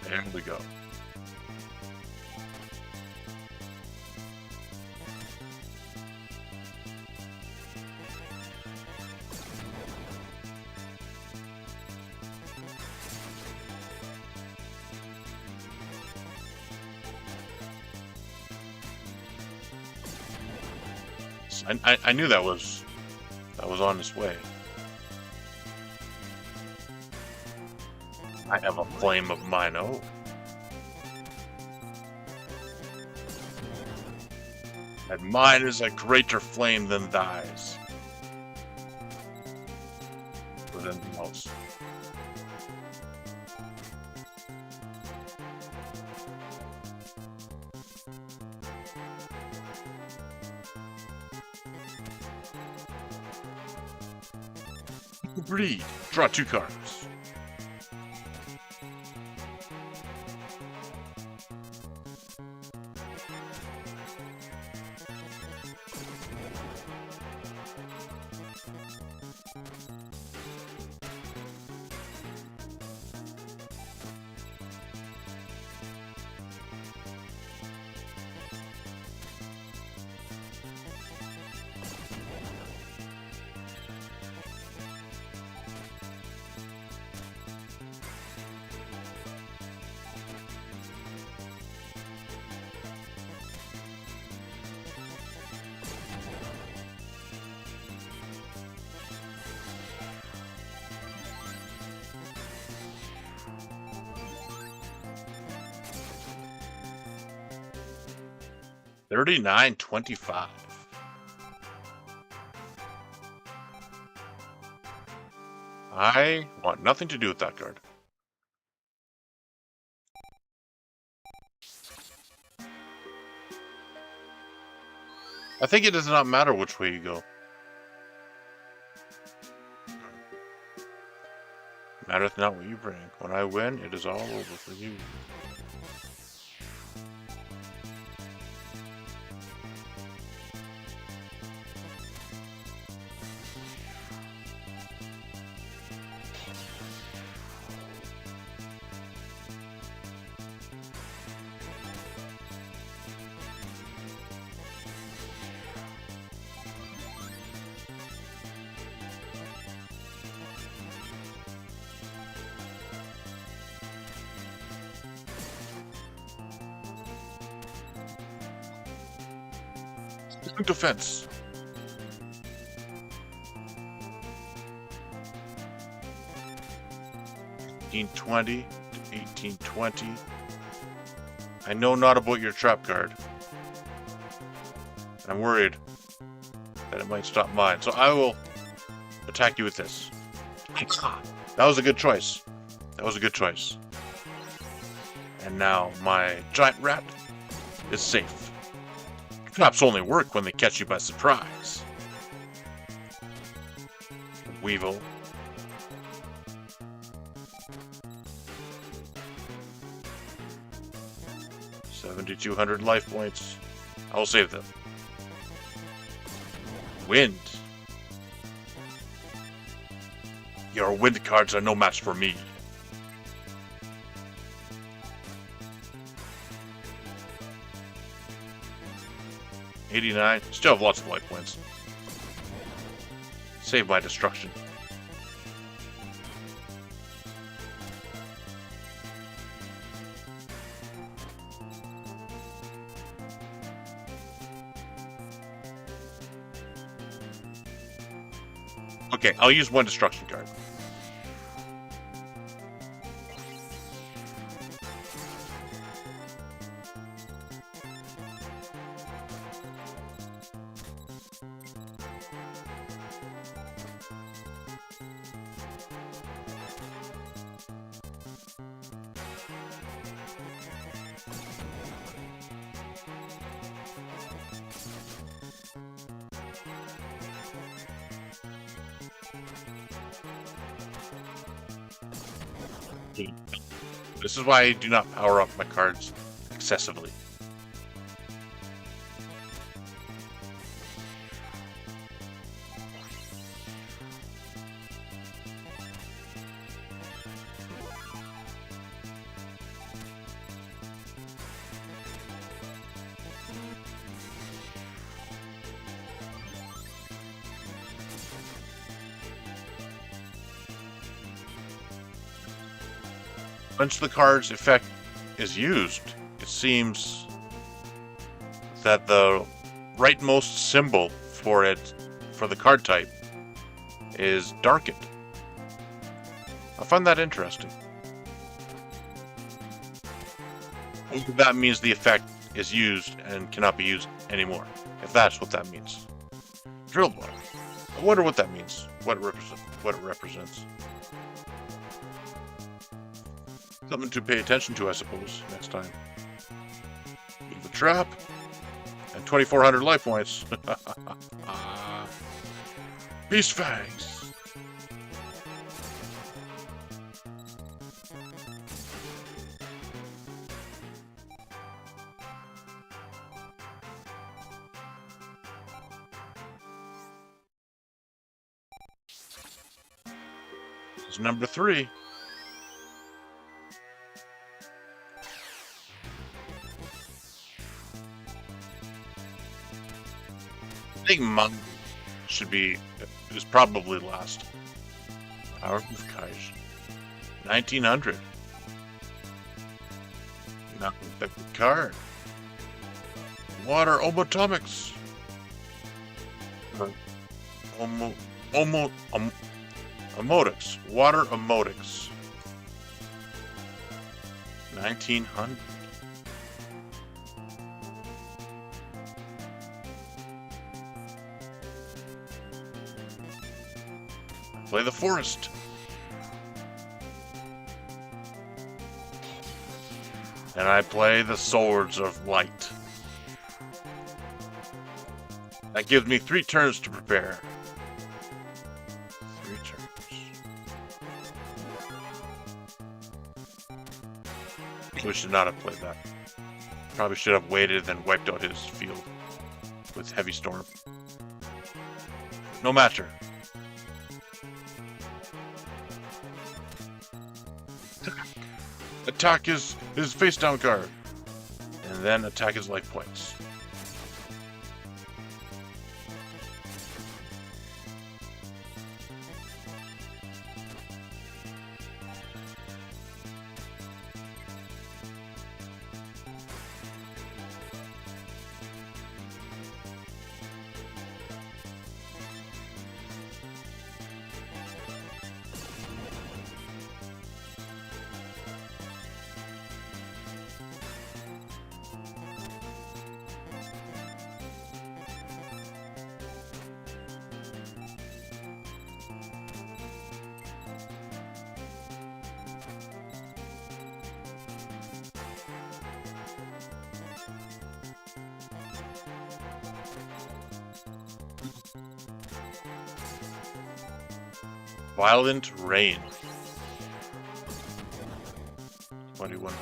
There we go. I knew that was on its way. I have a flame of mine. Oh. And mine is a greater flame than thy's. Or than else. Breed. Draw 2 cards. $39.25. I want nothing to do with that card. I think it does not matter which way you go. Mattereth not what you bring. When I win, it is all over for you. Defense. $18.20 to $18.20. I know not about your trap card. I'm worried that it might stop mine, so I will attack you with this. That was a good choice. That was a good choice. And now my giant rat is safe. Traps only work when they catch you by surprise. Weevil. $7,200 life points. I will save them. Wind. Your wind cards are no match for me. $89. Still have lots of life points. Save my destruction. Okay, I'll use one destruction card. This is why I do not power up my cards excessively. Once the card's effect is used, it seems that the rightmost symbol for the card type, is darkened. I find that interesting. That means the effect is used and cannot be used anymore, if that's what that means. Drilled one. I wonder what that means, what it represents. Something to pay attention to, I suppose, next time. Leave the trap. And 2,400 life points. Beast Fangs. This is number 3. I think Mung is probably last. Power of Kaish. 1900. Not the card. Water Omotomics. Emotics. Water Emotics. 1900. Play the forest. And I play the Swords of Light. That gives me 3 turns to prepare. 3 turns. We should not have played that. Probably should have waited and then wiped out his field with Heavy Storm. No matter. Attack his face down card. And then attack his life points. Violent Rain. 2100.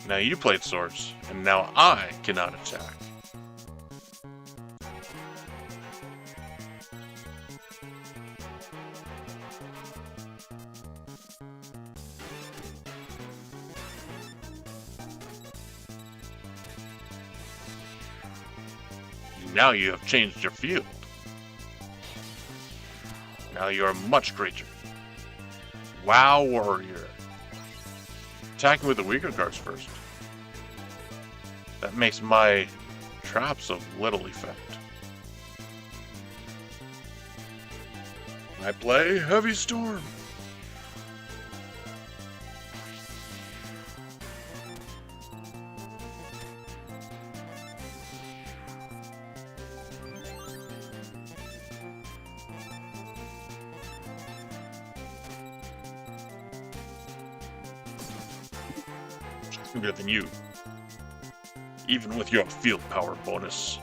Now you played swords, and now I cannot attack. Now you have changed your field. Now you are much greater. Wow, warrior. Attacking with the weaker cards first. That makes my traps of little effect. I play Heavy Storm. Stronger than you, even with your field power bonus.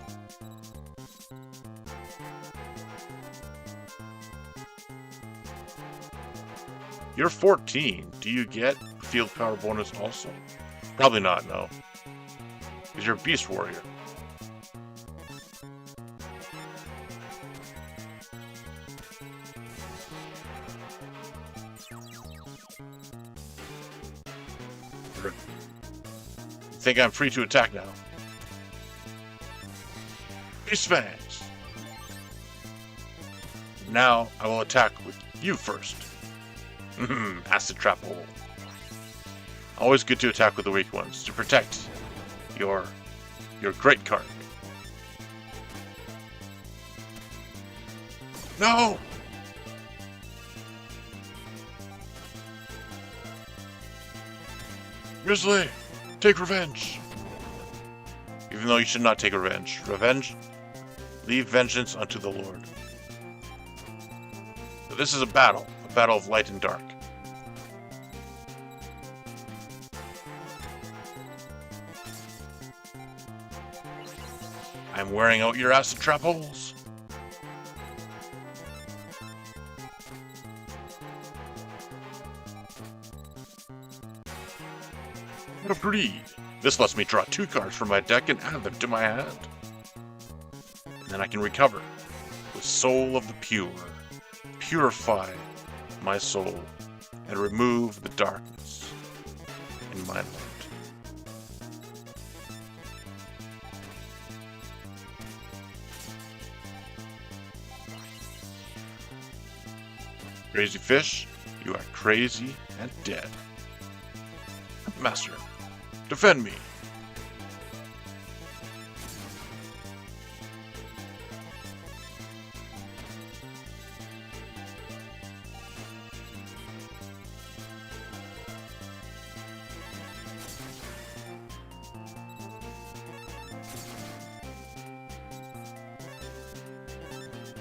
You're 14. Do you get field power bonus also? Probably not, no. Because you're a beast warrior. I think I'm free to attack now. Beast Fangs! Now I will attack with you first. Acid Trap Hole. Always good to attack with the weak ones to protect your great card. No! Grizzly, take revenge. Even though you should not take revenge. Leave vengeance unto the Lord. So this is a battle of light and dark. I'm wearing out your acid trap holes. Agreed. This lets me draw 2 cards from my deck and add them to my hand. And then I can recover with Soul of the Pure. Purify my soul and remove the darkness in my mind. Crazy fish, you are crazy and dead. Master, defend me.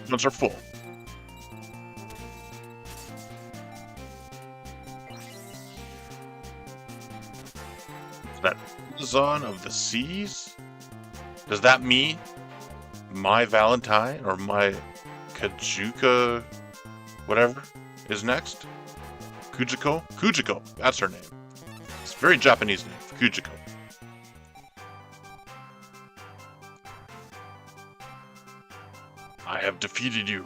Ones are full. That Amazon of the Seas? Does that mean my Valentine or my Kajuka, whatever, is next? Kujiko? Kujiko, that's her name. It's a very Japanese name, Kujiko. I have defeated you.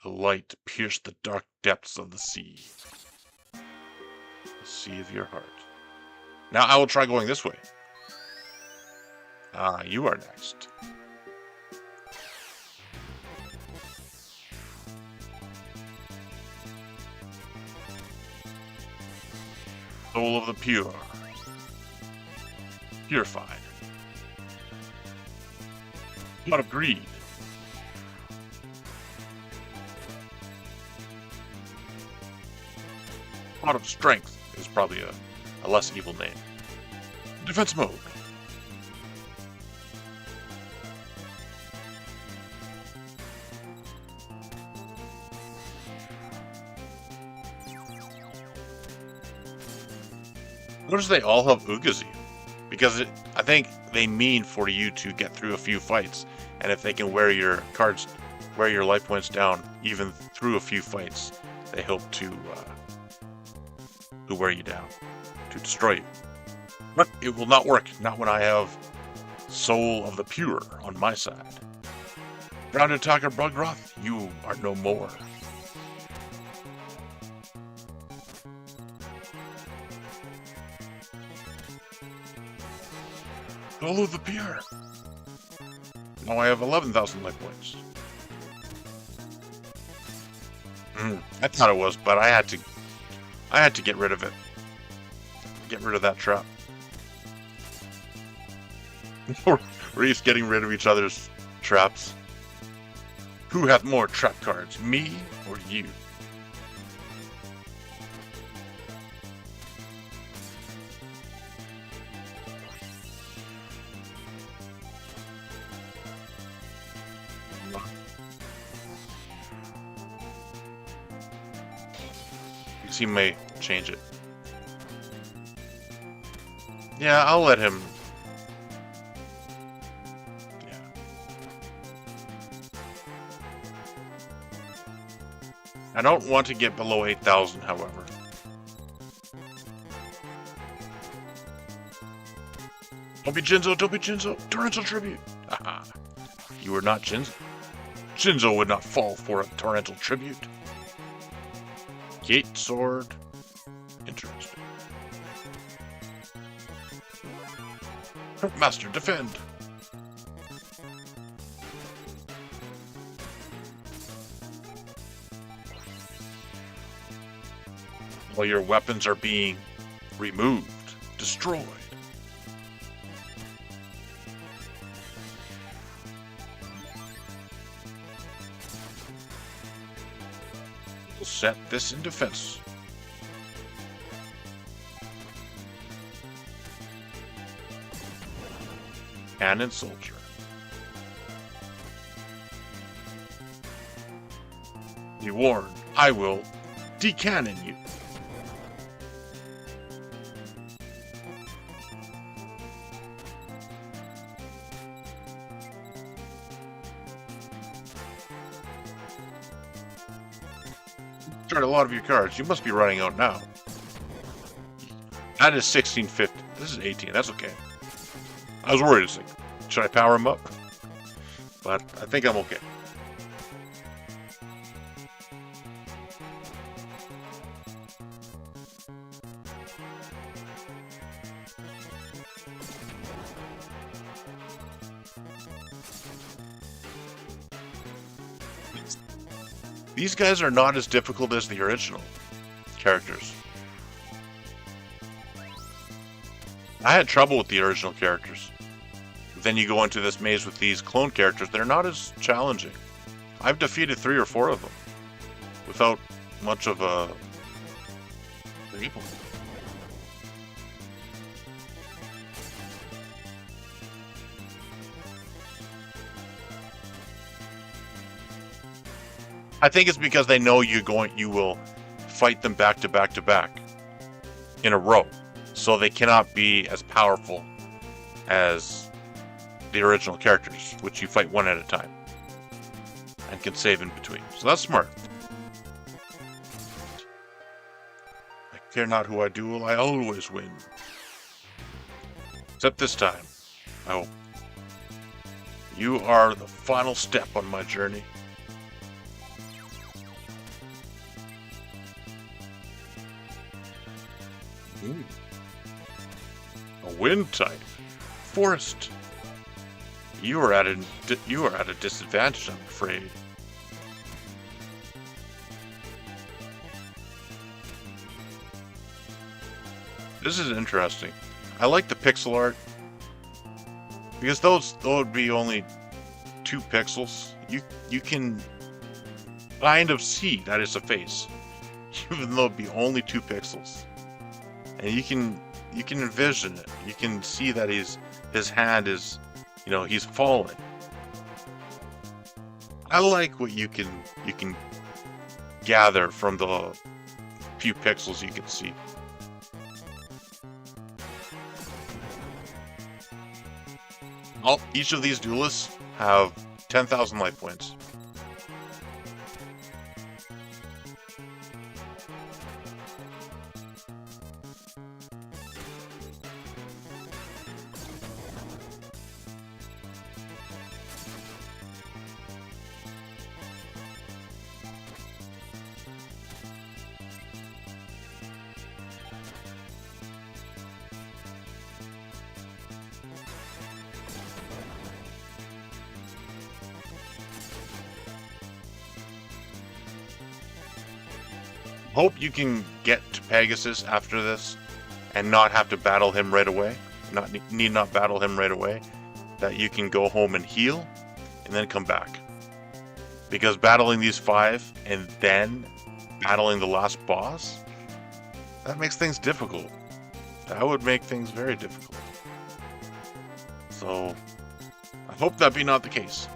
The light pierced the dark depths of the sea. The sea of your heart. Now I will try going this way. You are next. Soul of the pure. Purified. Pot of greed. Pot of strength is probably a less evil name. Defense mode. Notice they all have Ugazi, because I think they mean for you to get through a few fights, and if they can wear your cards, wear your life points down even through a few fights, they hope to wear you down, to destroy you. But it will not work, not when I have Soul of the Pure on my side. Grounded Attacker Bugroth, you are no more. Soul of the Pure. Now I have 11,000 life points. I thought it was, but I had to get rid of it. Get rid of that trap. We're just getting rid of each other's traps. Who hath more trap cards, me or you? He may change it. Yeah, I'll let him. Yeah. I don't want to get below 8,000, however. Don't be Jinzo, don't be Jinzo. Torrential Tribute. Haha. You are not Jinzo. Jinzo would not fall for a Torrential Tribute. Gate Sword. Interesting. Master, defend. While your weapons are being removed, destroyed. We'll set this in defense. Cannon Soldier. Be warned, I will decannon you. Start a lot of your cards. You must be running out now. That is 1650. This is 18. That's okay. I was worried. It's like, should I power him up? But I think I'm okay. These guys are not as difficult as the original characters. I had trouble with the original characters. Then you go into this maze with these clone characters, they're not as challenging. I've defeated 3 or 4 of them without much of a people. I think it's because they know you will fight them back to back to back in a row. So they cannot be as powerful as the original characters, which you fight one at a time and can save in between. So that's smart. I care not who I duel, I always win. Except this time, I hope. You are the final step on my journey. A wind type. Forest. You are at a disadvantage, I'm afraid. This is interesting. I like the pixel art because those would be only 2 pixels. You can kind of see that it's a face, even though it'd be only 2 pixels. And you can envision it. You can see that his hand is, he's falling. I like what you can gather from the few pixels you can see. Each of these duelists have 10,000 life points. Hope you can get to Pegasus after this and not have to battle him right away. Need not battle him right away. That you can go home and heal and then come back. Because battling these 5 and then battling the last boss, that makes things difficult. That would make things very difficult. So I hope that be not the case.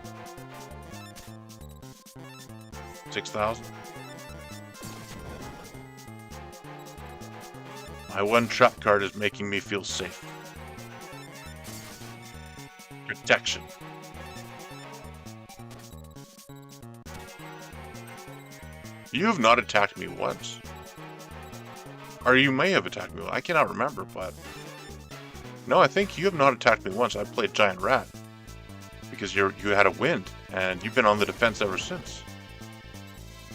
6,000. My 1 trap card is making me feel safe. Protection. You have not attacked me once. Or you may have attacked me. I cannot remember, but... No, I think you have not attacked me once. I played Giant Rat. Because you had a wind, and you've been on the defense ever since.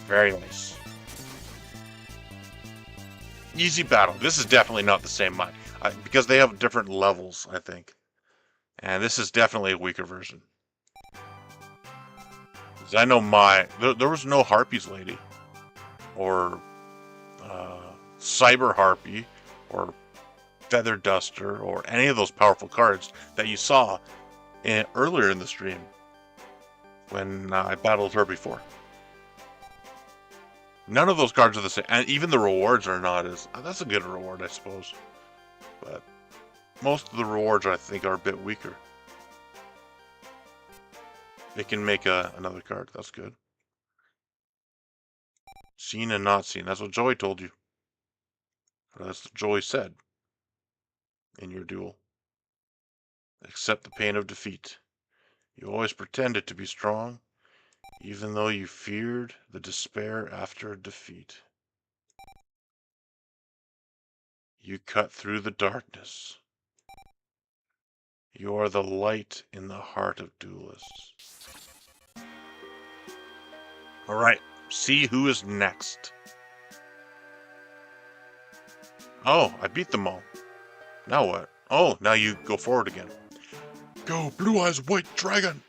Very nice. Easy battle. This is definitely not the same mine. Because they have different levels, I think. And this is definitely a weaker version. Because I know there was no Harpies Lady. Or Cyber Harpy. Or Feather Duster. Or any of those powerful cards that you saw earlier in the stream. When I battled her before. None of those cards are the same. And even the rewards are not as... That's a good reward, I suppose. But most of the rewards, I think, are a bit weaker. They can make another card. That's good. Seen and not seen. That's what Joey told you. Or that's what Joey said. In your duel. Accept the pain of defeat. You always pretended to be strong, even though you feared the despair after defeat. You cut through the darkness. You are the light in the heart of duelists. Alright, see who is next. Oh, I beat them all. Now what? Oh, now you go forward again. Go, Blue Eyes White Dragon!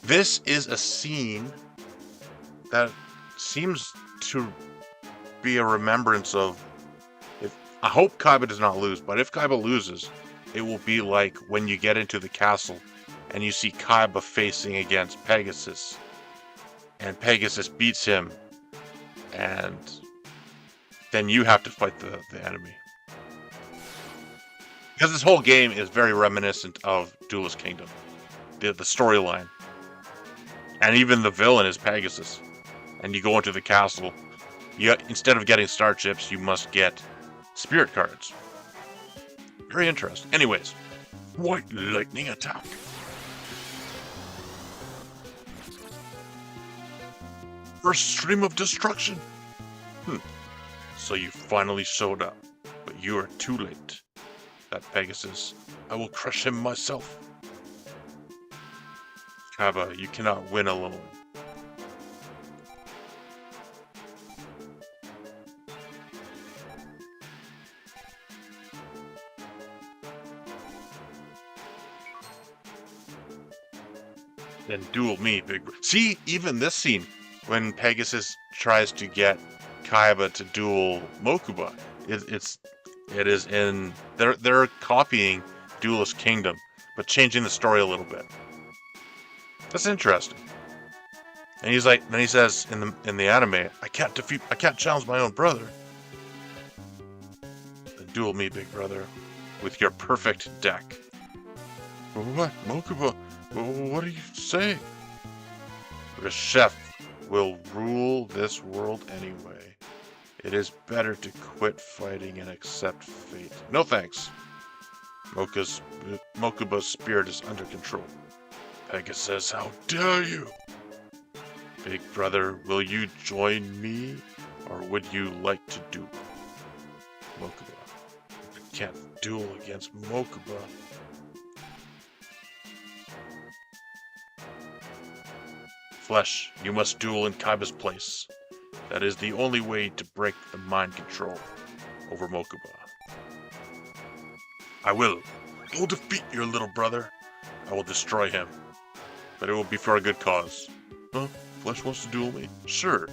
This is a scene that seems to be a remembrance of... I hope Kaiba does not lose, but if Kaiba loses, it will be like when you get into the castle and you see Kaiba facing against Pegasus. And Pegasus beats him, and then you have to fight the enemy. Because this whole game is very reminiscent of Duelist Kingdom. The storyline. And even the villain is Pegasus. And you go into the castle. Instead of getting star chips, you must get spirit cards. Very interesting. Anyways, White Lightning Attack. Reshef of Destruction. So you finally showed up, but you are too late. That Pegasus, I will crush him myself. Kaiba, you cannot win alone. Then duel me, big... See, even this scene, when Pegasus tries to get Kaiba to duel Mokuba, it is in... They're copying Duelist Kingdom, but changing the story a little bit. That's interesting. And he's like, then he says in the anime, I can't challenge my own brother. Then duel me, big brother, with your perfect deck. What, Mokuba? What are you saying? Reshef will rule this world anyway. It is better to quit fighting and accept fate. No thanks. Mokuba's spirit is under control. Pegasus says, how dare you? Big brother, will you join me, or would you like to duel? Mokuba. I can't duel against Mokuba. Flesh, you must duel in Kaiba's place. That is the only way to break the mind control over Mokuba. I will defeat your little brother. I will destroy him. But it will be for a good cause. Huh? Flesh wants to duel me? Sure.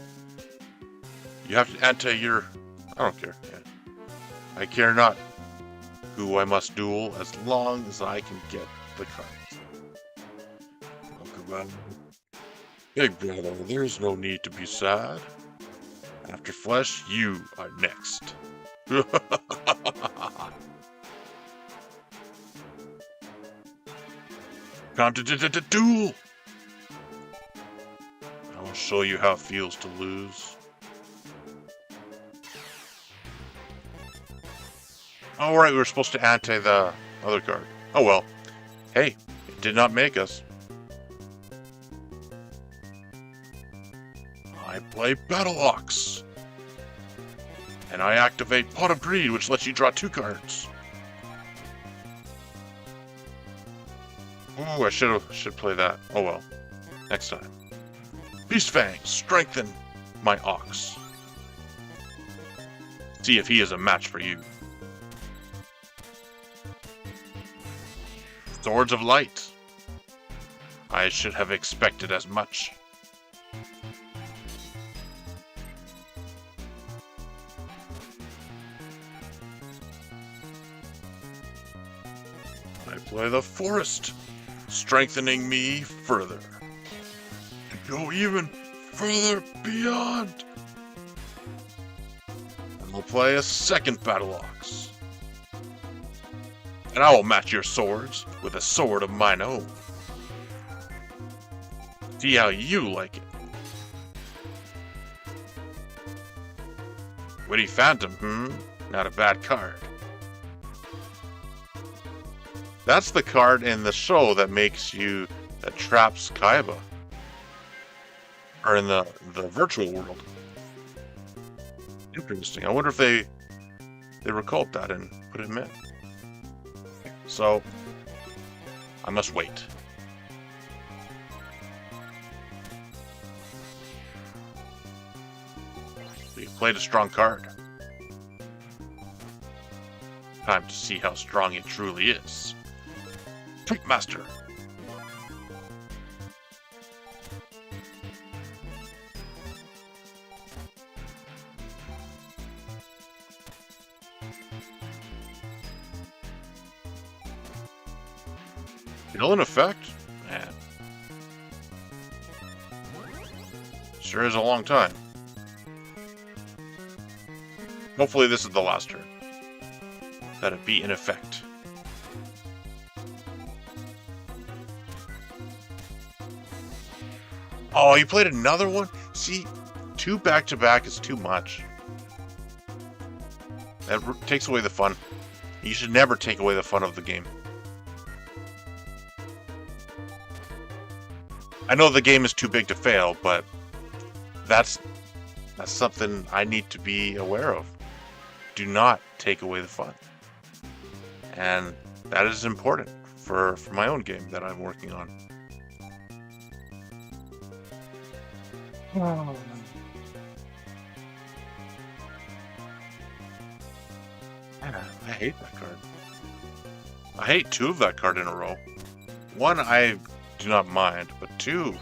You have to ante your... I don't care. Yeah. I care not who I must duel as long as I can get the cards. Mokuba. Big brother, there's no need to be sad. After Flesh, you are next. Time to duel! I will show you how it feels to lose. Alright, we were supposed to ante the other card. Oh well. Hey, it did not make us. I Play Battle Ox. And I activate Pot of Greed, which lets you draw 2 cards. Ooh, I should play that. Oh well. Next time. Beast Fang, strengthen my Ox. See if he is a match for you. Swords of Light. I should have expected as much. I play the Forest, strengthening me further. And go even further beyond. And I'll play a second Battle Ox. And I will match your swords with a sword of mine own. See how you like it. Witty Phantom, Not a bad card. That's the card in the show that traps Kaiba. Or in the virtual world. Interesting. I wonder if they recalled that and put him in. So, I must wait. So you played a strong card. Time to see how strong it truly is. Trick Master. Still in effect? Man. Sure is a long time. Hopefully this is the last turn. That it be in effect. Oh, you played another one? See, 2 back-to-back is too much. That takes away the fun. You should never take away the fun of the game. I know the game is too big to fail, but that's something I need to be aware of. Do not take away the fun. And that is important for my own game that I'm working on. Oh. Man, I hate that card. I hate 2 of that card in a row. 1, I do not mind, but 2...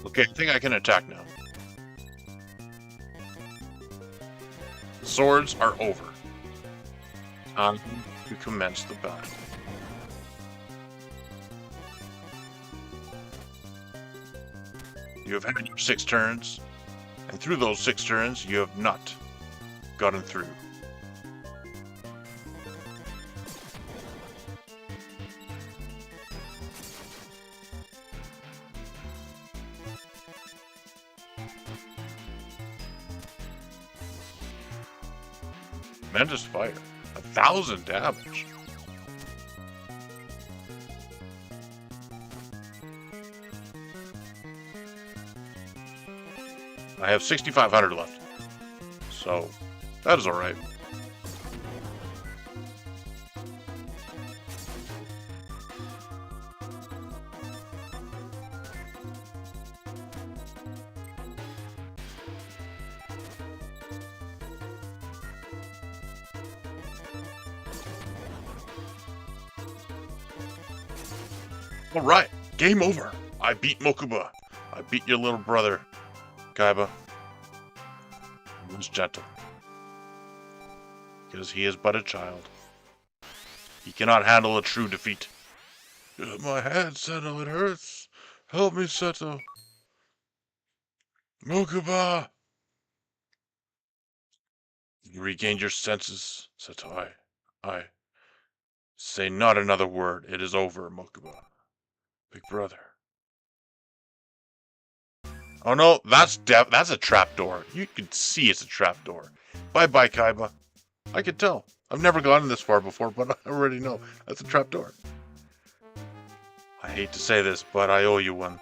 Okay, I think I can attack now. Swords are over. Time to commence the battle. You have had your 6 turns, and through those 6 turns, you have not gotten through. Tremendous fire. 1,000 damage. I have 6,500 left. So, that is alright. Alright, game over. I beat Mokuba. I beat your little brother, Kaiba. He was gentle. Because he is but a child. He cannot handle a true defeat. My head, Seto, it hurts. Help me, Seto. Mokuba! You regained your senses, Seto. I. Say not another word. It is over, Mokuba. Big brother. Oh no, that's a trapdoor. You can see it's a trapdoor. Bye-bye, Kaiba. I can tell. I've never gotten this far before, but I already know. That's a trapdoor. I hate to say this, but I owe you one.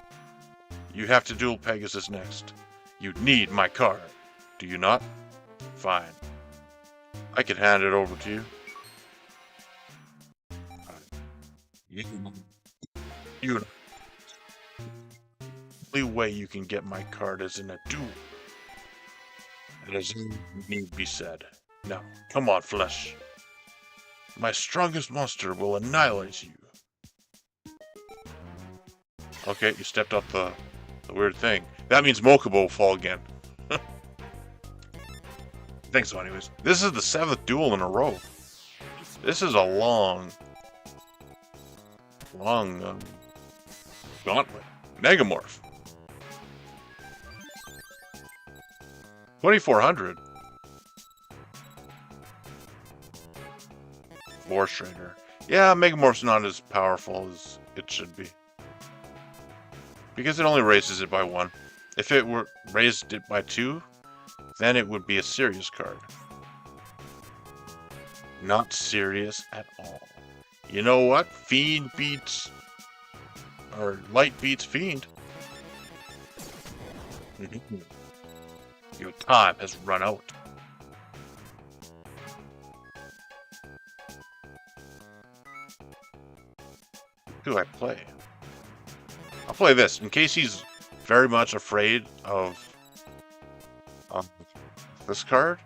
You have to duel Pegasus next. You need my card. Do you not? Fine. I can hand it over to you. You. The only way you can get my card is in a duel. It does need be said. Now, come on, Flesh. My strongest monster will annihilate you. Okay, you stepped up the weird thing. That means Mokuba will fall again. I think so, anyways. This is the 7th duel in a row. This is a long gauntlet. Megamorph. 2400. Force Trader. Yeah, Megamorph's not as powerful as it should be. Because it only raises it by 1. If it were raised it by 2, then it would be a serious card. Not serious at all. You know what? Fiend beats... or Light beats Fiend. Your time has run out. Who do I play? I'll play this, in case he's very much afraid of this card,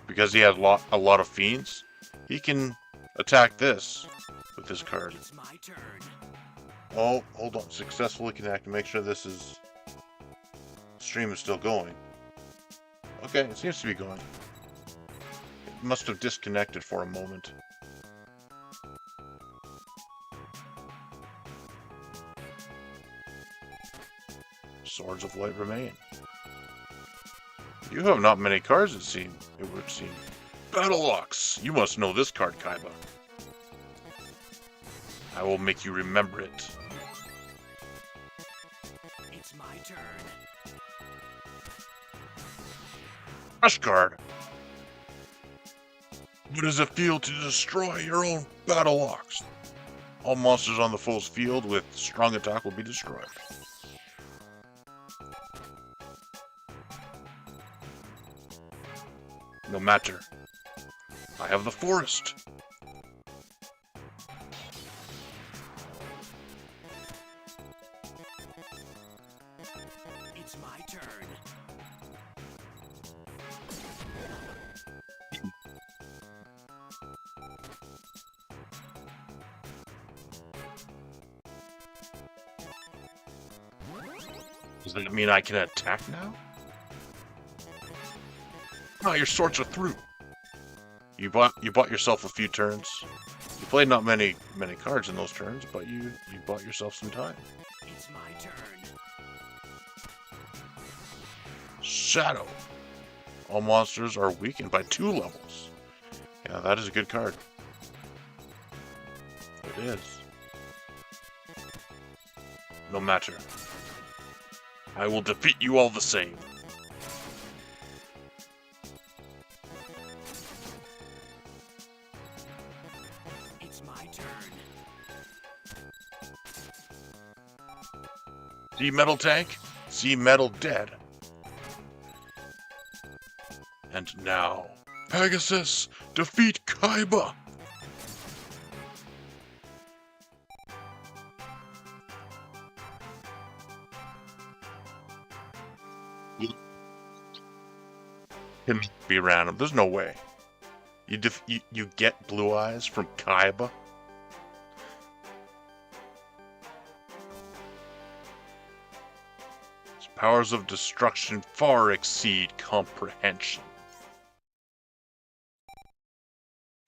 because he has a lot of fiends. He can attack this with this card. It's my turn. Oh, hold on. Successfully connect. Make sure this is... stream is still going. Okay, it seems to be going. It must have disconnected for a moment. Swords of Light remain. You have not many cards, it would seem. Battle Locks! You must know this card, Kaiba. I will make you remember it. It's my turn. Rush card! What does it feel to destroy your own Battle Locks? All monsters on the foe's field with strong attack will be destroyed. No matter. I have the forest. It's my turn. Does that mean I can attack now? Ah, your swords are through. You bought yourself a few turns. You played not many cards in those turns, but you bought yourself some time. It's my turn. Shadow. All monsters are weakened by 2 levels. Yeah, that is a good card. It is. No matter. I will defeat you all the same. It's my turn. See Metal Tank? See Metal dead. And now, Pegasus, defeat Kaiba! Can be random. There's no way. You get blue eyes from Kaiba? powers of destruction far exceed comprehension.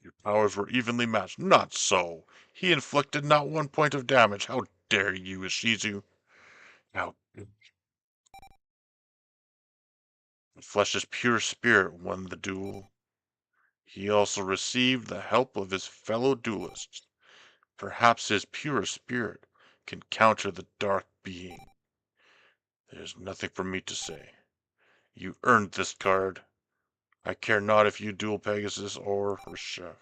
Your powers were evenly matched. Not so. He inflicted not 1 point of damage. How dare you, Ishizu? How the flesh's pure spirit won the duel. He also received the help of his fellow duelists. Perhaps his pure spirit can counter the dark being. There's nothing for me to say. You earned this card. I care not if you duel Pegasus or Reshef.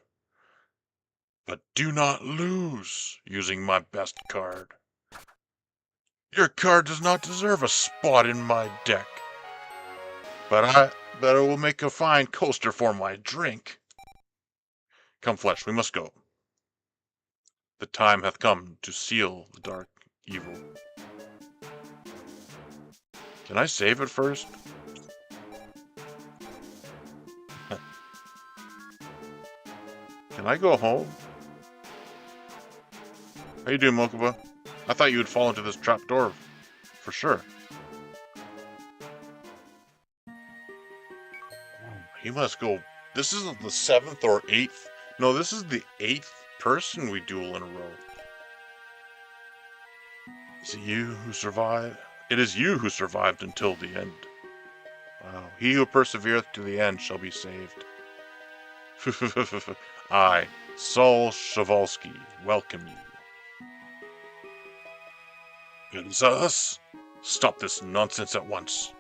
But do not lose using my best card. Your card does not deserve a spot in my deck. But it will make a fine coaster for my drink. Come, flesh, we must go. The time hath come to seal the dark evil. Can I save it first? Can I go home? How you doing, Mokuba? I thought you would fall into this trapdoor for sure. He must go. This isn't the 7th or 8th. No, this is the 8th person we duel in a row. Is it you who survived? It is you who survived until the end. Wow. He who persevereth to the end shall be saved. I, Saul Shavalsky, welcome you. Pegasus, stop this nonsense at once.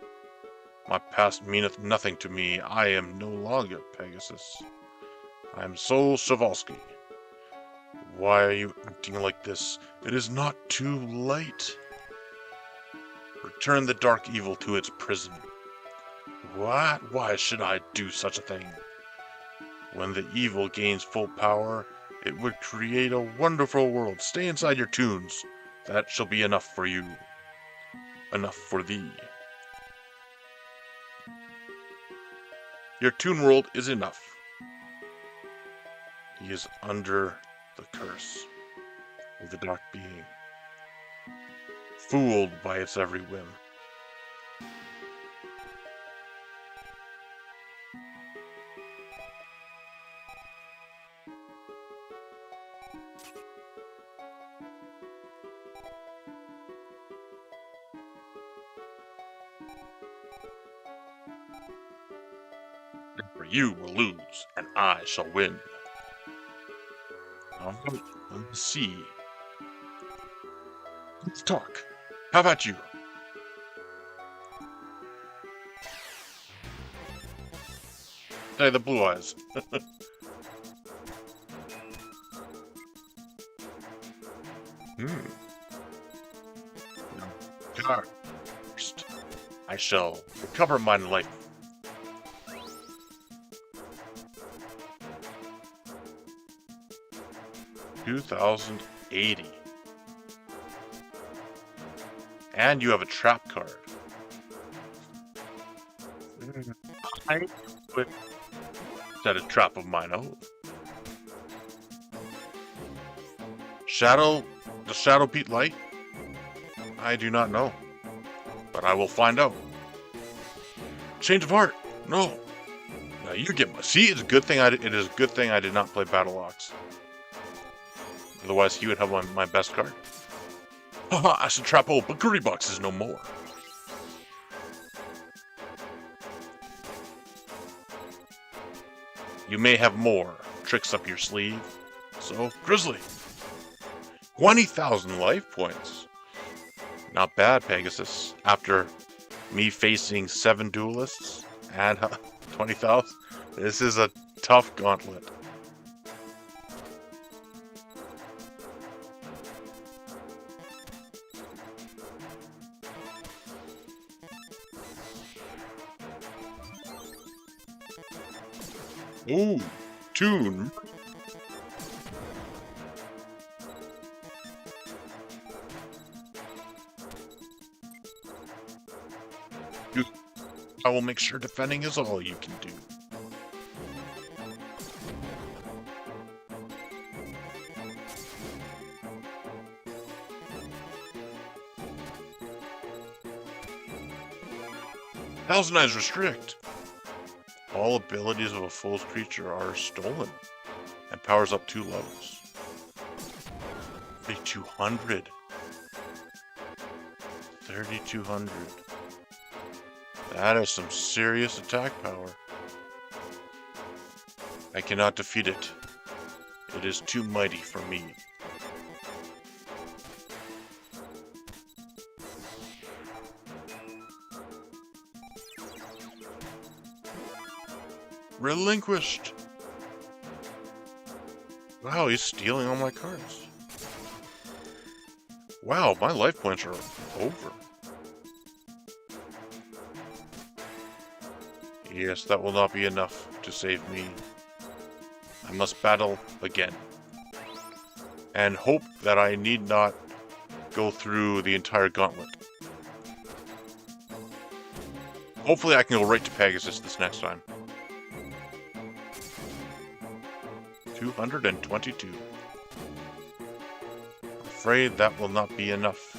My past meaneth nothing to me. I am no longer Pegasus. I am Saul Shavalsky. Why are you acting like this? It is not too late. Return the dark evil to its prison. What? Why should I do such a thing? When the evil gains full power, it would create a wonderful world. Stay inside your tunes. That shall be enough for you. Enough for thee. Your toon world is enough. He is under the curse of the dark being, fooled by its every whim. For you will lose, and I shall win. Now, let's see. Let's talk. How about you? Hey, the blue eyes. First, I shall recover my life. $2,080. And you have a trap card. I would set a trap of mine out. The Shadow Beat Light? I do not know. But I will find out. Change of heart. No. Now you get my. See, it's a good thing it is a good thing I did not play Battle Ox. Otherwise, he would have my best card. Haha, I should trap old, but Goody Box is no more. You may have more tricks up your sleeve. So, Grizzly. 20,000 life points. Not bad, Pegasus. After me facing 7 duelists and 20,000, this is a tough gauntlet. Ooh, tune. I will make sure defending is all you can do. Thousand Eyes Restrict. All abilities of a foe's creature are stolen and powers up 2 levels. 3,200. 3,200. That is some serious attack power. I cannot defeat it. It is too mighty for me. Relinquished. Wow, he's stealing all my cards. Wow, my life points are over. Yes, that will not be enough to save me. I must battle again. And hope that I need not go through the entire gauntlet. Hopefully I can go right to Pegasus this next time. 222. Afraid that will not be enough.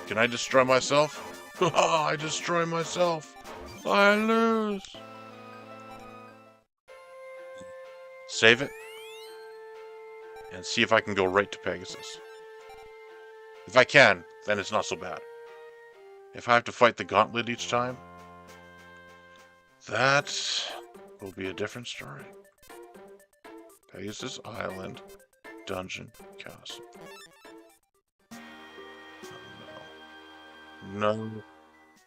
Can I destroy myself? I destroy myself. I lose. Save it. And see if I can go right to Pegasus. If I can, then it's not so bad. If I have to fight the gauntlet each time, that will be a different story. Pegasus Island, Dungeon, Castle. Oh, no. No.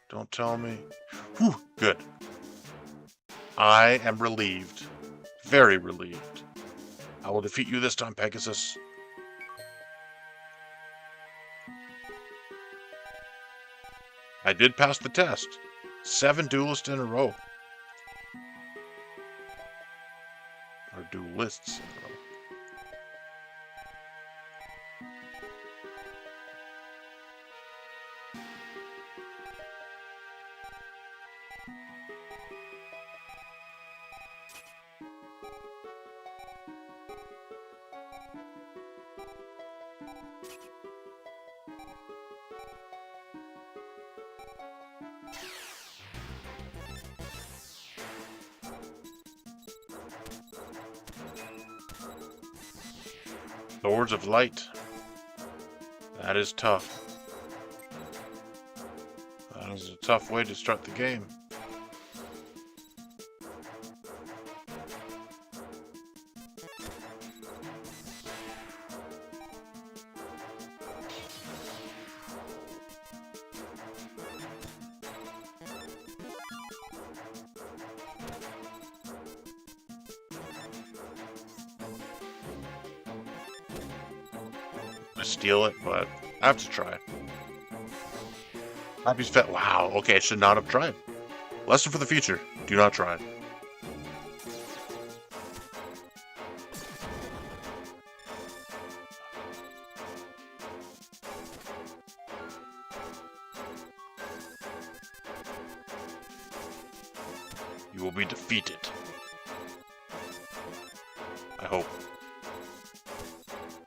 Don't tell me. Whew, good. I am relieved. Very relieved. I will defeat you this time, Pegasus. I did pass the test. 7 duelists in a row. Or duelists in a row. Swords of Light. That is tough. That is a tough way to start the game. Steal it, but I have to try. Happy's Pet. Wow, okay, I should not have tried. Lesson for the future. Do not try. You will be defeated. I hope.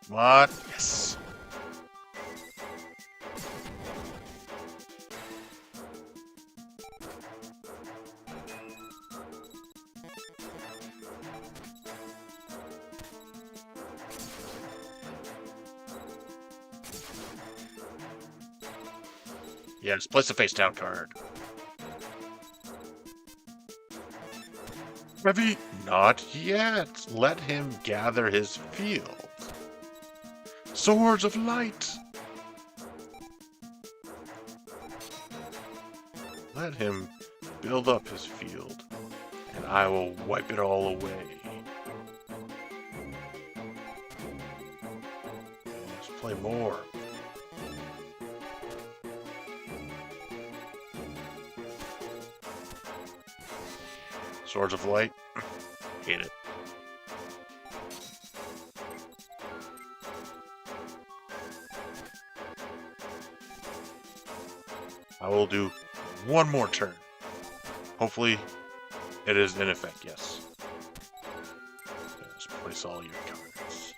What? Yes. Yes, place a face down card. Maybe not yet. Let him gather his field. Swords of Light. Let him build up his field, and I will wipe it all away. Let's play more. Swords of Light. Hate it. I will do one more turn. Hopefully, it is in effect, yes. Just place all your cards.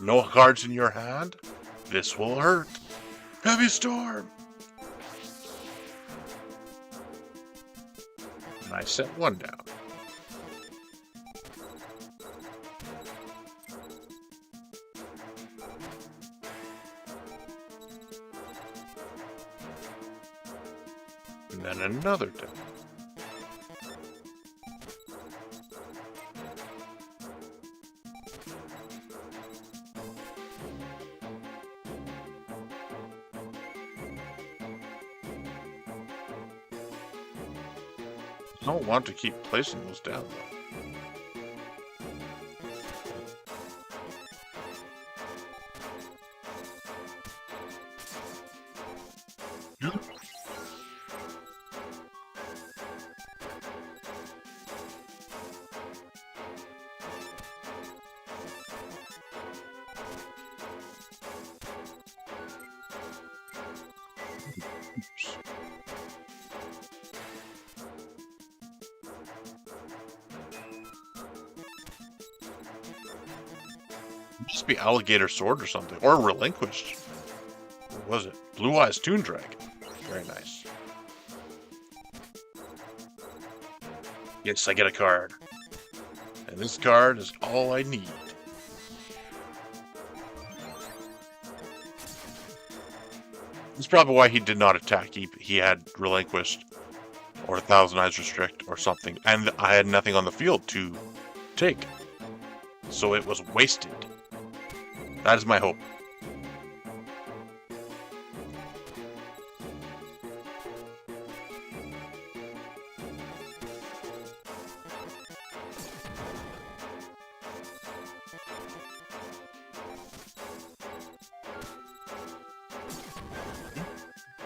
No cards in your hand? This will hurt. Heavy storm! And I set one down. And then another down. I don't want to keep placing those down, though. Must be Alligator Sword or something. Or Relinquished. What was it? Blue Eyes Toon Dragon. Very nice. Yes, I get a card. And this card is all I need. That's probably why he did not attack. He had Relinquished or Thousand Eyes Restrict or something. And I had nothing on the field to take. So it was wasted. That is my hope.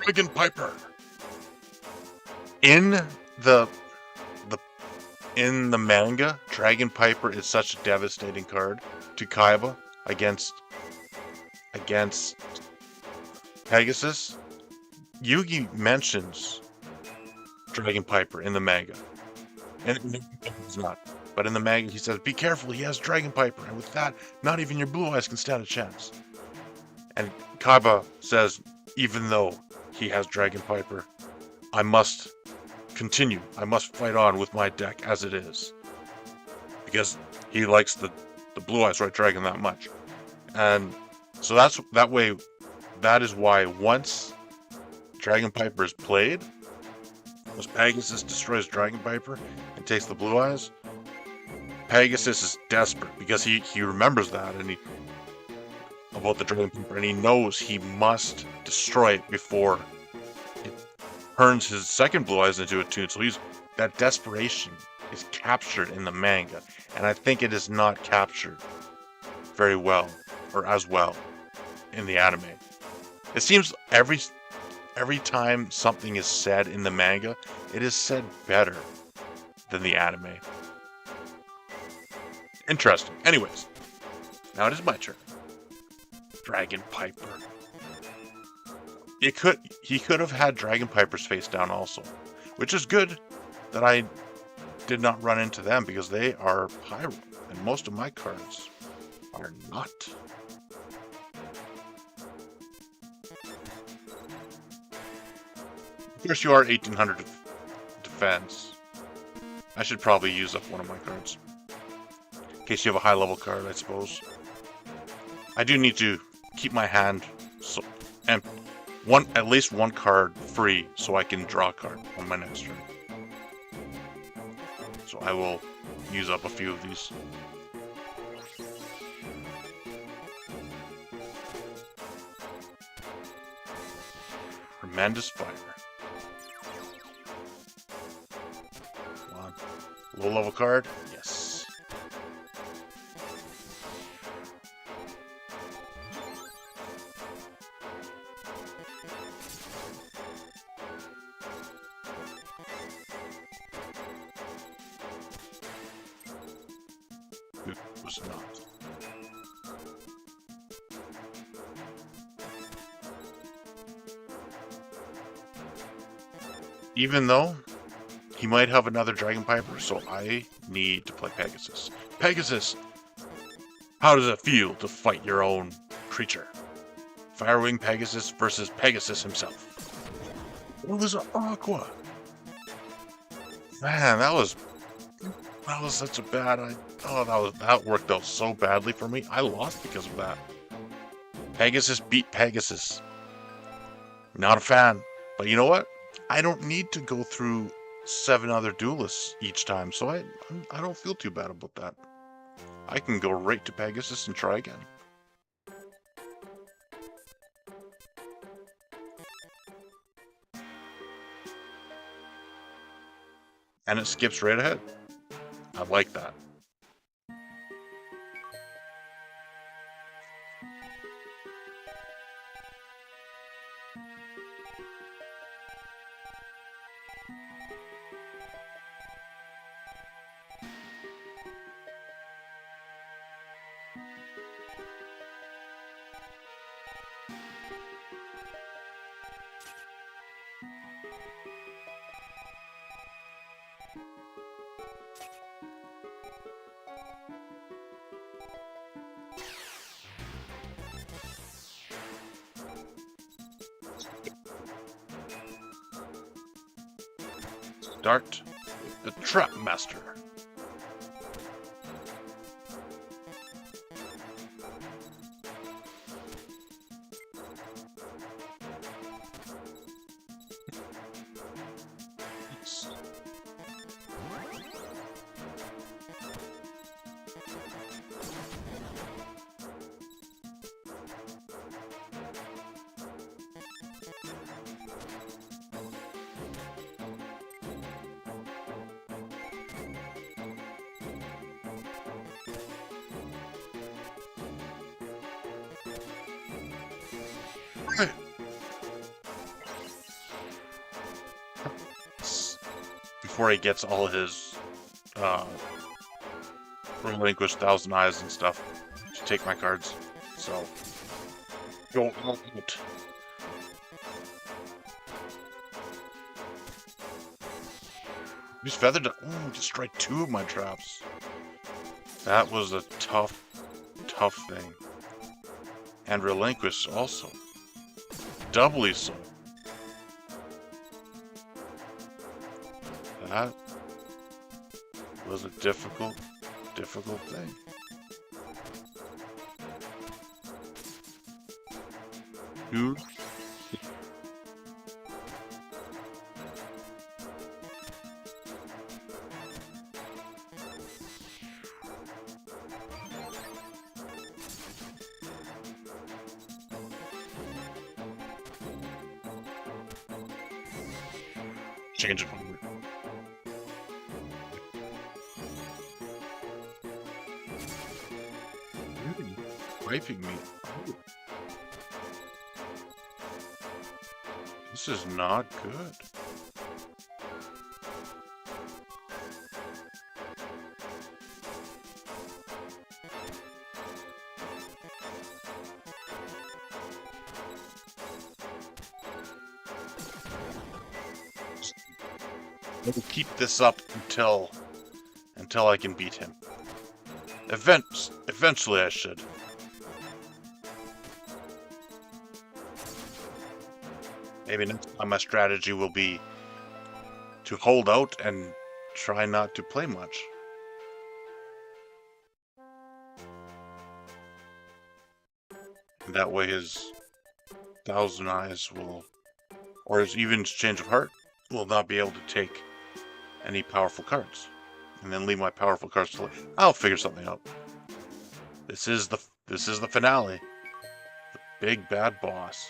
Dragon Piper. In the manga, Dragon Piper is such a devastating card to Kaiba against Pegasus. Yugi mentions Dragon Piper in the manga, and it's not. But in the manga, he says, "Be careful, he has Dragon Piper, and with that, not even your Blue Eyes can stand a chance." And Kaiba says, "Even though he has Dragon Piper, I must continue. I must fight on with my deck as it is, because he likes the Blue Eyes White Dragon that much." And so that is why once Dragon Piper is played, once Pegasus destroys Dragon Piper and takes the Blue Eyes, Pegasus is desperate because he remembers that and about the Dragon Piper, and he knows he must destroy it before it turns his second Blue Eyes into a toon. So that desperation is captured in the manga, and I think it is not captured very well or as well in the anime. It seems every time something is said in the manga, it is said better than the anime. Interesting. Anyways, now it is my turn. Dragon Piper. He could have had Dragon Pipers face down also, which is good that I did not run into them because they are Pyro, and most of my cards are not. Of course, you are 1800 defense. I should probably use up one of my cards. In case you have a high level card, I suppose. I do need to keep my hand empty. At least one card free so I can draw a card on my next turn. So I will use up a few of these. Tremendous Fire. Come on. Low level card? Yes. It was not. Even though he might have another Dragon Piper, so I need to play Pegasus. Pegasus! How does it feel to fight your own creature? Firewing Pegasus versus Pegasus himself. It was Aqua. Man, that was such a bad. That worked out so badly for me. I lost because of that. Pegasus beat Pegasus. Not a fan, but you know what? I don't need to go through 7 other duelists each time, so I don't feel too bad about that. I can go right to Pegasus and try again. And it skips right ahead. I like that. Start with the Trap Master. Before he gets all his relinquished Thousand Eyes and stuff to take my cards. So go out. Just feathered. Oh, destroyed 2 of my traps. That was a tough thing. And relinquish also. Doubly so. That was a difficult thing. Dude. Change it. Really? Wiping me. Oh. This is not good. We'll keep this up until I can beat him. Eventually I should. Maybe next time my strategy will be to hold out and try not to play much. And that way his Thousand Eyes will, or his even Change of Heart, will not be able to take any powerful cards. And then leave my powerful cards to live. I'll figure something out. This is the finale. The big bad boss.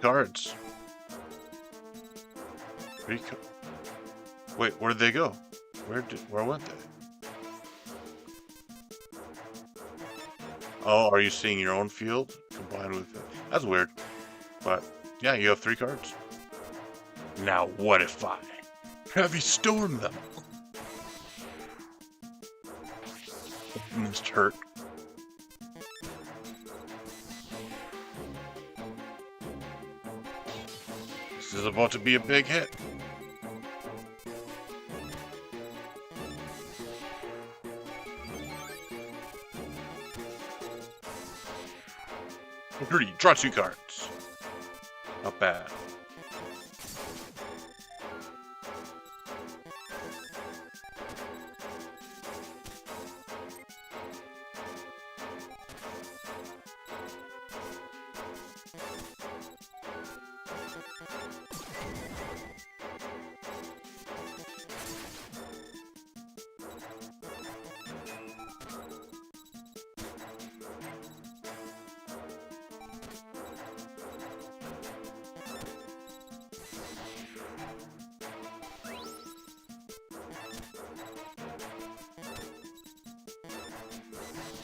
Cards. Wait, where did they go? Where went they? Oh, are you seeing your own field combined with it? That's weird. But yeah, you have 3 cards. Now what if I heavy storm them? Must hurt. This is about to be a big hit. Draw 2 cards. Not bad.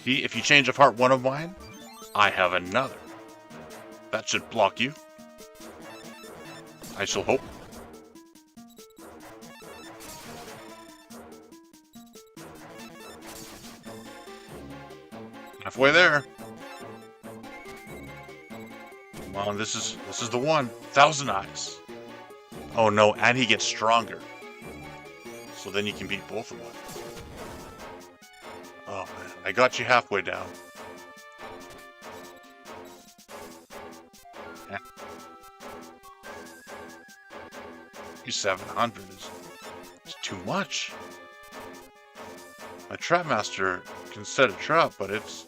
See, if you change a part 1 of mine, I have another. That should block you. I shall hope. Halfway there. Come on, this is the one. 1,000 eyes. Oh no, and he gets stronger. So then you can beat both of them. Oh man, I got you halfway down. Yeah. 700 is too much. My trap master can set a trap, but it's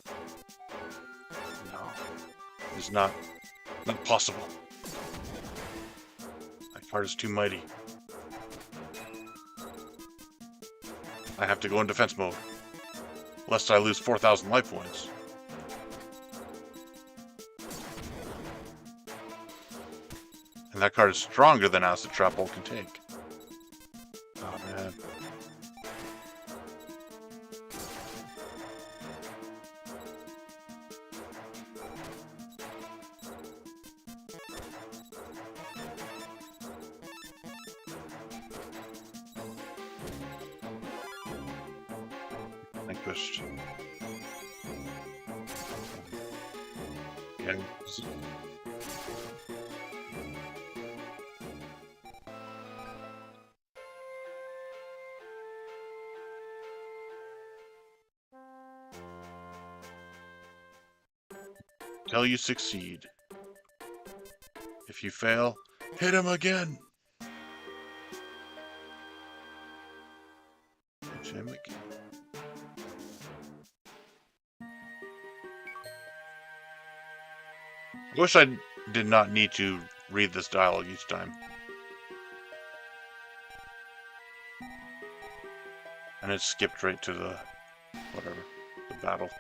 not possible. My card is too mighty. I have to go in defense mode, lest I lose 4,000 life points. And that card is stronger than Acid Trap Bolt can take. Oh man. Vanquished. Yeah. Till you succeed. If you fail, hit him again. Hit him again. I wish I did not need to read this dialogue each time. And it skipped right to the whatever, the battle.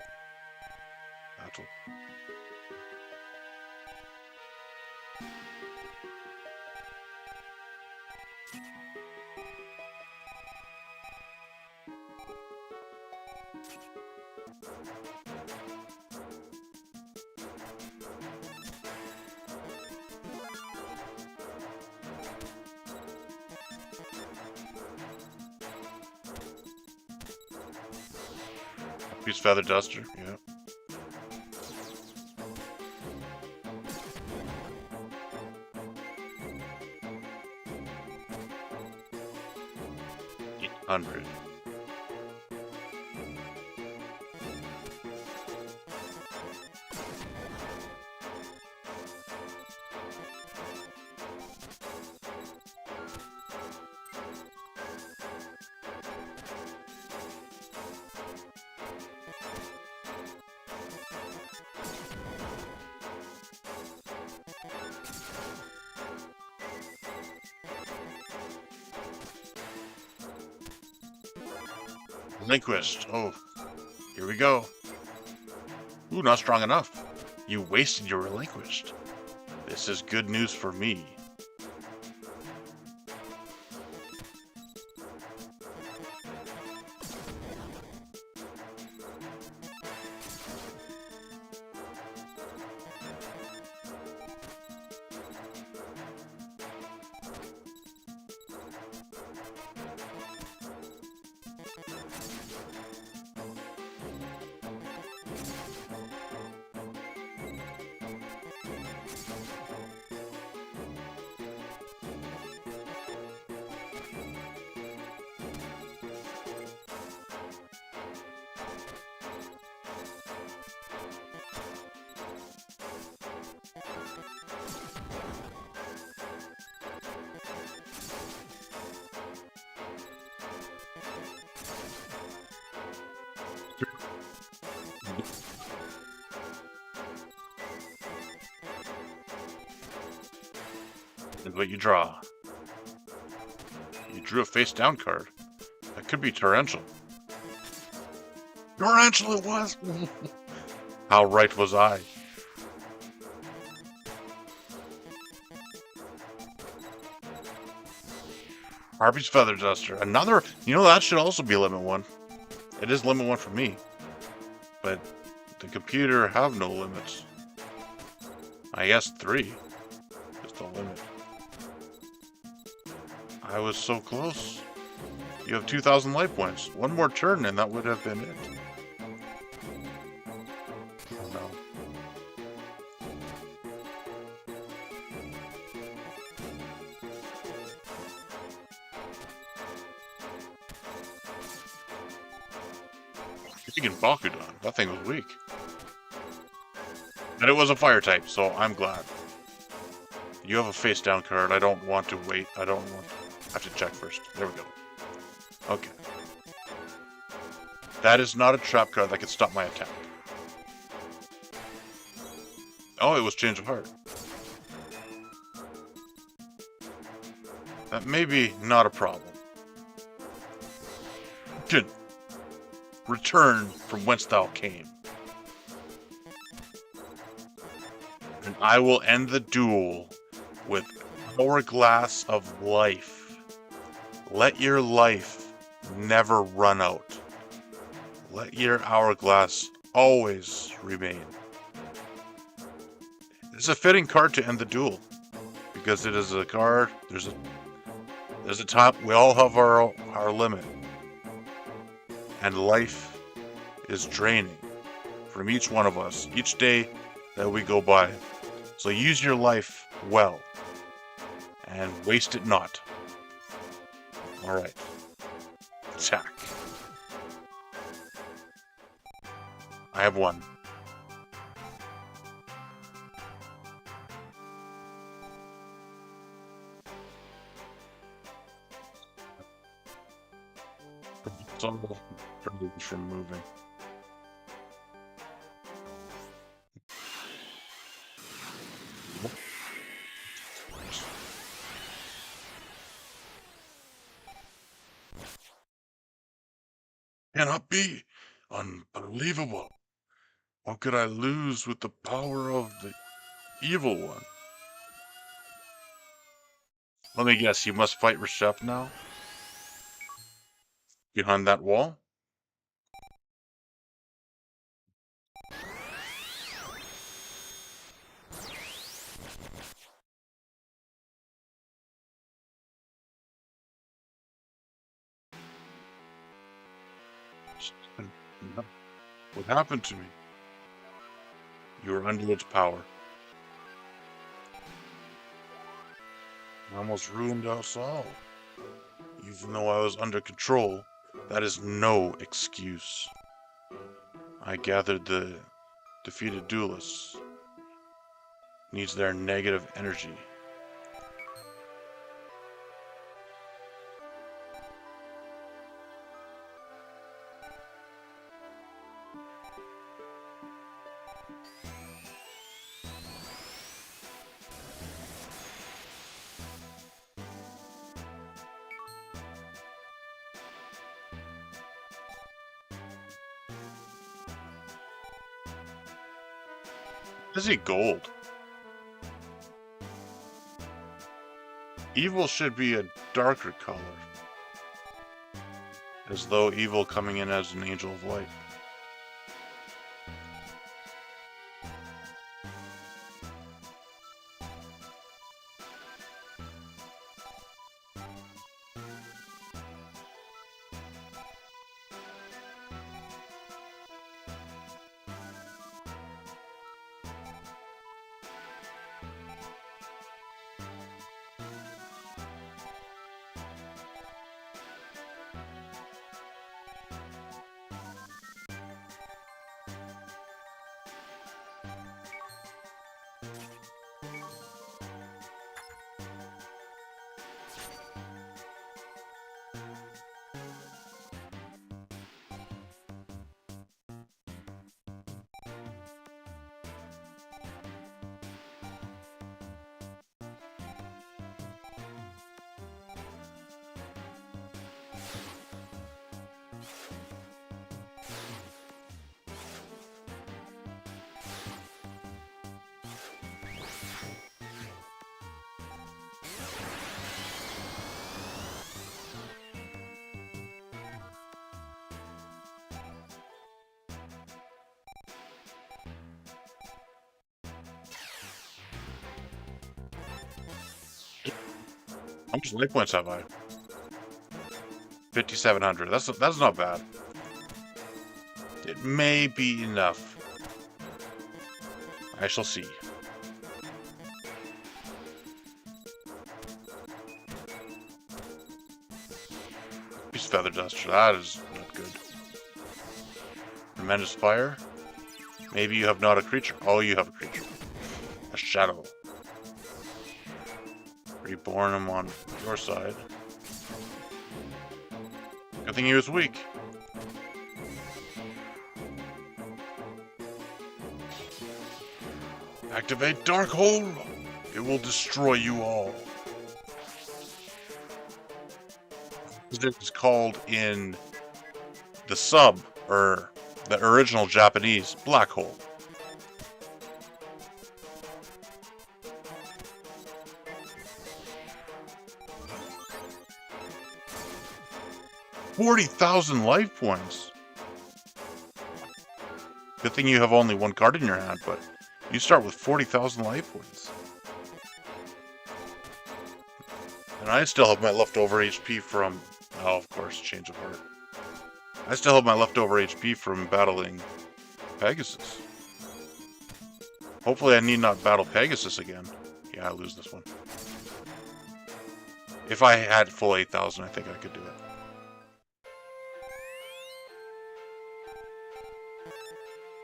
Use Feather Duster, yeah. $800. Relinquished. Oh, here we go. Ooh, not strong enough. You wasted your relinquished. This is good news for me. Is what you draw. You drew a face down card. That could be torrential. Torrential it was! How right was I? Harpy's Feather Duster. Another, that should also be limit 1. It is limit 1 for me. But the computer have no limits. I guess 3 is the limit. I was so close. You have 2,000 life points. One more turn and that would have been it. Oh no. Thinking Bakugan. That thing was weak. And it was a fire type, so I'm glad. You have a face down card. I don't want to wait. I have to check first. There we go. Okay. That is not a trap card that can stop my attack. Oh, it was Change of Heart. That may be not a problem. Good. Return from whence thou came. And I will end the duel with Hourglass of Life. Let your life never run out. Let your hourglass always remain. It's a fitting card to end the duel, because it is a card. There's a time we all have our limit, and life is draining from each one of us each day that we go by. So use your life well, and waste it not. All right, attack. I have 1. It's all from moving. Cannot be. Unbelievable. What could I lose with the power of the evil one? Let me guess, you must fight Reshef now? Behind that wall? What happened to me? You were under its power. I almost ruined us all. Even though I was under control, that is no excuse. I gathered the defeated duelists. Needs their negative energy. Is he gold? Evil should be a darker color. As though evil coming in as an angel of light. How much life points have I? 5,700. That's not bad. It may be enough. I shall see. Piece of feather duster. That is not good. Tremendous fire. Maybe you have not a creature. Oh, you have a creature. A shadow. Reborn him on your side. Good thing he was weak. Activate Dark Hole! It will destroy you all. It's called in the sub, or the original Japanese, Black Hole. $40,000 life points. Good thing you have only one card in your hand, but you start with 40,000 life points. And I still have my leftover HP from... Oh, of course, change of heart. I still have my leftover HP from battling Pegasus. Hopefully I need not battle Pegasus again. Yeah, I lose this one. If I had full 8,000, I think I could do it.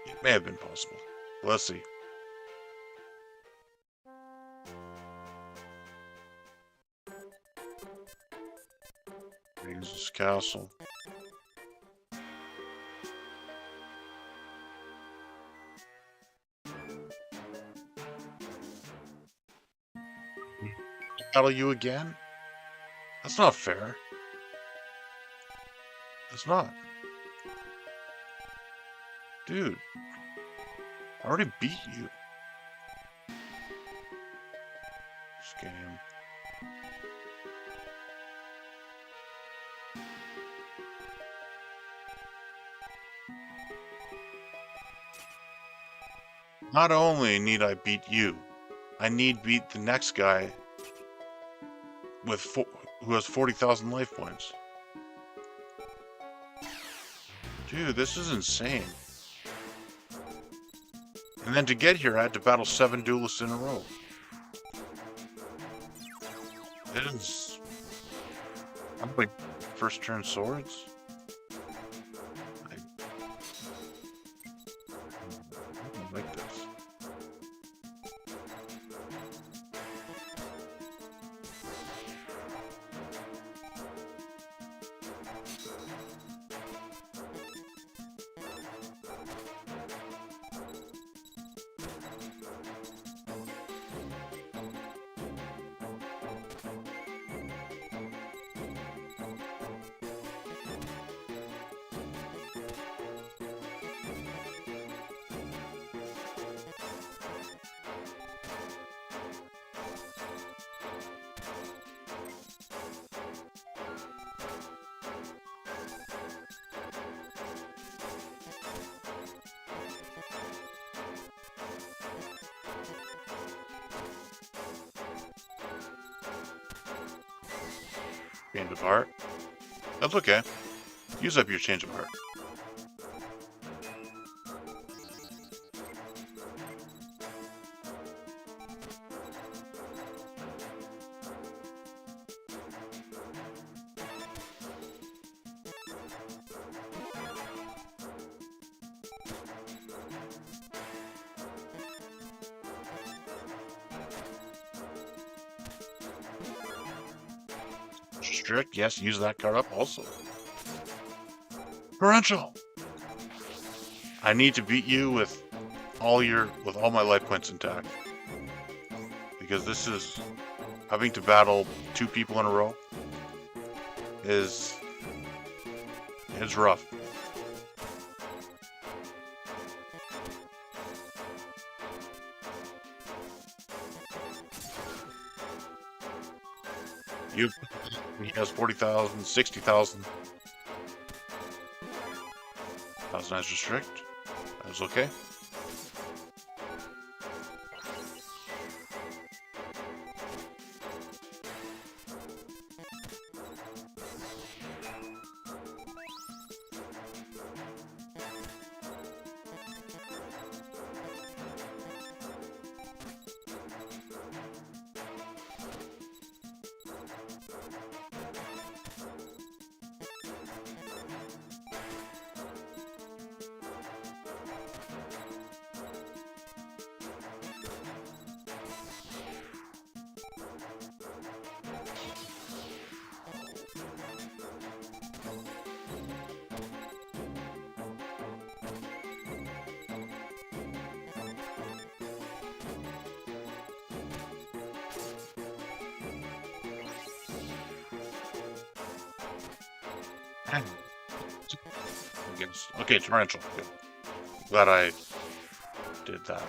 It may have been possible. Let's see. Pegasus Castle. Battle you again? That's not fair. It's not. Dude. I already beat you. This game. Not only need I beat you, I need beat the next guy with who has 40,000 life points. Dude, this is insane. And then to get here, I had to battle 7 duelists in a row. It is... I'm like first turn swords. I don't like this. Change of heart. That's okay. Use up your change of heart. Strict, yes, use that card up also. Torrential! I need to beat you with all my life points intact. Because this is having to battle 2 people in a row is rough. He has 40,000, 60,000. Thousand Eyes Restrict. That was okay. Against, okay, torrential. Good. Glad I did that.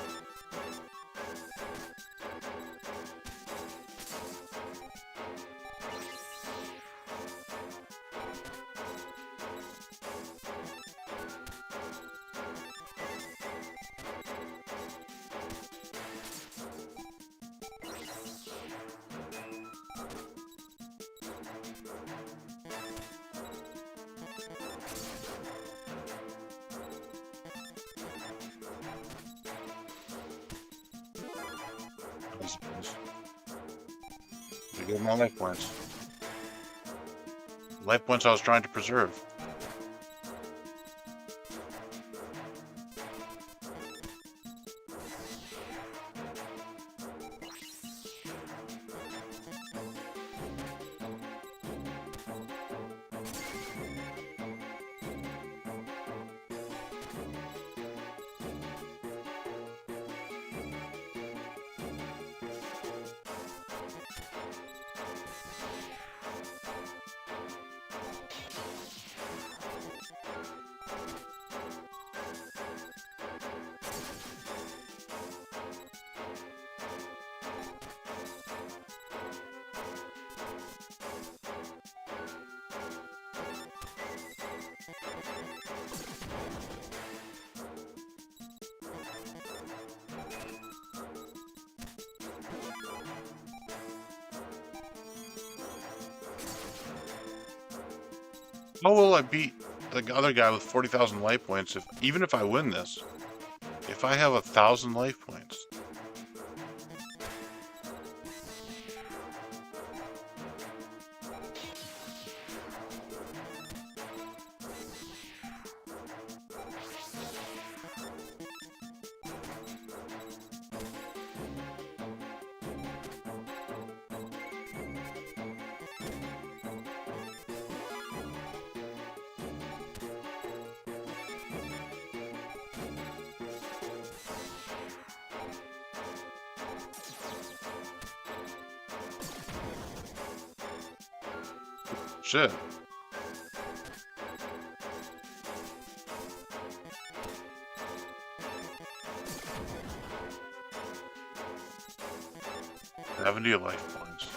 To get my life points. Life points I was trying to preserve. How will I beat the other guy with 40,000 life points even if I win this? If I have 1,000 life points. Shit. $70 life points.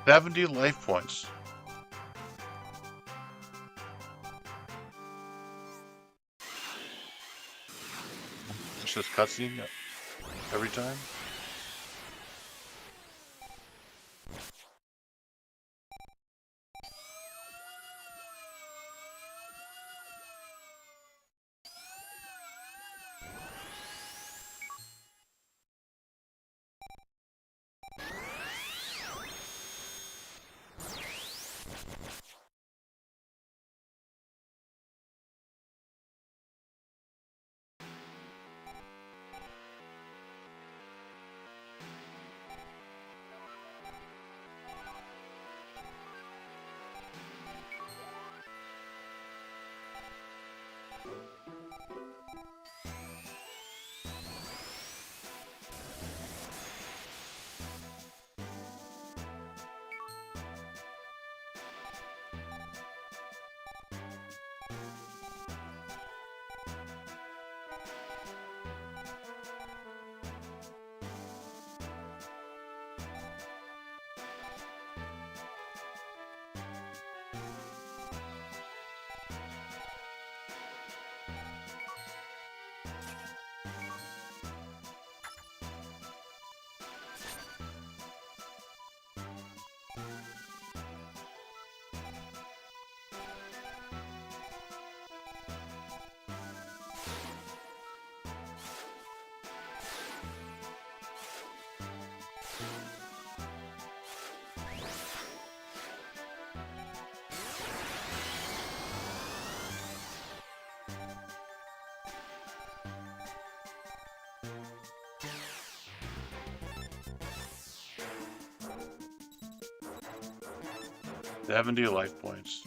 $70 life points. It's just cutscene every time. 70 life points.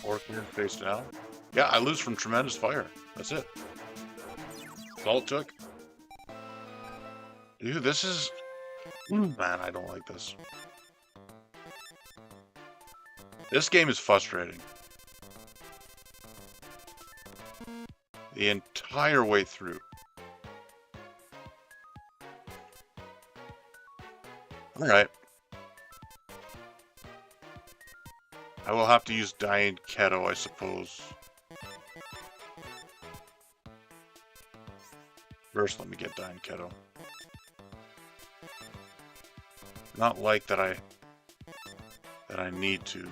Orchid face down. Yeah, I lose from tremendous fire. That's it. That's all it took. Dude, this is... Man, I don't like this. This game is frustrating. The entire way through. Alright. I will have to use Dying Keto, I suppose. First, let me get Dying Keto. Not like that I need to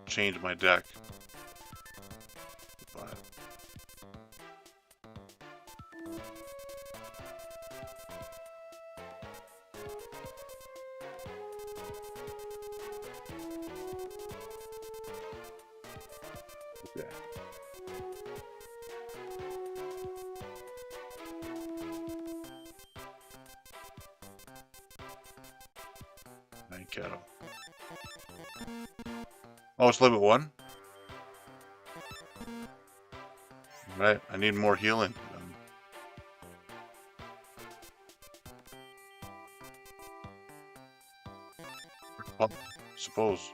change my deck. But yeah. Dying Keto. Oh, it's limit 1? Right, I need more healing. Well, suppose.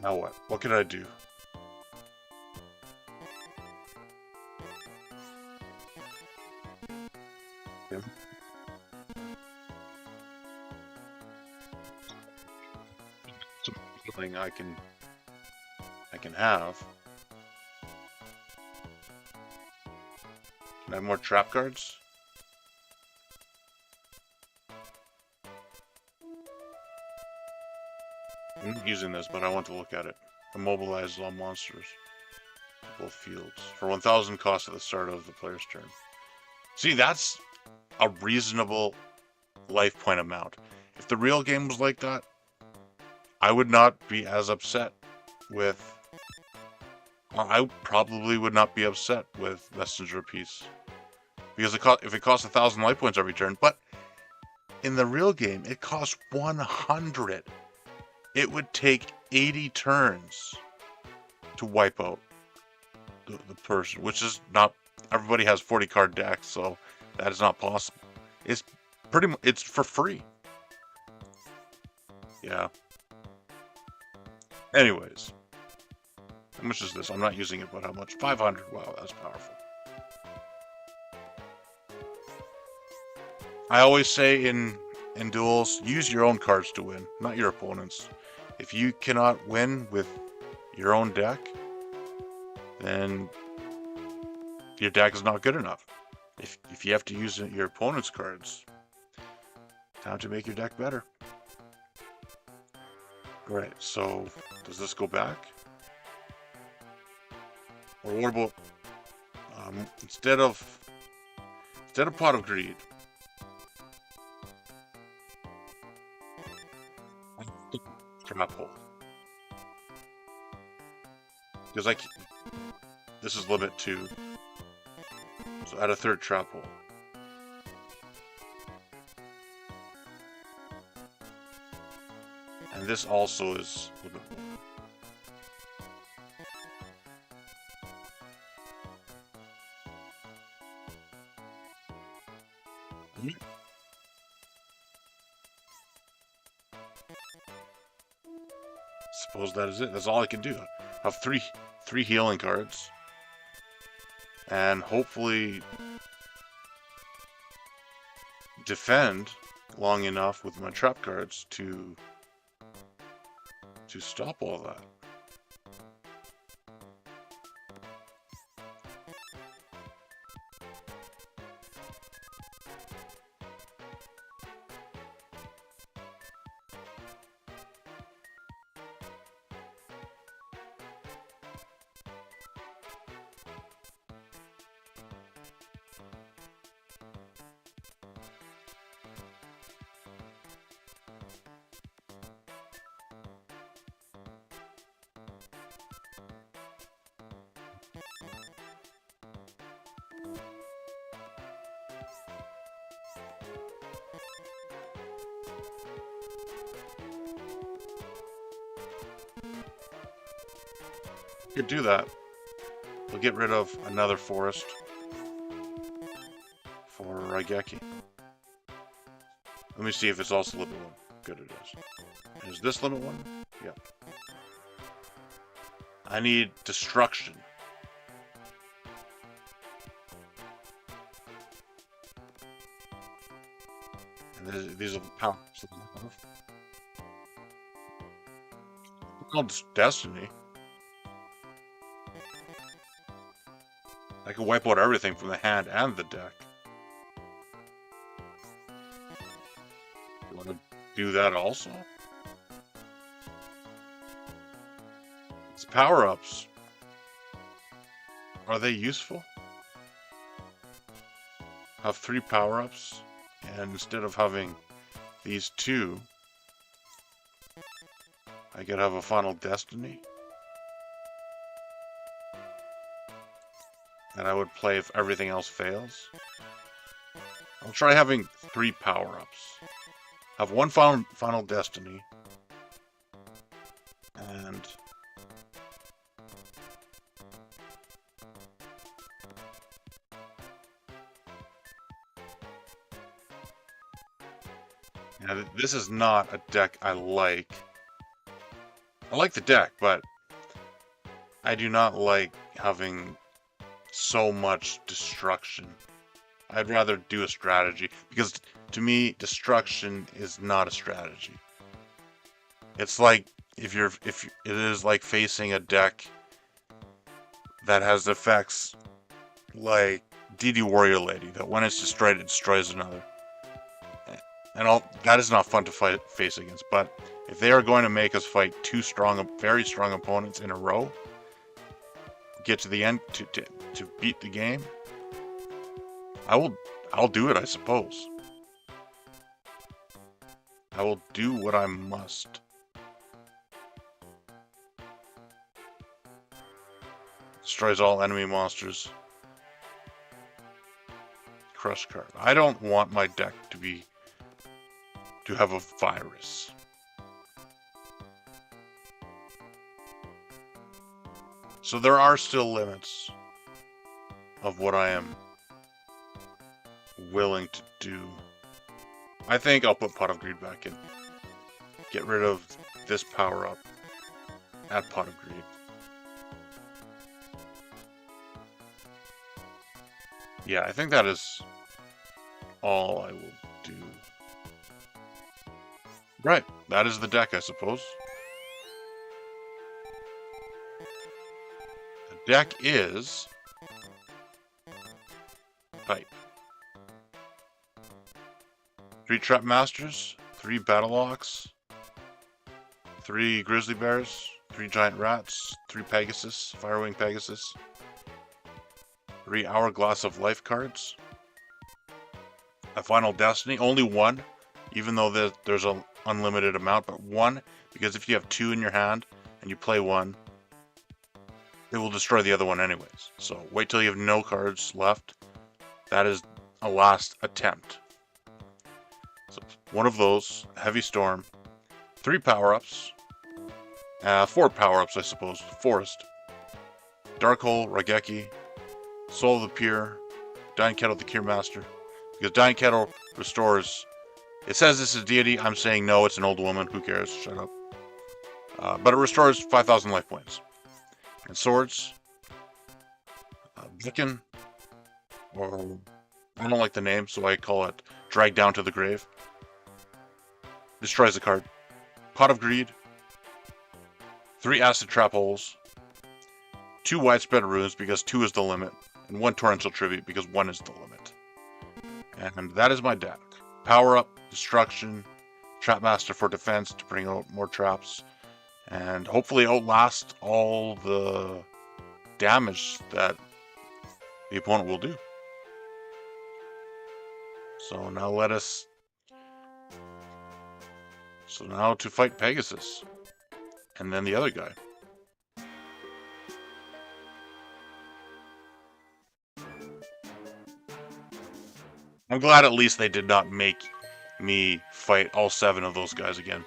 Now what? What can I do? Okay. Something I can have. Can I have more trap cards? I'm not using this, but I want to look at it. Immobilize all monsters. Both fields. For 1,000 cost at the start of the player's turn. See, that's a reasonable life point amount. If the real game was like that, I would not be as upset with... I probably would not be upset with Messenger of Peace. Because if it costs 1,000 life points every turn, but in the real game, it costs 100. It would take 80 turns to wipe out the person, which is not... Everybody has 40 card decks, so that is not possible. It's it's for free. Yeah. Anyways. How much is this? I'm not using it, but how much? 500. Wow, that's powerful. I always say in duels, use your own cards to win, not your opponent's. If you cannot win with your own deck, then your deck is not good enough. If you have to use your opponent's cards, time to make your deck better. Alright, so does this go back? Or what about instead of Pot of Greed? Trap hole. Because this is limit 2. So add a third trap hole. And this also is limit 1. Suppose that is it. That's all I can do. I have three healing cards. And hopefully defend long enough with my trap cards to stop all that. Could do that. We'll get rid of another forest for Raigeki. Let me see if it's also limit 1. Good, it is. Is this limit 1? Yep. I need destruction. And these are the powers that I have. It's called Destiny. I can wipe out everything from the hand and the deck. You want to do that also? It's power-ups. Are they useful? Have 3 power-ups, and instead of having these 2, I could have a Final Destiny. And I would play if everything else fails. I'll try having 3 power-ups. Have 1 Final Destiny. And now, this is not a deck I like. I like the deck, but I do not like having so much destruction. I'd rather do a strategy, because to me, destruction is not a strategy. It's like if it is like facing a deck that has effects like DD Warrior Lady, that when it's destroyed, it destroys another. And all that is not fun to face against. But if they are going to make us fight 2 very strong opponents in a row, get to the end to beat the game, I'll do it, I suppose. I will do what I must. Destroys all enemy monsters. Crush card. I don't want my deck to have a virus. So there are still limits of what I am willing to do. I think I'll put Pot of Greed back in. Get rid of this power up. Add Pot of Greed. Yeah, I think that is all I will do. Right, that is the deck, I suppose. The deck is Pipe. 3 Trap Masters, 3 Battle Ox, 3 Grizzly Bears, 3 Giant Rats, 3 Pegasus, Firewing Pegasus, 3 Hourglass of Life cards, a Final Destiny, only 1, even though there's an unlimited amount, but 1, because if you have 2 in your hand and you play 1, it will destroy the other one anyways. So wait till you have no cards left. That is a last attempt. So 1 of those, Heavy Storm, 3 power-ups, 4 power-ups I suppose, Forest, Dark Hole, Raigeki, Soul of the Pure, Dying Kettle the Cure Master, because Dying Kettle restores, it says this is deity, I'm saying no, it's an old woman, who cares, shut up. But it restores 5,000 life points. And Swords, Vicken, or I don't like the name, so I call it Drag Down to the Grave. Destroys the card. Pot of Greed, 3 Acid Trap Holes, 2 Widespread Runes, because 2 is the limit, and 1 Torrential Tribute, because 1 is the limit. And that is my deck. Power Up, Destruction, Trap Master for defense to bring out more traps, and hopefully outlast all the damage that the opponent will do. So now now to fight Pegasus, and then the other guy. I'm glad at least they did not make me fight all 7 of those guys again.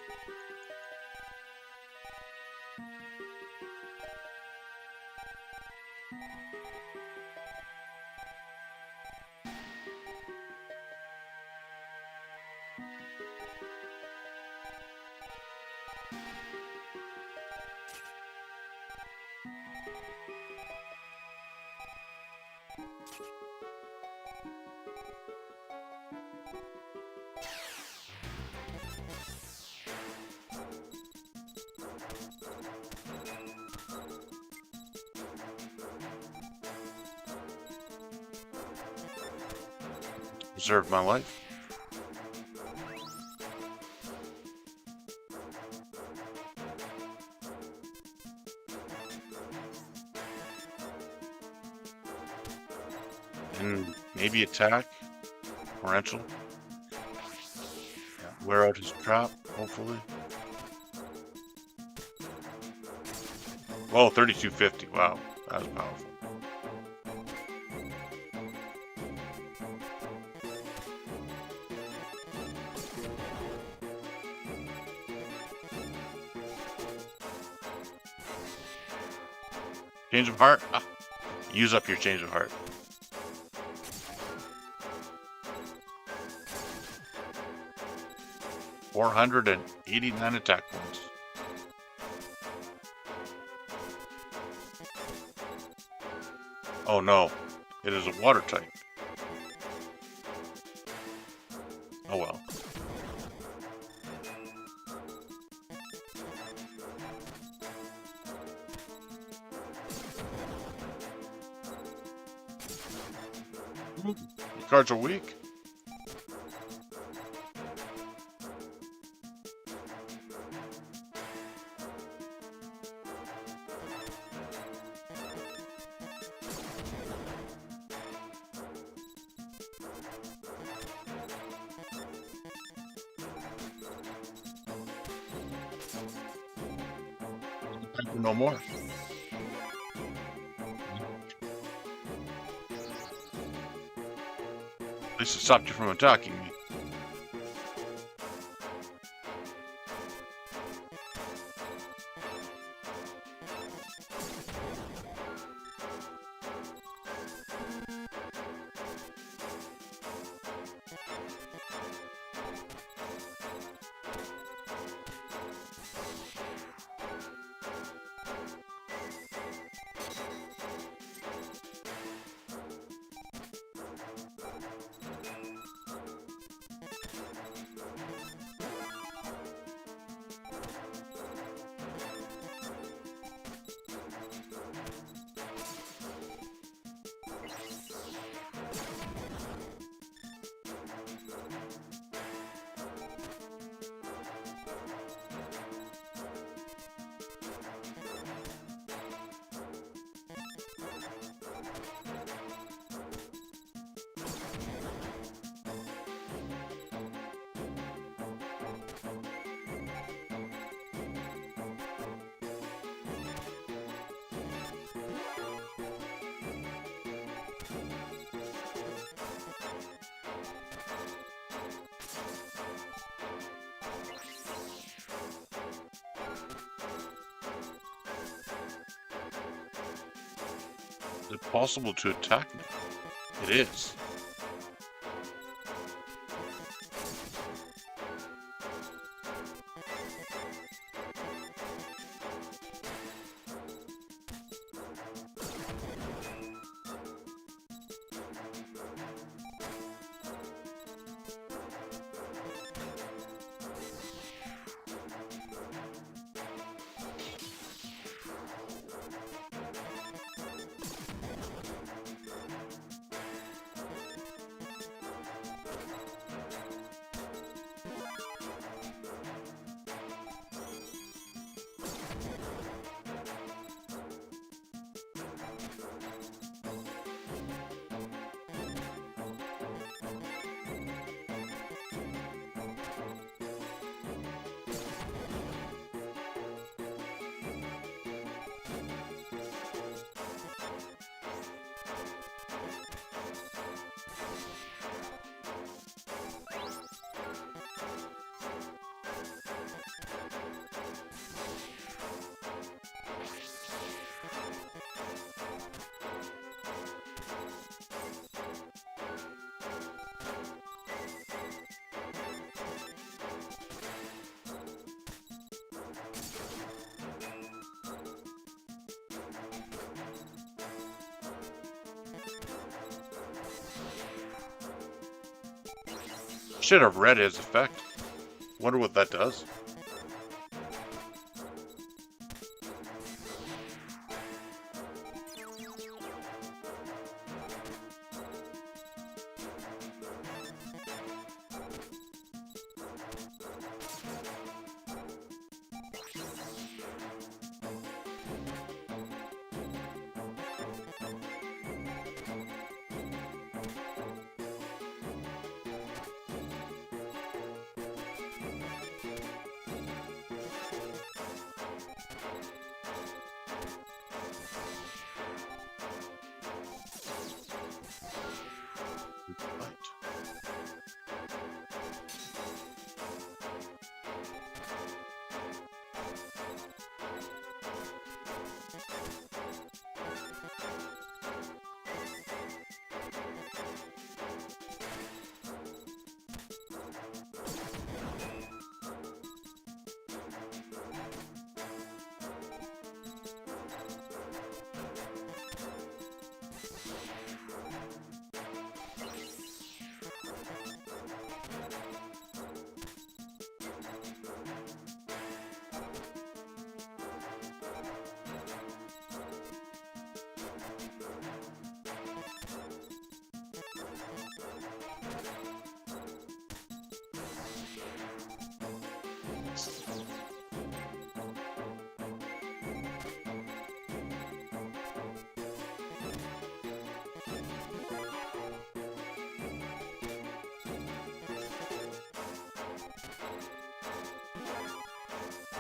Preserved my life. And maybe attack. Torrential. Wear out his trap, hopefully. Whoa, 3250. Wow, that was powerful. Change of heart? Ah, use up your change of heart. $489 attack points. Oh no, it is a water type. Oh well. Your cards are weak. No more. At least it stopped you from attacking me. Is it possible to attack me? It is. Should have read his effect. Wonder what that does.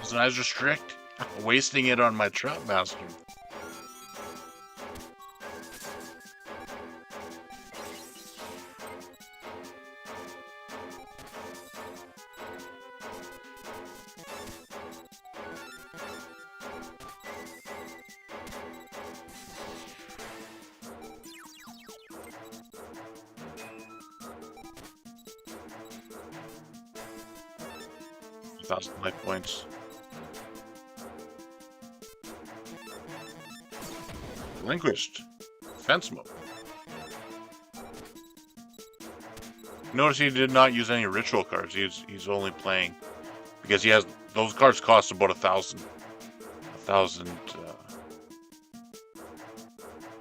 His eyes are strict. Wasting it on my trap master. Thousand life points. Relinquished. Defense mode. Notice he did not use any ritual cards. He's only playing because he has those cards cost about 1,000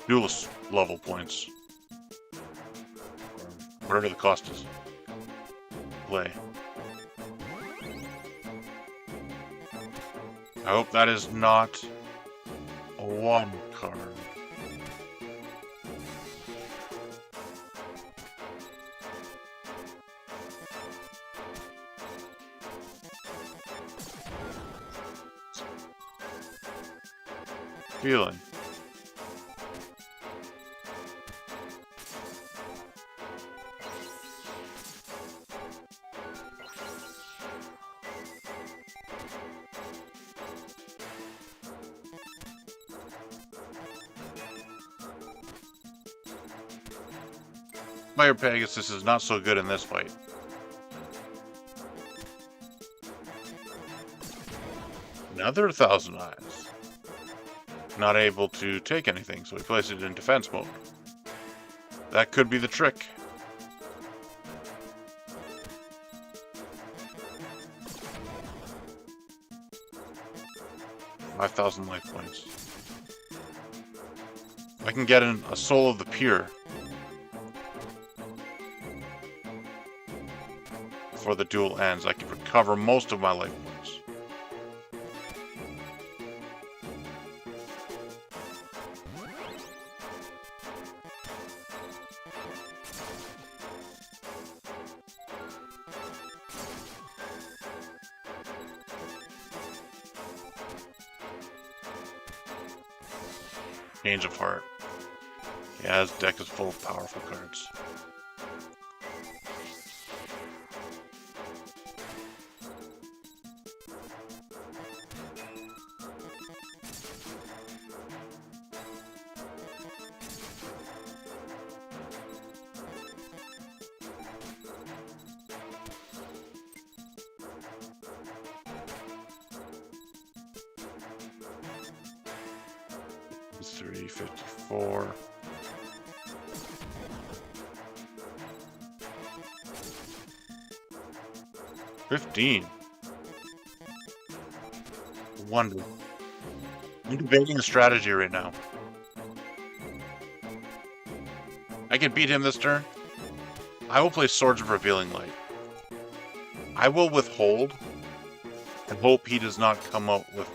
duelist level points. Or whatever the cost is. Play. I hope that is not a 1 card. Feeling. Fire Pegasus is not so good in this fight. Another 1,000 eyes. Not able to take anything, so we place it in defense mode. That could be the trick. $5,000 life points. If I can get in a Soul of the Pure before the duel ends, I can recover most of my life points. Change of Heart. Yeah, his deck is full of powerful cards. $354. 15. Wonder. I'm debating a strategy right now. I can beat him this turn. I will play Swords of Revealing Light. I will withhold and hope he does not come out with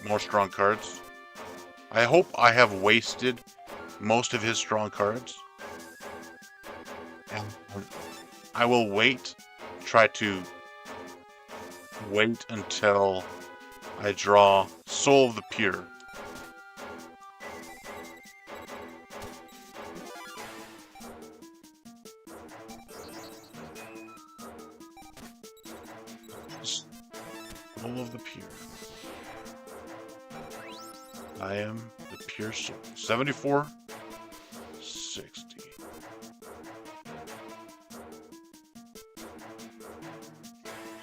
more strong cards. I hope I have wasted most of his strong cards. And I will try to wait until I draw Soul of the Pure. Soul of the Pure. I am the Pure Soul. 74, 60.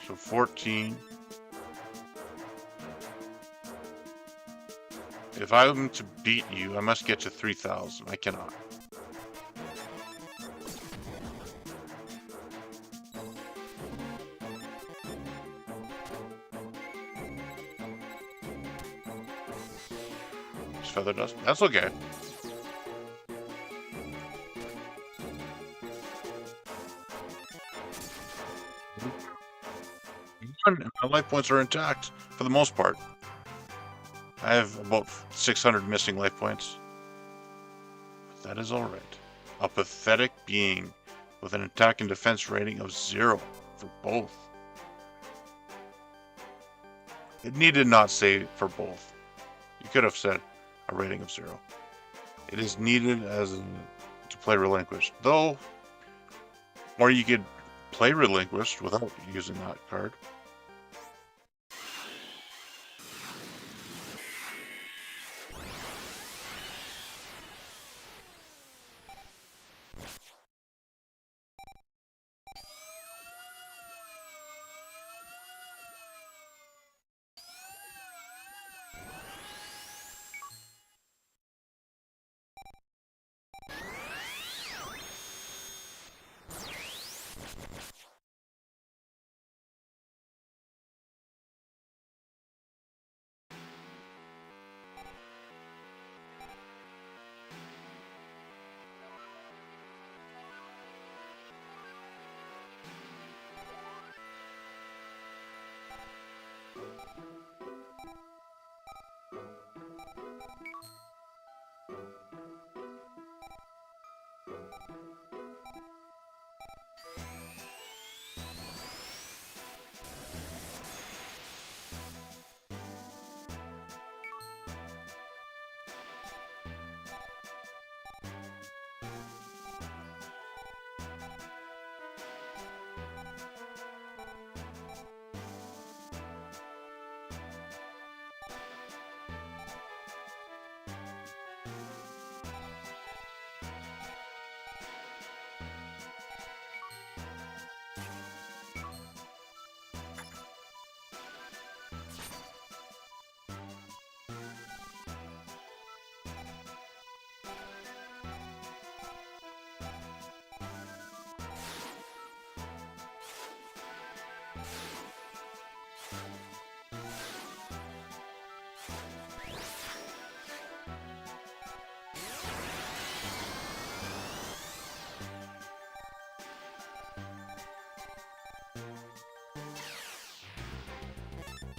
So 14. If I'm to beat you, I must get to 3,000. I cannot. Just feather dust. That's okay. My life points are intact for the most part. I have about 600 missing life points. But that is alright. A pathetic being with an attack and defense rating of 0 for both. It needed not say for both. You could have said a rating of 0. It is needed to play Relinquished. Though, or you could play Relinquished without using that card.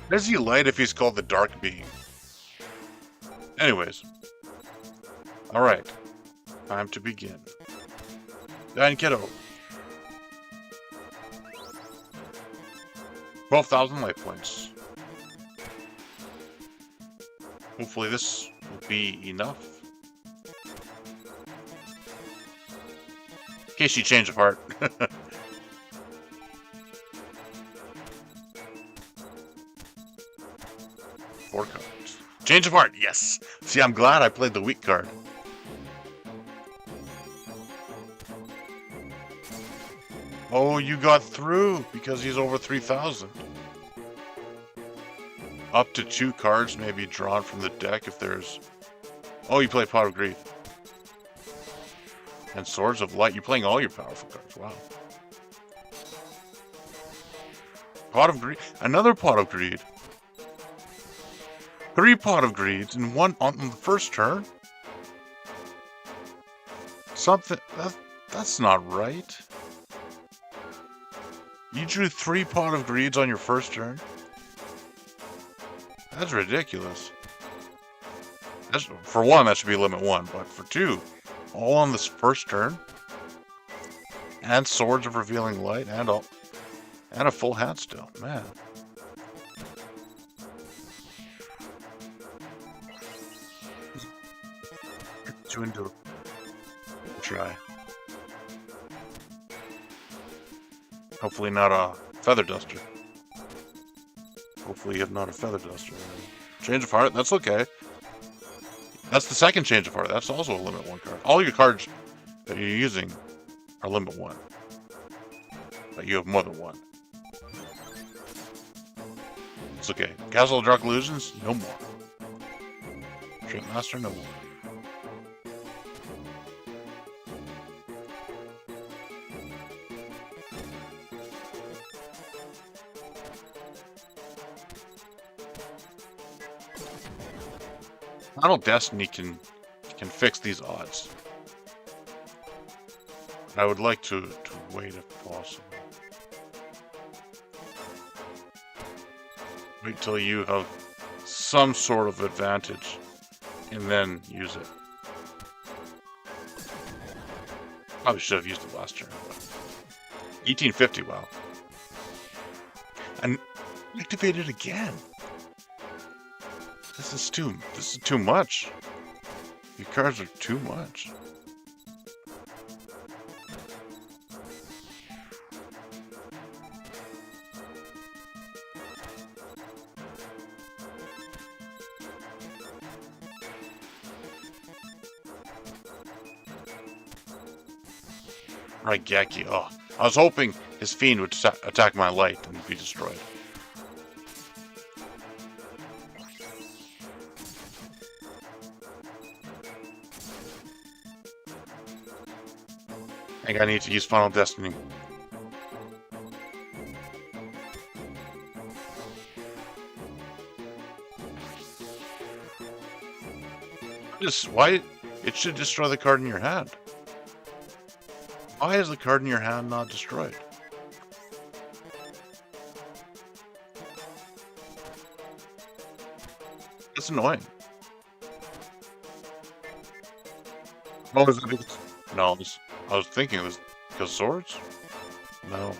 Why does he light if he's called the Dark Being? Anyways. Alright. Time to begin. Dine Kiddo. 12,000 life points. Hopefully this will be enough. In case you change of heart. 4 cards. Change of heart, yes! See, I'm glad I played the weak card. Oh, you got through because he's over 3,000. Up to 2 cards may be drawn from the deck if there's... Oh, you play Pot of Grief. And Swords of Light. You're playing all your powerful cards. Wow. Pot of greed. Another pot of greed. 3 pot of greeds and 1 on the first turn? Something... That's not right. You drew 3 pot of greeds on your first turn? That's ridiculous. For 1, that should be limit 1, but for 2, all on this first turn? And Swords of Revealing Light and a full hand still. Man. Too into try. Hopefully not a Feather Duster. Hopefully you have not a Feather Duster. Change of Heart, that's okay. That's the second Change of Heart. That's also a limit 1 card. All your cards that you're using are limit 1. But you have more than 1. It's okay. Castle of Dark Illusions, no more. Trait Master, no more. Final Destiny can fix these odds. I would like to wait if possible. Wait till you have some sort of advantage and then use it. Probably should have used it last turn. But 1850, wow. And activate it again. This is too much. Your cards are too much. Right, Geki. Oh, I was hoping his fiend would attack my light and be destroyed. I think I need to use Final Destiny. Why? It should destroy the card in your hand. Why is the card in your hand not destroyed? That's annoying. Oh, is it because... No, I was thinking it was because swords? No.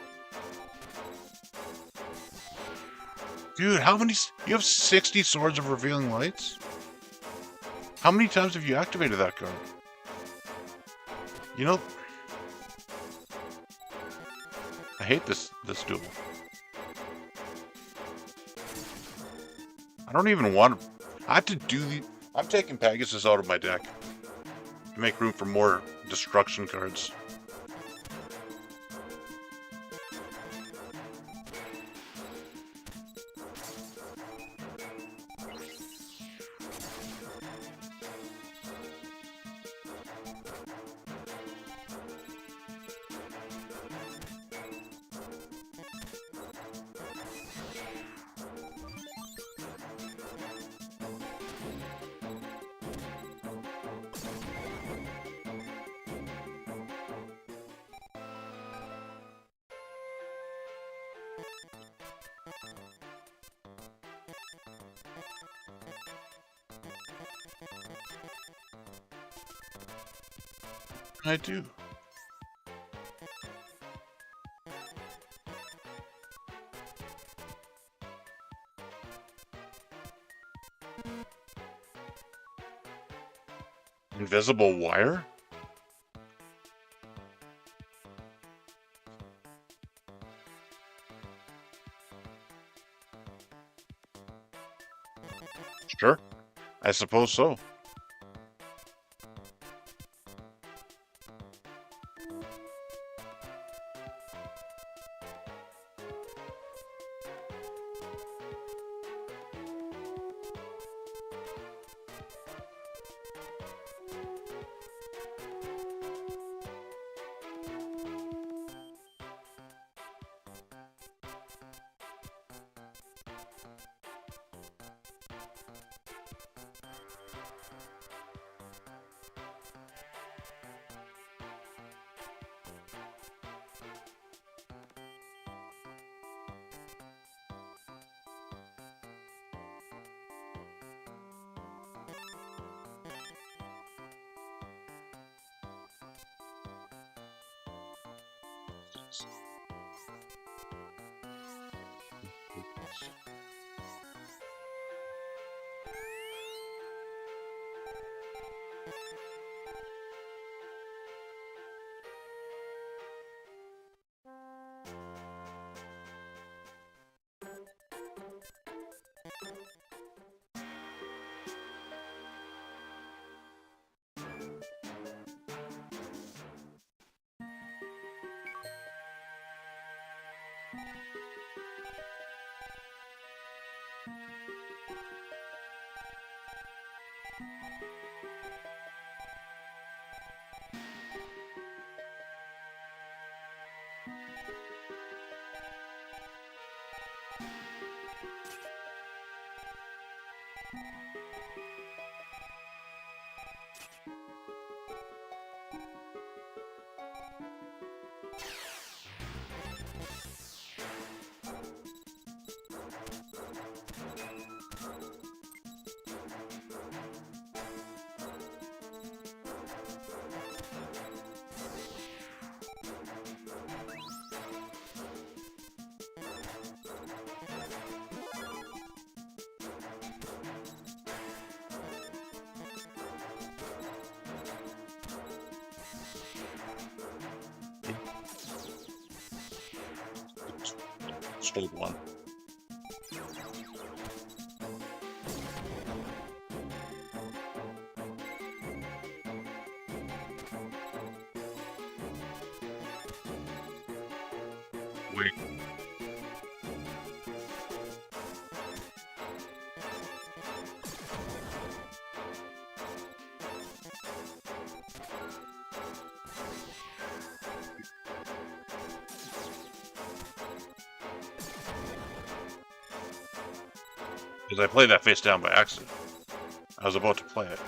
Dude, how many... You have 60 Swords of Revealing Lights? How many times have you activated that card? You know... I hate this duel. I don't even want to... I have to do the... I'm taking Pegasus out of my deck to make room for more destruction cards. I do. Invisible wire? Sure. I suppose so. Hold one. Wait. Because I played that face down by accident. I was about to play it.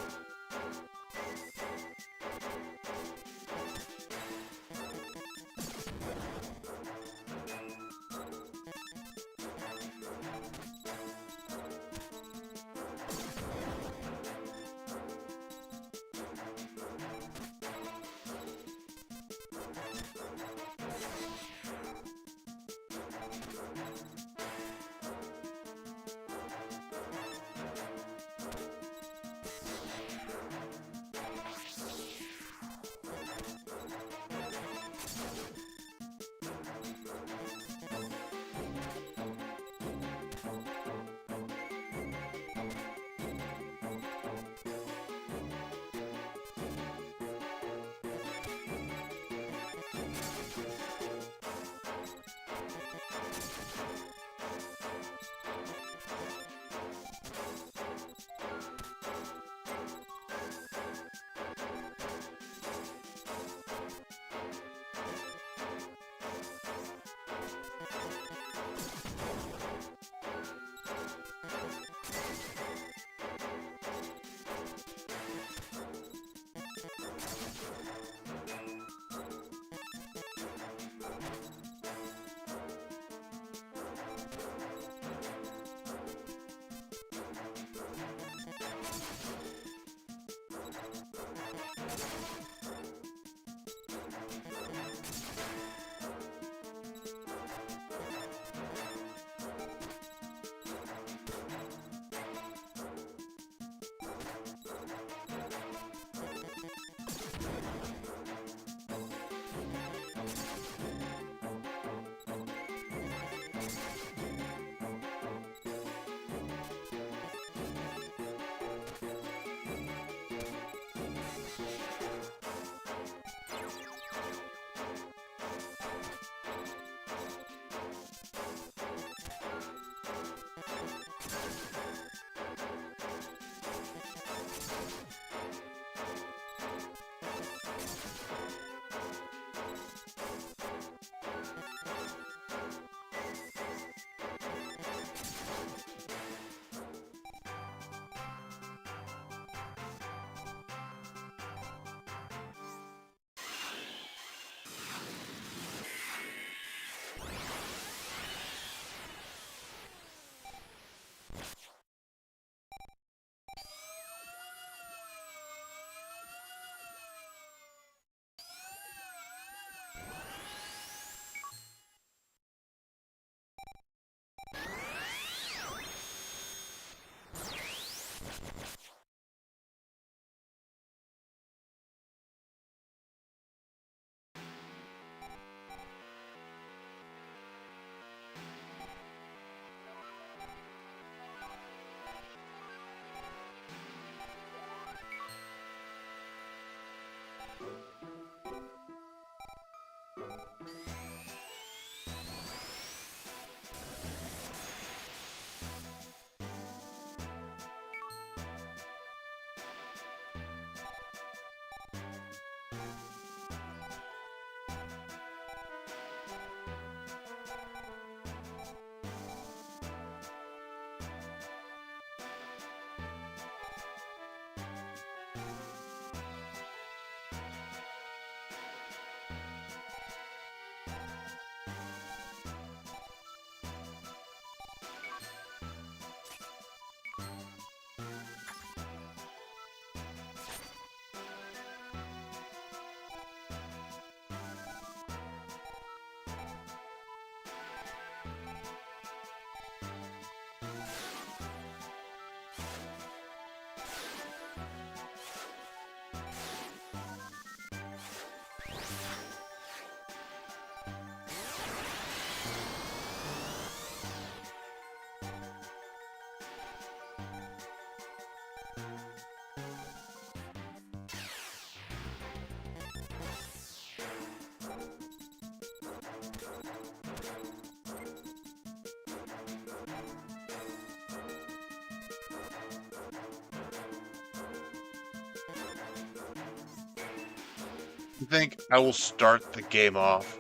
I think I will start the game off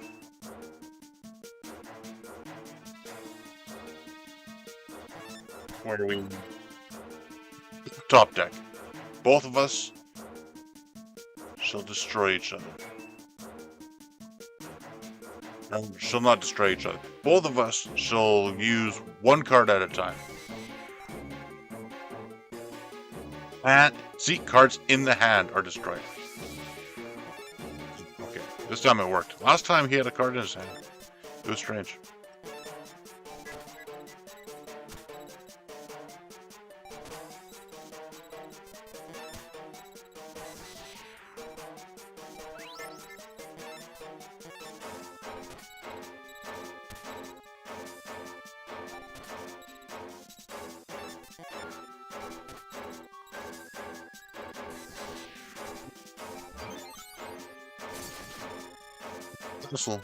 where we top deck. Both of us shall destroy each other. No, shall not destroy each other. Both of us shall use one card at a time. And see, cards in the hand are destroyed. Okay, this time it worked. Last time he had a card in his hand. It was strange. Whistle.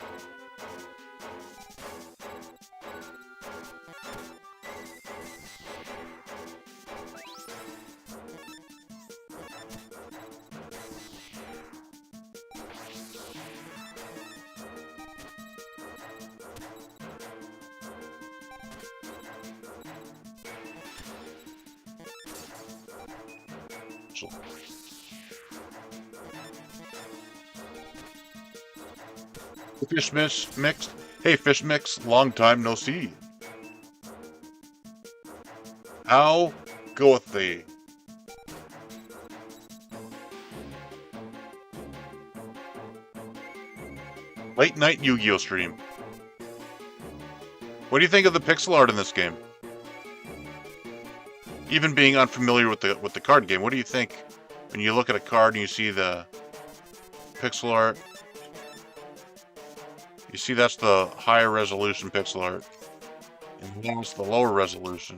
Fish mix. Hey, fish mix. Long time no see. How goeth thee? Late night Yu-Gi-Oh stream. What do you think of the pixel art in this game? Even being unfamiliar with the card game, what do you think when you look at a card and you see the pixel art? You see that's the higher resolution pixel art, and that's the lower resolution.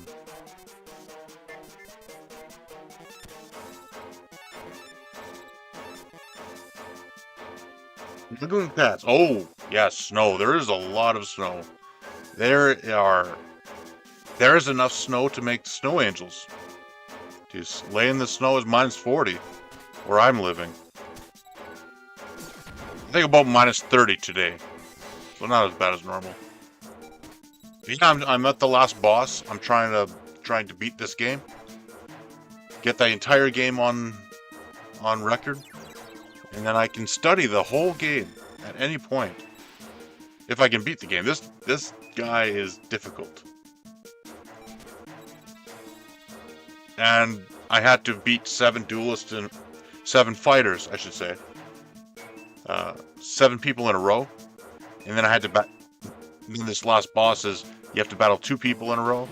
Lagoon Paths. Oh, yes, snow. There is a lot of snow. There is enough snow to make snow angels. Just lay in the snow is -40, where I'm living. I think about -30 today, so not as bad as normal. Yeah, I'm at the last boss. I'm trying to beat this game, get the entire game on record, and then I can study the whole game at any point if I can beat the game. This guy is difficult. And I had to beat 7 duelists and 7 fighters, I should say. 7 people in a row. And then I had to then this last boss is you have to battle 2 people in a row,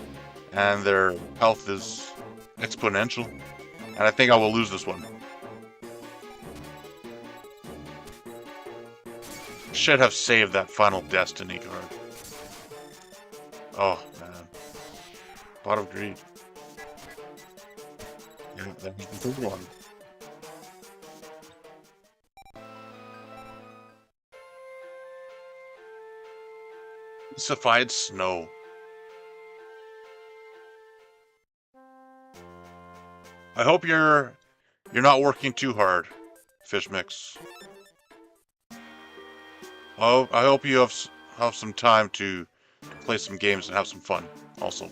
and their health is exponential. And I think I will lose this one. Should have saved that Final Destiny card. Oh man. Pot of Greed. Yeah, that was the third one. Sapphire Snow. I hope you're not working too hard, Fish Mix. Oh, I hope you have some time to play some games and have some fun. Also,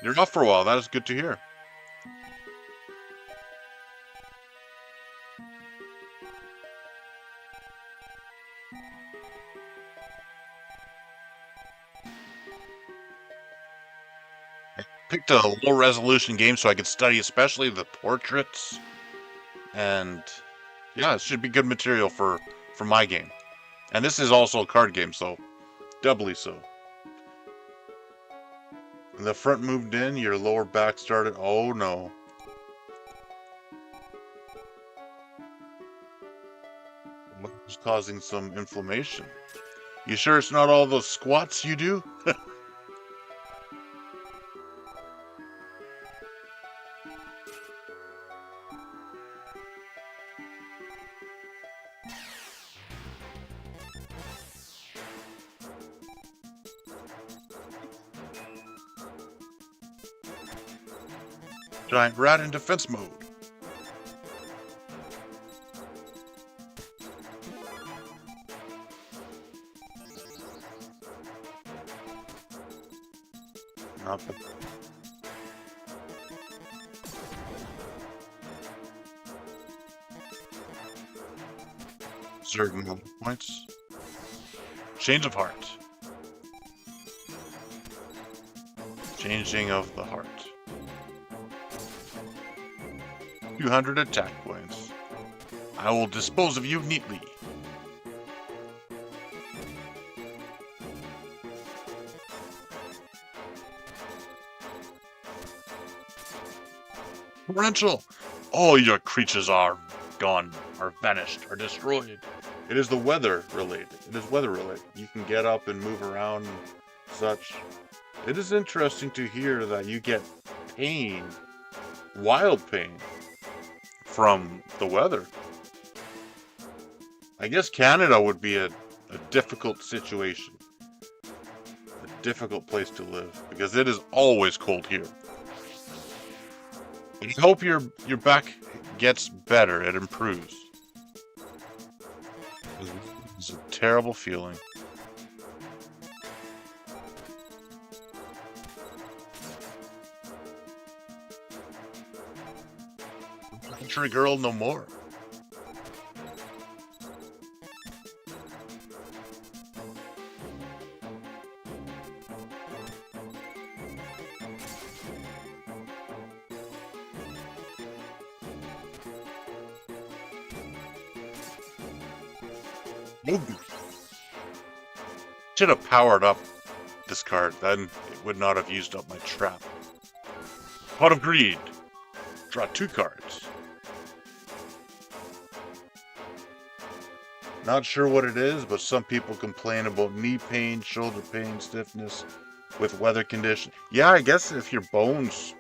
you're off for a while. That is good to hear. Picked a low resolution game so I could study especially the portraits, and yeah, it should be good material for my game. And this is also a card game, so doubly so. The front moved in, your lower back started. Oh no. What's causing some inflammation? You sure it's not all those squats you do? Giant rat in defense mode. Not bad. Certain points. Change of heart. Changing of the heart. 200 attack points. I will dispose of you neatly. Torrential! All your creatures are gone, are vanished, are destroyed. It is the weather related. It is weather related. You can get up and move around and such. It is interesting to hear that you get pain, wild pain, from the weather. I guess Canada would be a difficult situation. A difficult place to live, because it is always cold here. I hope your back gets better, it improves. It's a terrible feeling. Country girl no more. Should have powered up this card, then it would not have used up my trap. Pot of Greed. Draw 2 cards. Not sure what it is, but some people complain about knee pain, shoulder pain, stiffness with weather conditions. Yeah, I guess if your bones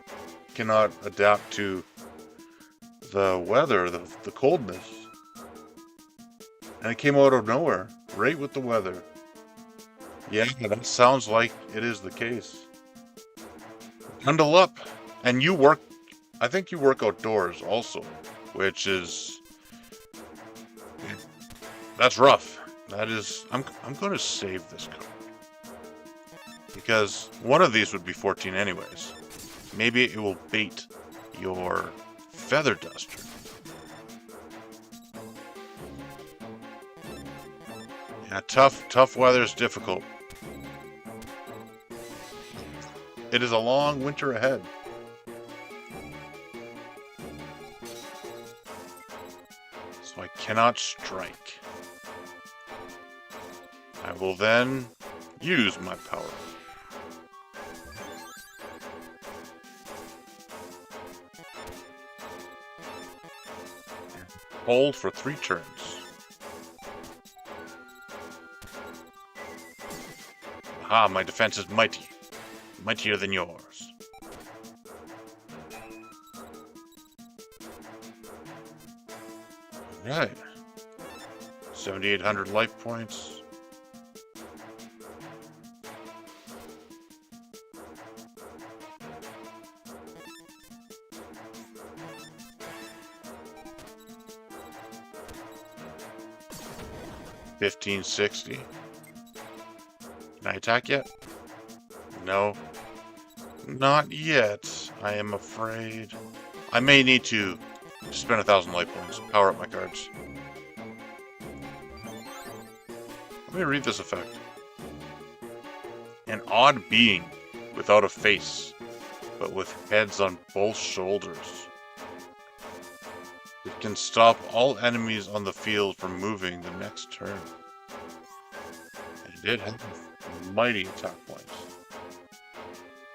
cannot adapt to the weather, the coldness. And it came out of nowhere, right with the weather. Yeah, that sounds like it is the case. Bundle up. And you work, I think you work outdoors also, which is, that's rough. That is, I'm going to save this card. Because one of these would be 14 anyways. Maybe it will bait your Feather Duster. Yeah, tough weather is difficult. It is a long winter ahead. So I cannot strike. I will then use my power. Hold for 3 turns. Ah, my defense is mighty. Mightier than yours. Right. 7,800 life points. $1,560. Can I attack yet? No. Not yet, I am afraid. I may need to spend 1,000 life points, power up my cards. Let me read this effect. An odd being without a face, but with heads on both shoulders. It can stop all enemies on the field from moving the next turn. And it did have mighty attack points.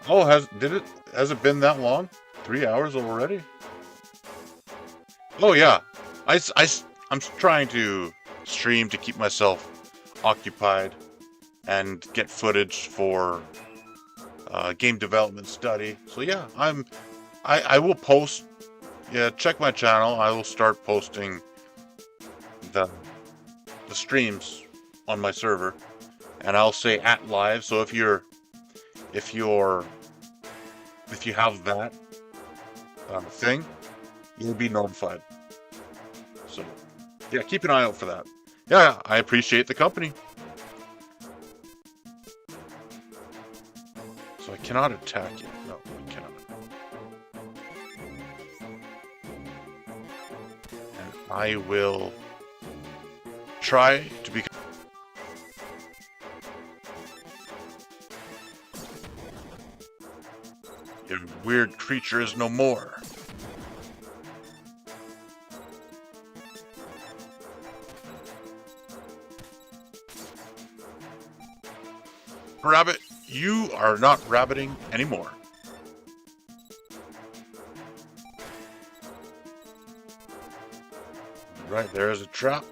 Oh, has it been that long? 3 hours already? Oh yeah, I'm trying to stream to keep myself occupied and get footage for game development study. So yeah, I will post. Yeah, check my channel. I will start posting the streams on my server, and I'll say at live. So if you have that thing, you'll be notified. So yeah, keep an eye out for that. Yeah, I appreciate the company. So I cannot attack it. No, we cannot. And I will try to become... Your weird creature is no more. Rabbit, you are not rabbiting anymore. Right, there is a trap.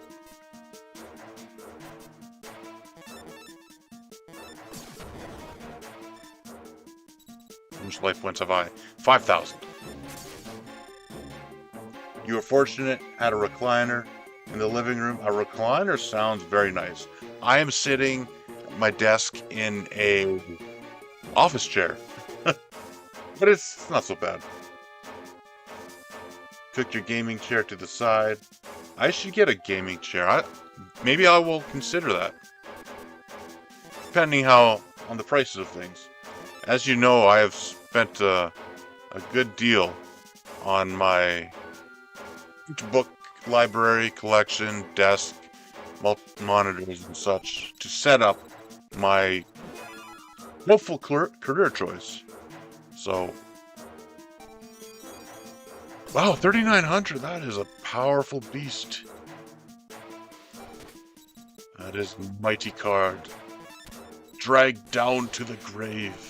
How much life points have I? 5,000. You were fortunate, had a recliner in the living room. A recliner sounds very nice. I am sitting at my desk in a office chair. But it's not so bad. Took your gaming chair to the side. I should get a gaming chair. Maybe I will consider that. Depending on the prices of things. As you know, I have spent a good deal on my book library collection, desk, monitors and such to set up my hopeful career choice. So, wow, 3,900, that is a powerful beast. That is a mighty card. Dragged down to the grave.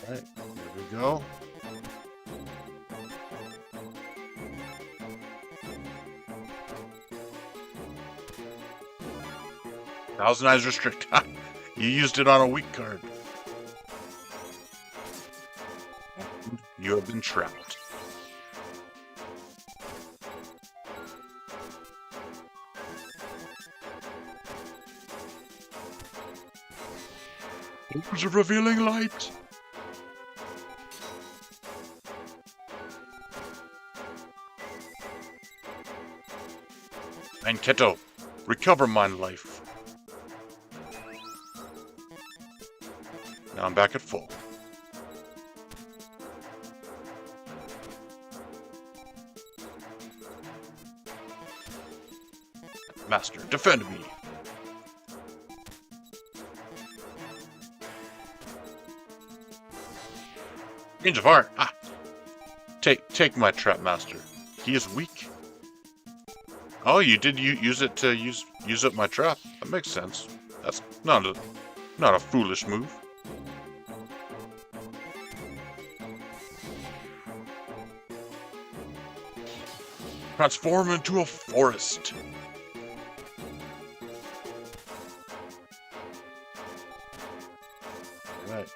Alright, there we go. Thousand Eyes Restrict. You used it on a weak card. You have been trapped. It was a revealing light. And Keto, recover my life. Now I'm back at full. Master, defend me. Change of heart. Ah. Take my trap, master. He is weak. Oh, you did use it to use up my trap. That makes sense. That's not a foolish move. Transform into a forest. Right.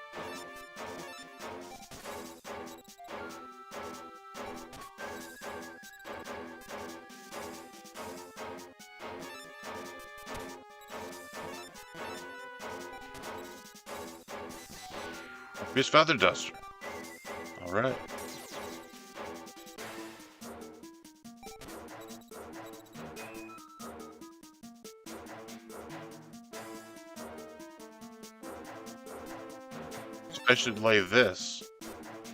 Here's Feather Duster. All right. I should lay this,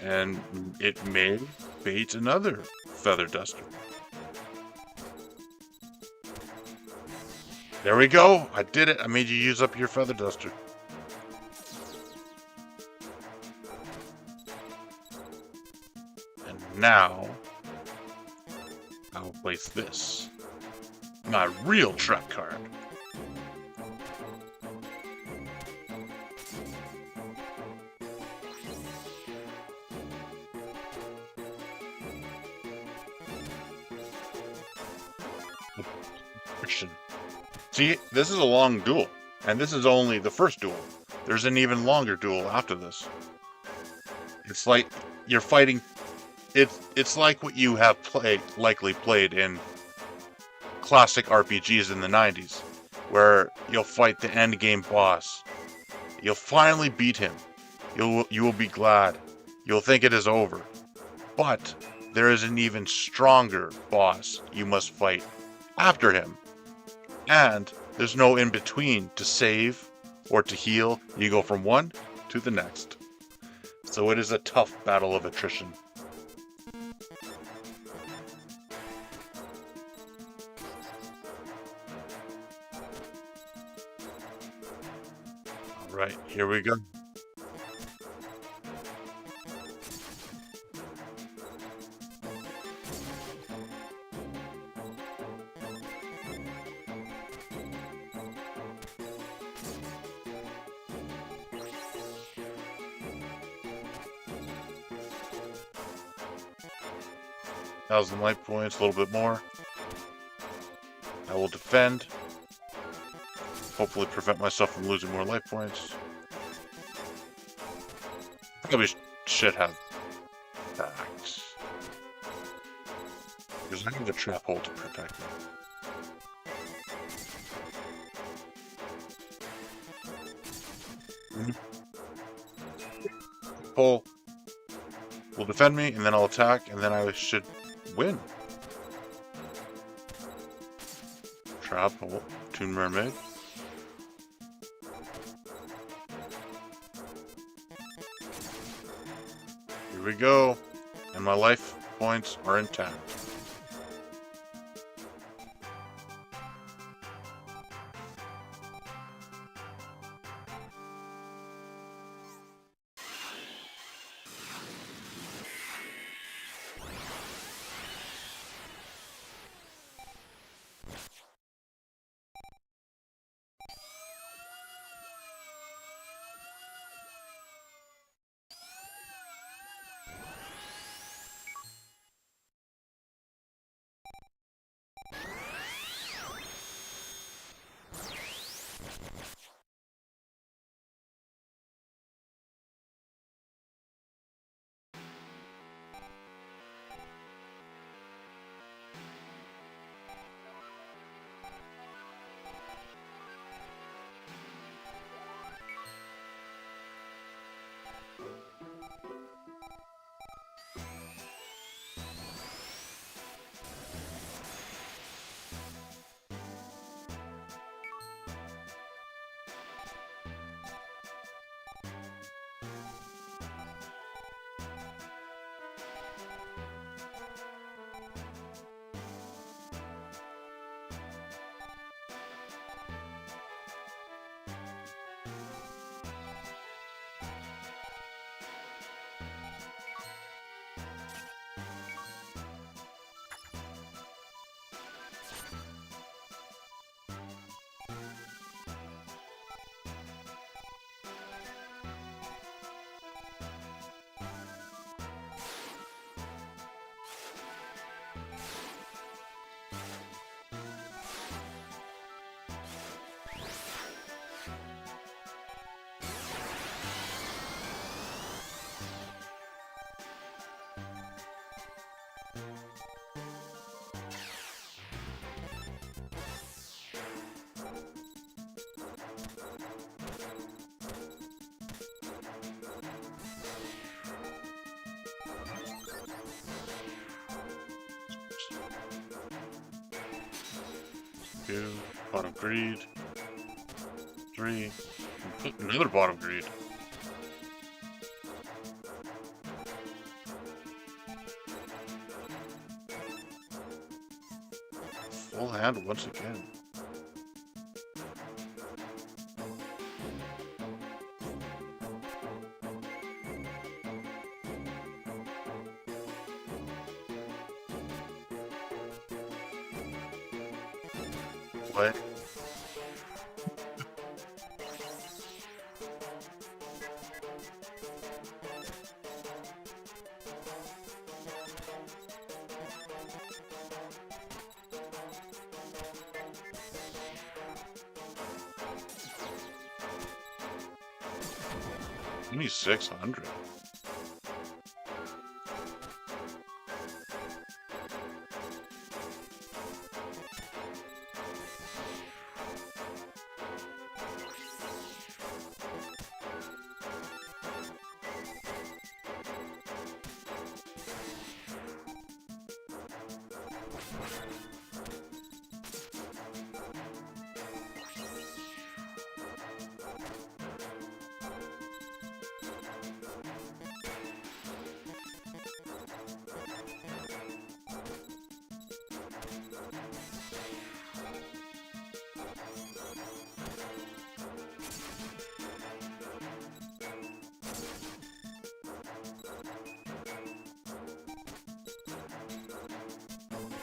and it may bait another Feather Duster. There we go. I did it. I made you use up your Feather Duster. And now, I will place this. My real trap card. See, this is a long duel, and this is only the first duel. There's an even longer duel after this. It's like you're fighting. It's like what you have likely played in classic RPGs in the 90s, where you'll fight the end game boss. You'll finally beat him. You will be glad. You'll think it is over, But there is an even stronger boss you must fight after him. And there's no in between to save or to heal. You go from one to the next. So it is a tough battle of attrition. All right, here we go. Thousand life points, a little bit more. I will defend. Hopefully prevent myself from losing more life points. Probably should have attacks. Because I have a trap hole to protect me. Hole will defend me, and then I'll attack, and then I should win. Trap hole, Toon Mermaid. Here we go, and my life points are intact. Two, Pot of Greed. 3, another Pot of Greed. Full hand once again. What? Only 600.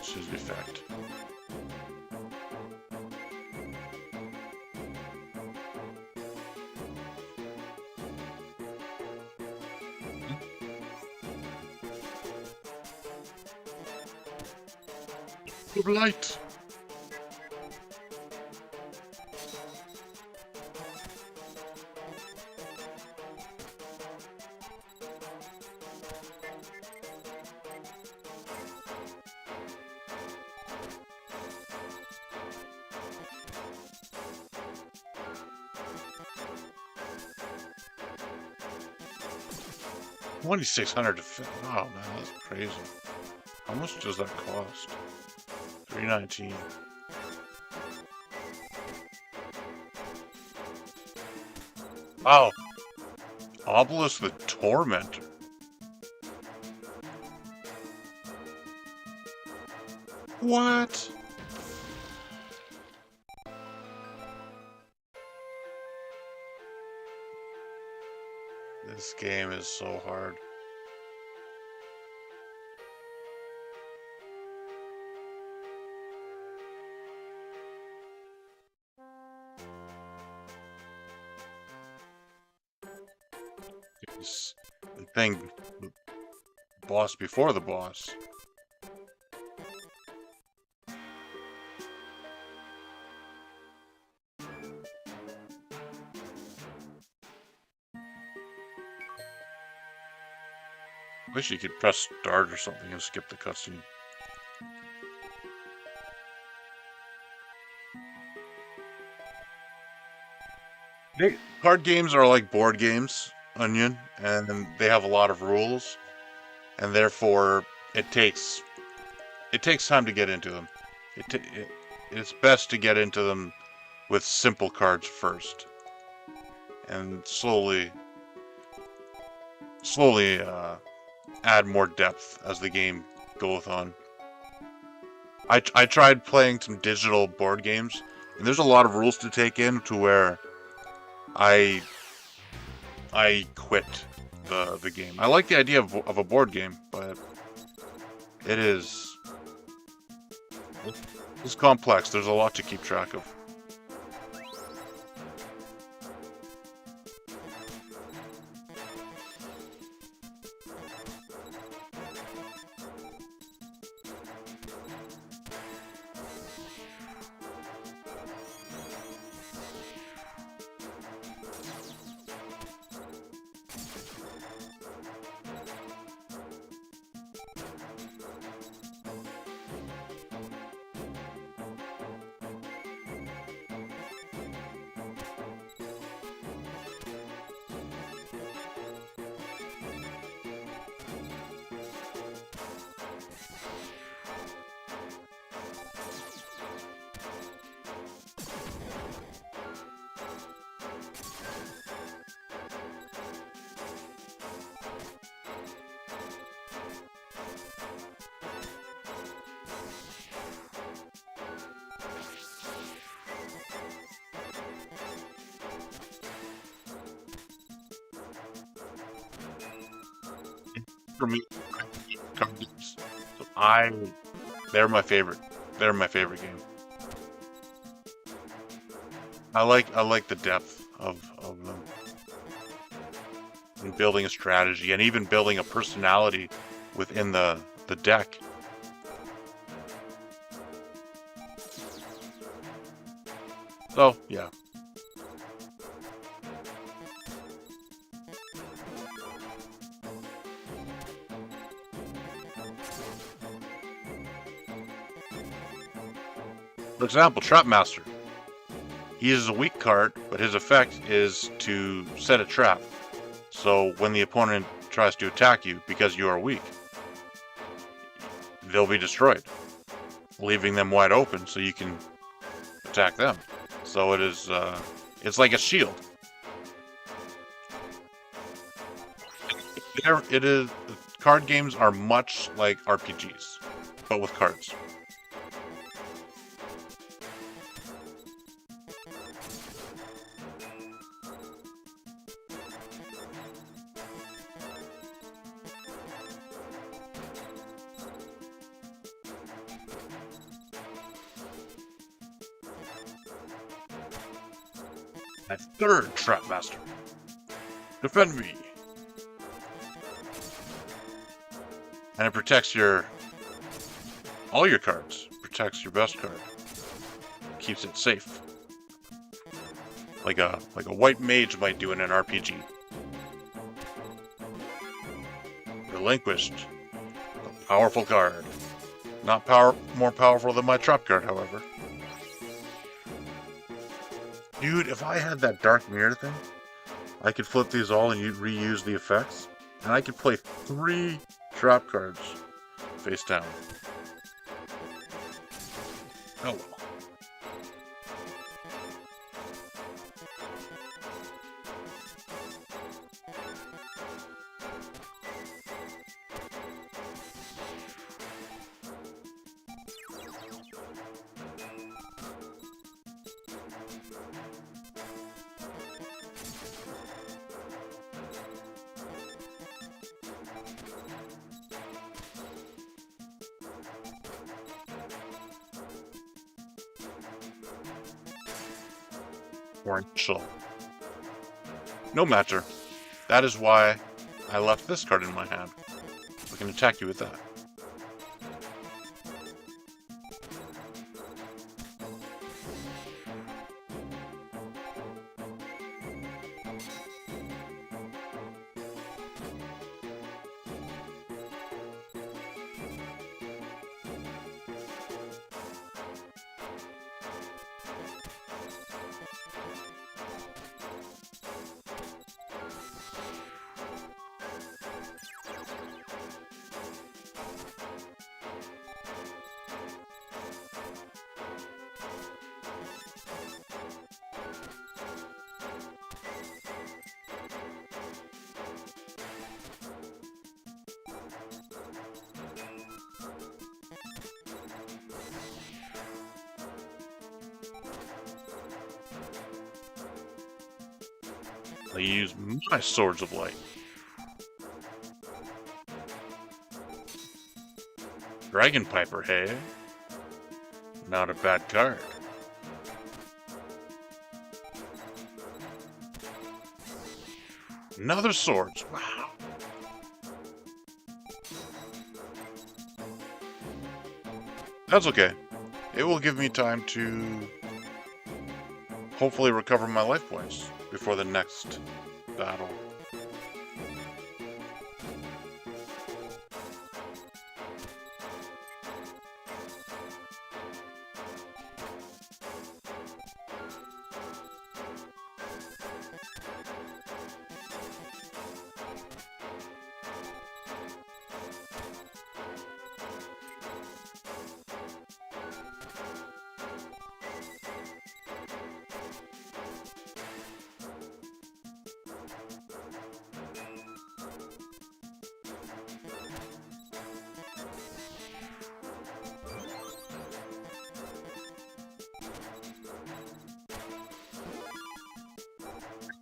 What's his effect? Good light. $2,600 to fit. Wow, man, that's crazy. How much does that cost? $319. Wow. Obelisk the Tormentor. What? This game is so hard. It's the thing, the boss before the boss. Wish you could press start or something and skip the cutscene. Card games are like board games, Onion, and they have a lot of rules, and therefore it takes time to get into them. It's best to get into them with simple cards first, and slowly add more depth as the game goes on. I tried playing some digital board games, and there's a lot of rules to take in to where I quit the game. I like the idea of a board game, but it's complex. There's a lot to keep track of. For me, card games. So they're my favorite. They're my favorite game. I like the depth of them, and building a strategy, and even building a personality within the deck. So yeah. For example, Trapmaster. He is a weak card, but his effect is to set a trap. So when the opponent tries to attack you because you are weak, they'll be destroyed, leaving them wide open so you can attack them. So it's like a shield. Card games are much like RPGs, but with cards. My third Trap Master. Defend me. And it protects all your cards. Protects your best card. Keeps it safe. Like a white mage might do in an RPG. Relinquished. A powerful card. Not more powerful than my trap card, however. Dude, if I had that dark mirror thing, I could flip these all and reuse the effects. And I could play 3 trap cards face down. Oh well. Torrential. No matter. That is why I left this card in my hand. I can attack you with that. I use my Swords of Light. Dragon Piper, hey? Not a bad card. Another Swords, wow. That's okay. It will give me time to hopefully recover my life points before the next battle.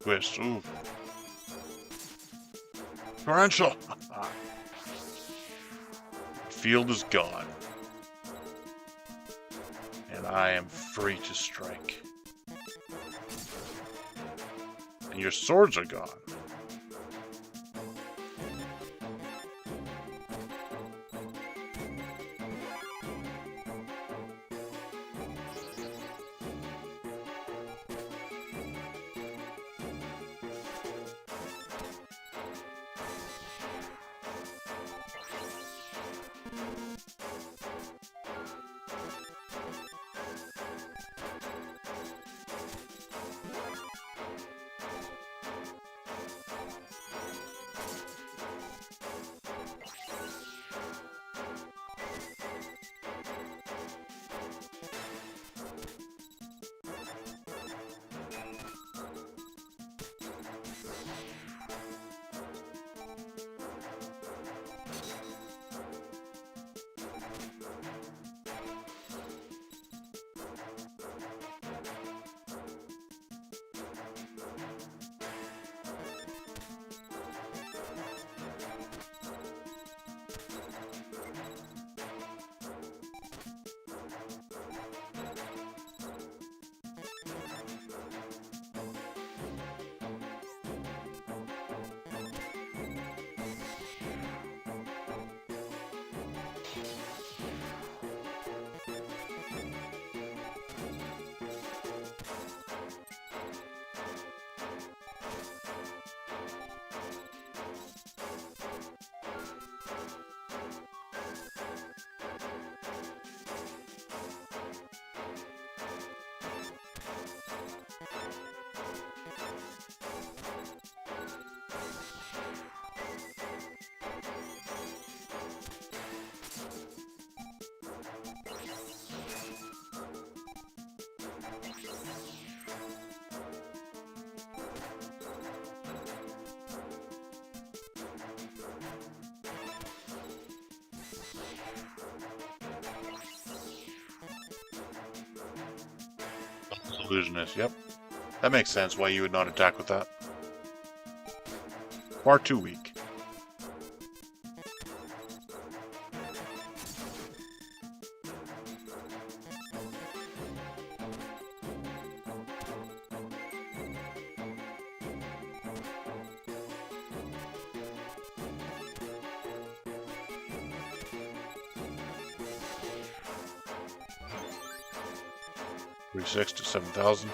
Twist, ooh. Torrential! Field is gone. And I am free to strike. And your swords are gone. Illusionist, yep. That makes sense why you would not attack with that. Far too weak. $36 to 7,000.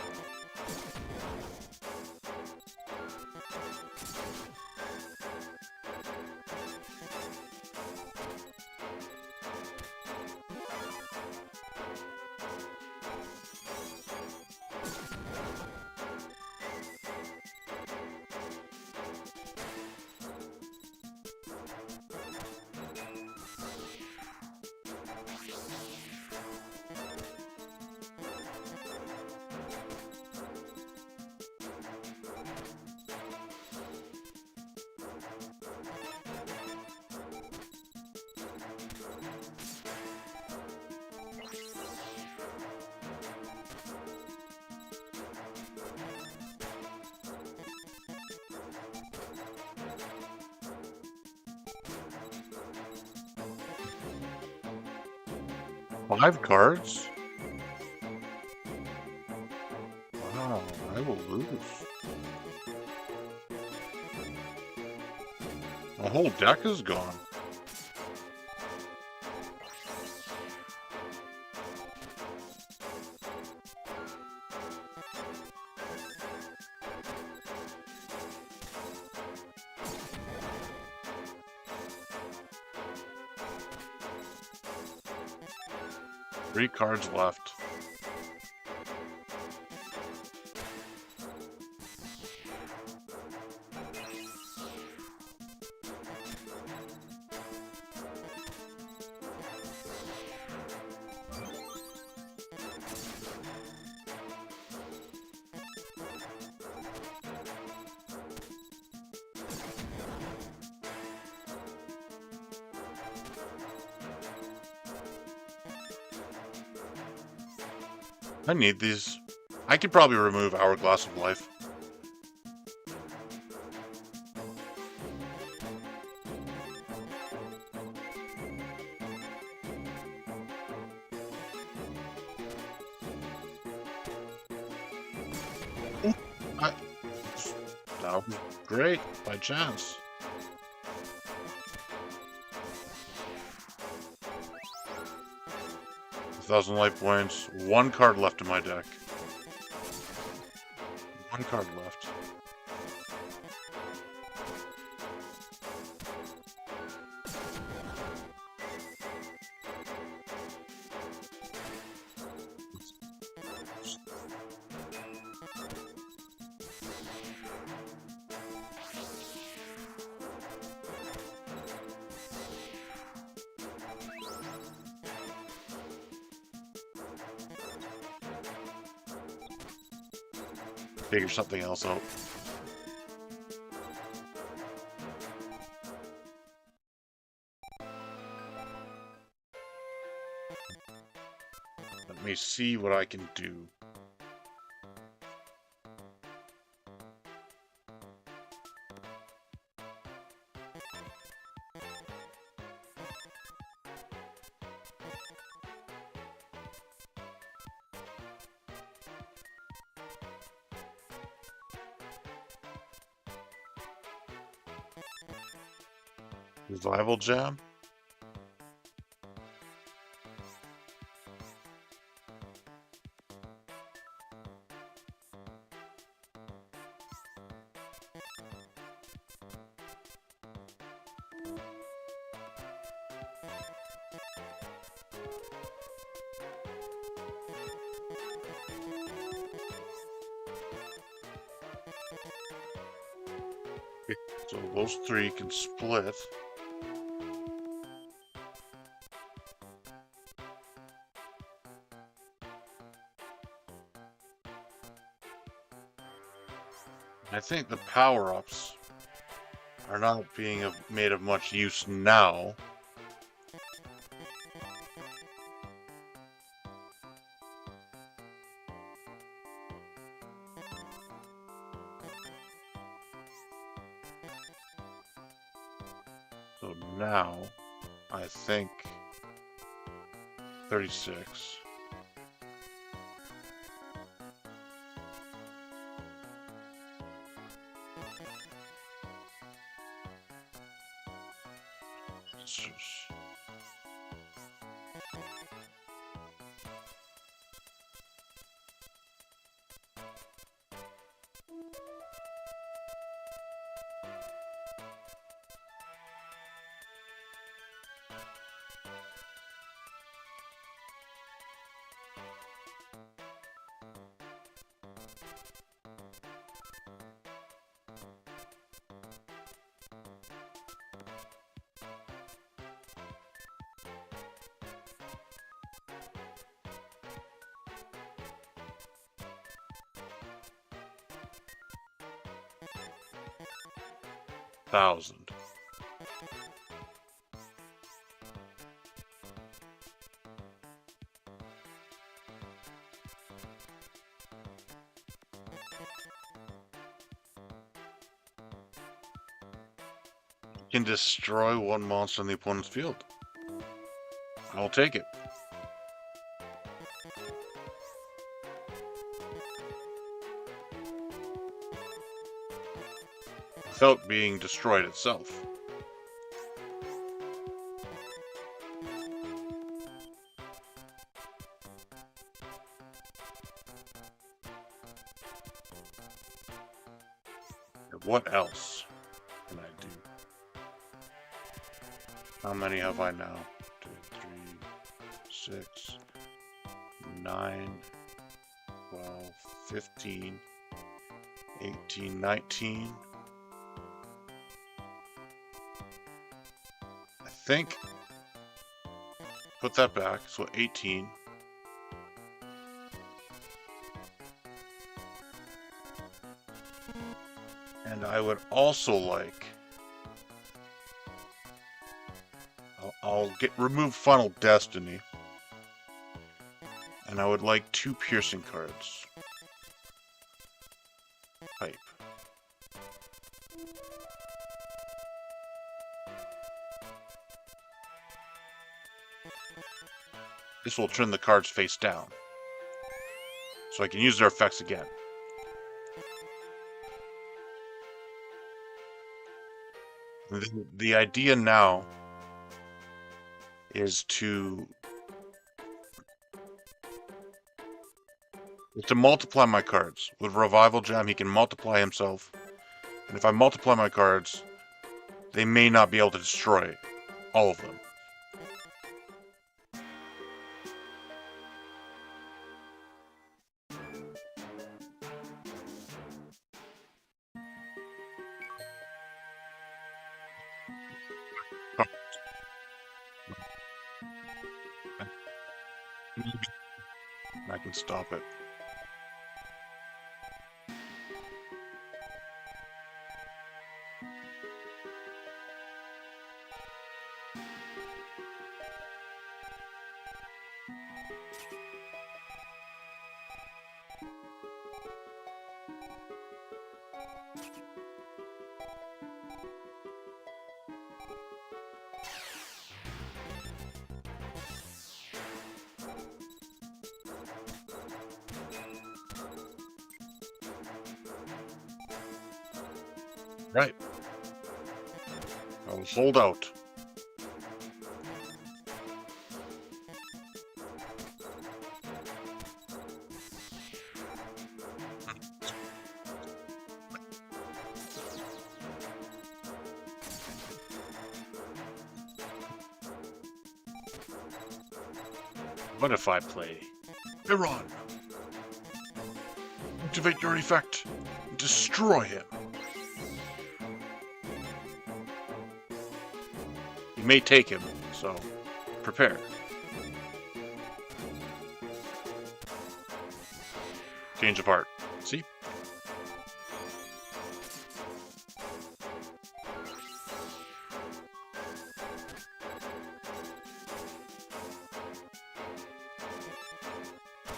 Five cards? Wow, I will lose. The whole deck is gone. Three cards left. I need these. I could probably remove Hourglass of Life. That was great, by chance. $1,000 life points. One card left in my deck. One card left. Figure something else out. Let me see what I can do. Revival Jam? Okay, so those three can split. I think the power-ups are not being made of much use now. So now, I think 36. Thousand. Can destroy one monster in the opponent's field. I'll take it. Without being destroyed itself. What else can I do? How many have I now? 2, 3, 6, 9, 12, 15, 18, 19. I think. Put that back, so 18. And I would also like... I'll remove Final Destiny. And I would like 2 piercing cards. Pipe. This will turn the cards face down. So I can use their effects again. The idea now is to multiply my cards. With Revival Gem, he can multiply himself. And if I multiply my cards, they may not be able to destroy all of them. I can stop it. Right. I'll hold out. What if I play Iran? Activate your effect. Destroy him. You may take him, so prepare. Change of heart. See?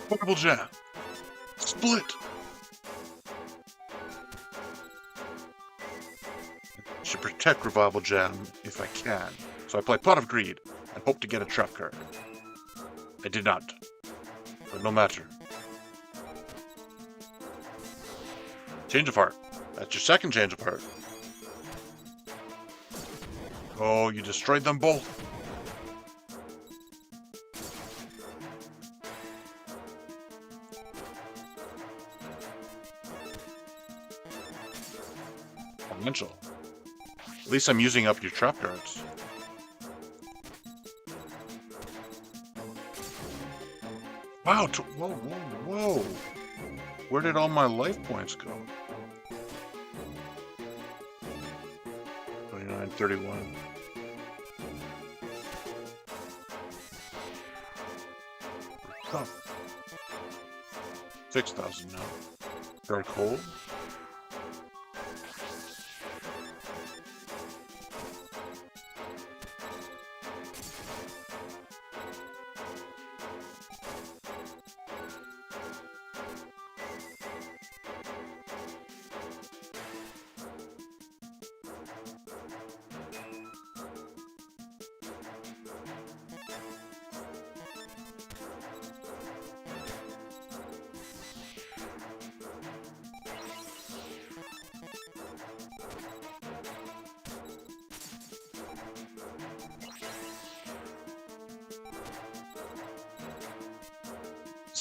Portable jab. Split. protect Revival Gem if I can. So I play Pot of Greed and hope to get a trap card. I did not, but no matter. Change of Heart. That's your second change of heart. Oh, you destroyed them both. Potential. At least I'm using up your trap cards. Wow, whoa, whoa, whoa. Where did all my life points go? 29, 31. Oh. 6,000 now. Dark Hole.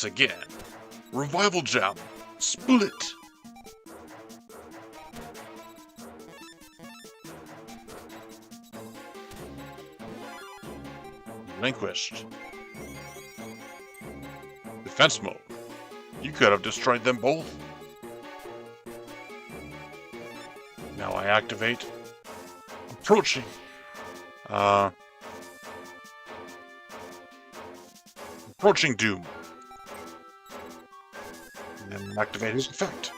Again. Revival Gem. Split. Relinquished. Defense mode. You could have destroyed them both. Now I activate. Approaching. Approaching Doom. And activate his effect.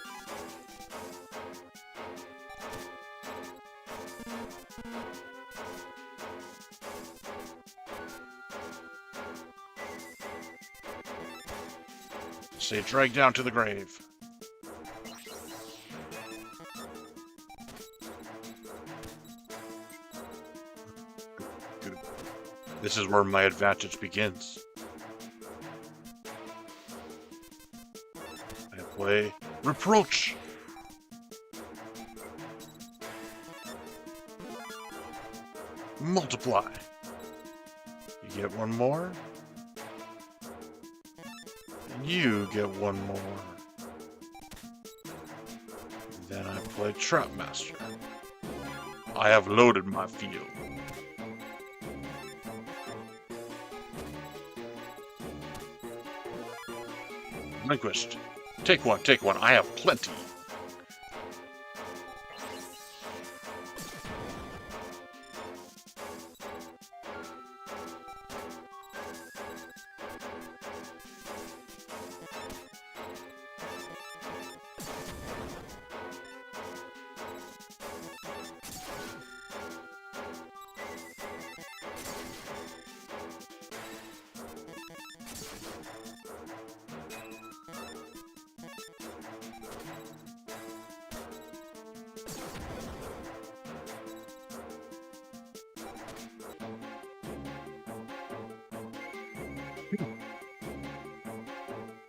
Say drag down to the grave. This is where my advantage begins. Play Reproach. Multiply. You get one more. And you get one more. Then I play Trap Master. I have loaded my field. Relinquished. Take one, take one. I have plenty.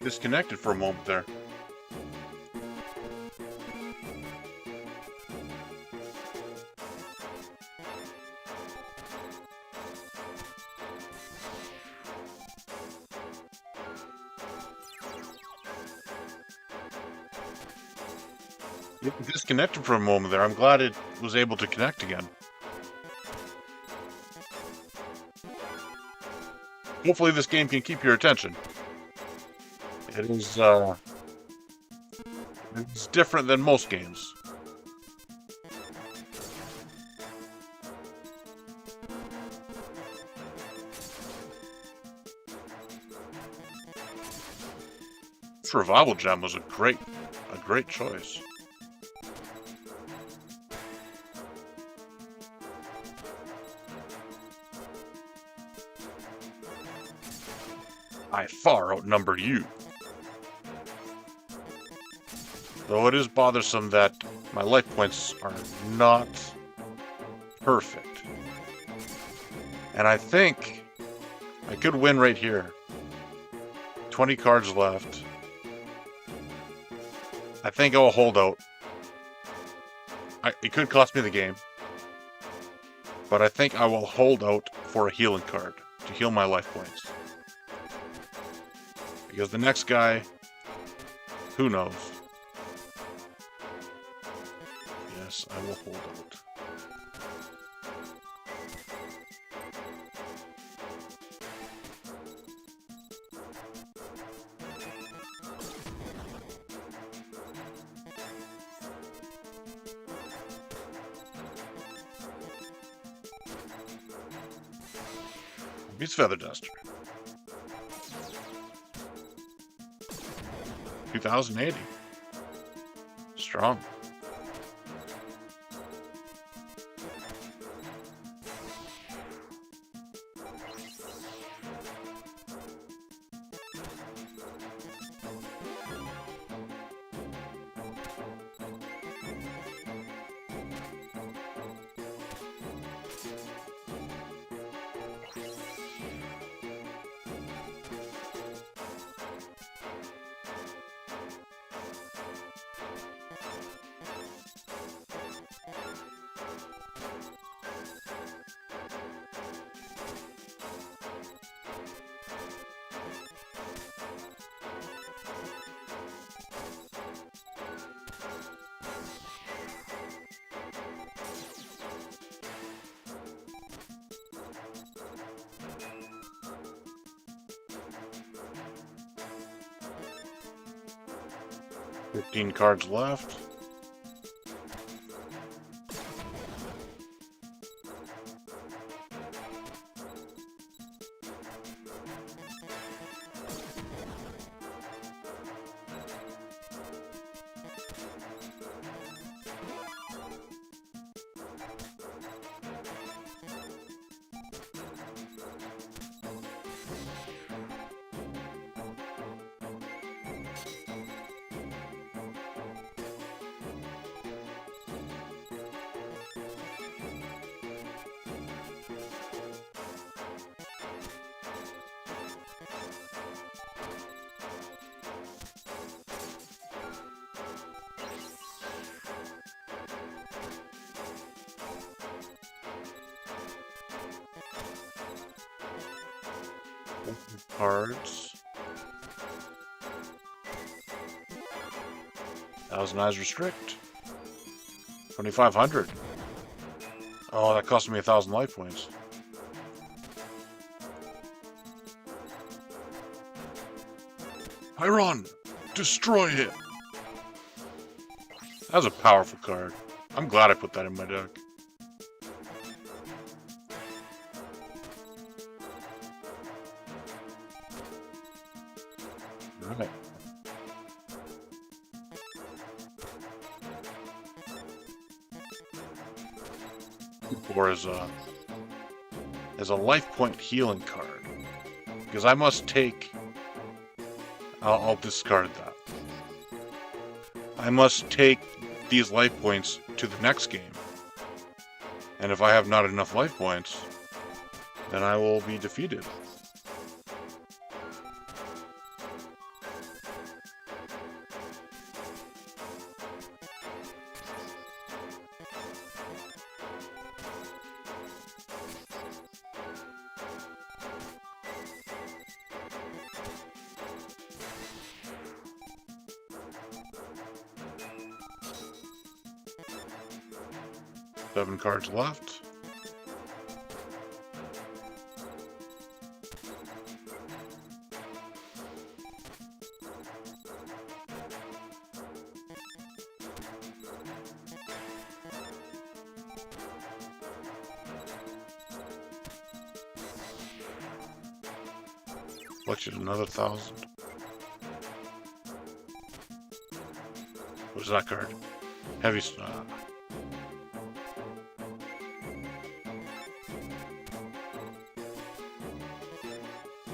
Disconnected for a moment there. It disconnected for a moment there. I'm glad it was able to connect again. Hopefully this game can keep your attention. It's different than most games. This Revival Gem was a great choice. I far outnumber you. Though it is bothersome that my life points are not Perfect. And I think I could win right here. 20 cards left. I think I will hold out. It could cost me the game. But I think I will hold out for a healing card to heal my life points. Because the next guy, who knows? Yes, I will hold out. Beats Feather Duster. 2080. Strong. Fifteen cards left. Cards. 1,000 eyes restrict. 2,500. Oh, that cost me 1,000 life points. Pyron! Destroy him! That was a powerful card. I'm glad I put that in my deck. Alright. Or as a life point healing card. Because I must take... I'll discard that. I must take these life points to the next game. And if I have not enough life points, then I will be defeated. Seven cards left. Collected another 1,000. What is that card? Heavy Snow.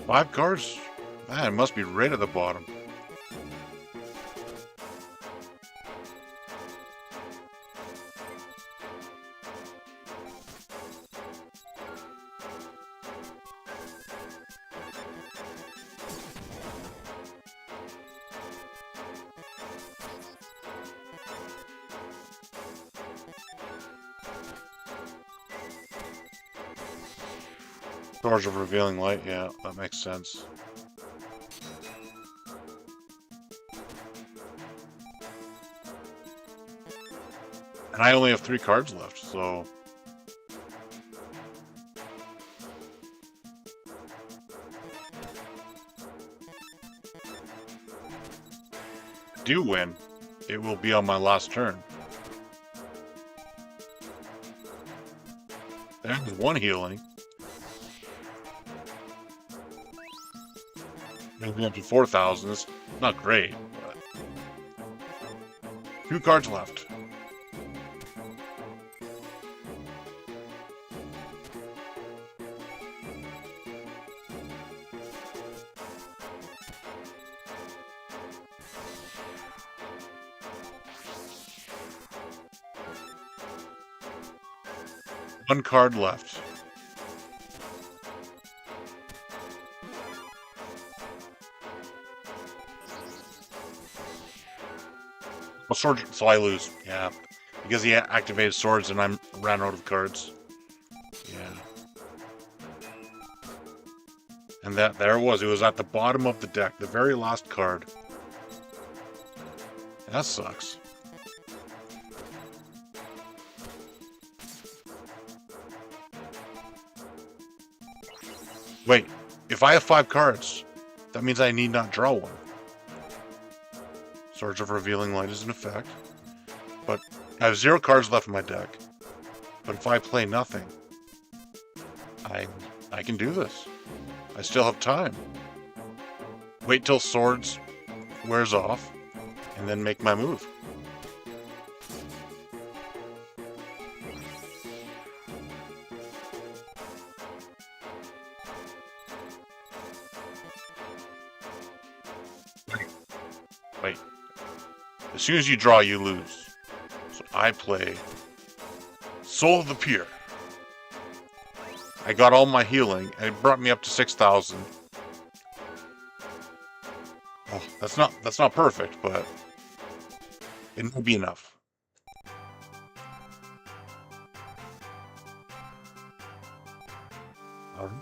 Five cards? Man, it must be right at the bottom. Stars of Revealing Light, yeah, that makes sense. And I only have 3 cards left, so... do win, it will be on my last turn. There's 1 healing. Maybe up to 4,000. It's not great, but 2 cards left.1 card left. Well, sword, so I lose. Yeah, because he activated swords and I ran out of cards. Yeah. And there it was. It was at the bottom of the deck, the very last card. That sucks. Wait, if I have 5 cards, that means I need not draw 1. Swords of Revealing Light is in effect. But I have 0 cards left in my deck. But if I play nothing, I can do this. I still have time. Wait till Swords wears off, and then make my move. Wait. As soon as you draw, you lose. So I play Soul of the Pier. I got all my healing, and it brought me up to 6,000. Oh, that's not perfect, but it will be enough. All right.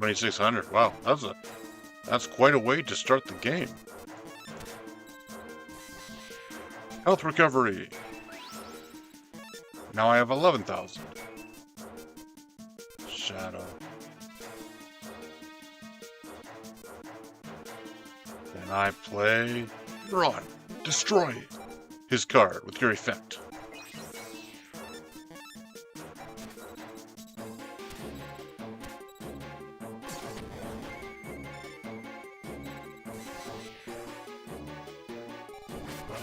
$2,600. Wow, that's quite a way to start the game. Health recovery. Now I have 11,000. Shadow. Then I play Ron. Destroy his card with your effect.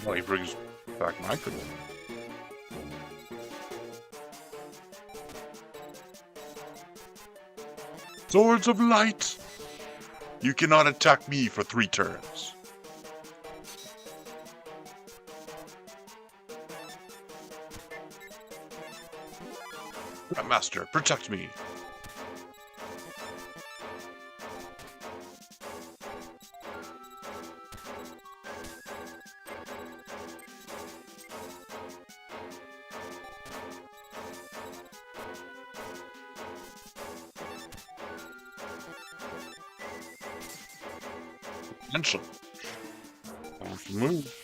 Well, he brings back my control. Swords of Light! You cannot attack me for 3 turns. Master, protect me. Potential. Move.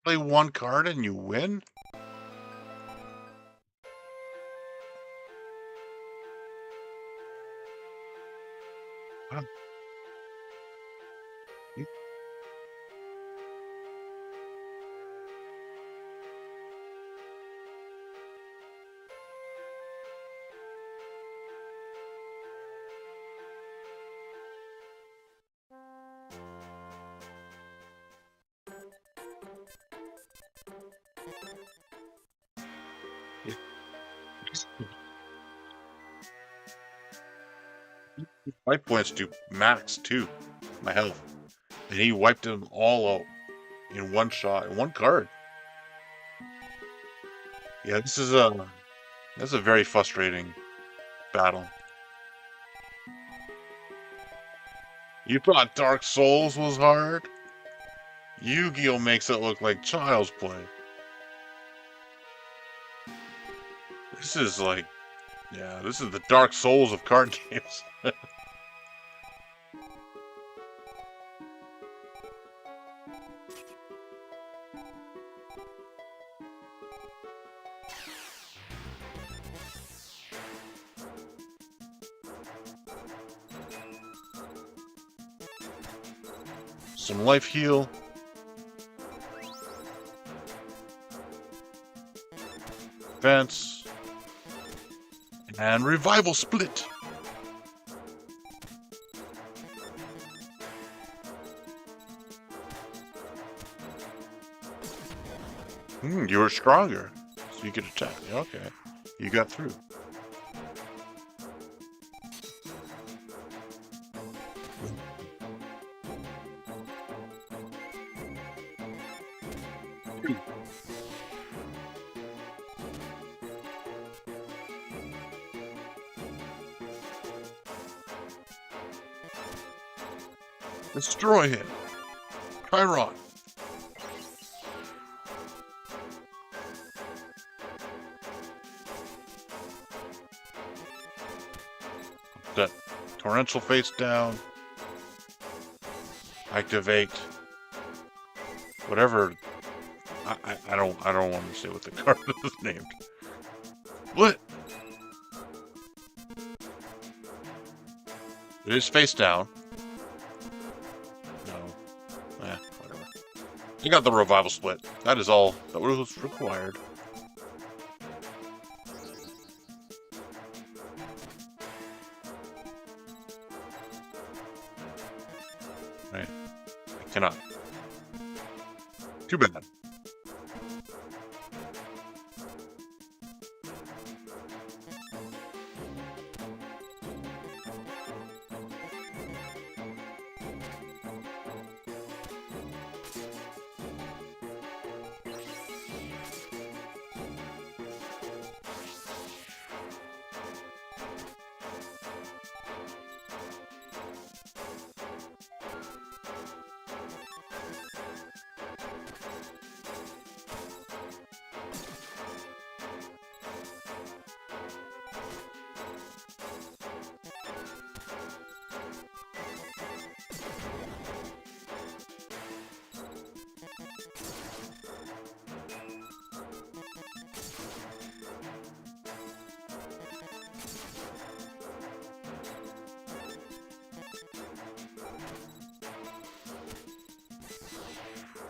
Play 1 card and you win? Wow. Yeah. 5 points to max 2 my health. And he wiped them all out in 1 shot, in 1 card. Yeah, that's a very frustrating battle. You thought Dark Souls was hard? Yu-Gi-Oh! Makes it look like child's play. This is like, yeah, this is the Dark Souls of card games. Some life heal. Fence. And revival split. You were stronger, so you could attack. Okay, you got through. Destroy him. Chiron. That torrential face down. Activate. Whatever. I don't want to say what the card is named. What? It is face down. No. Whatever. You got the revival split. That is all that was required. Right. I cannot. Too bad.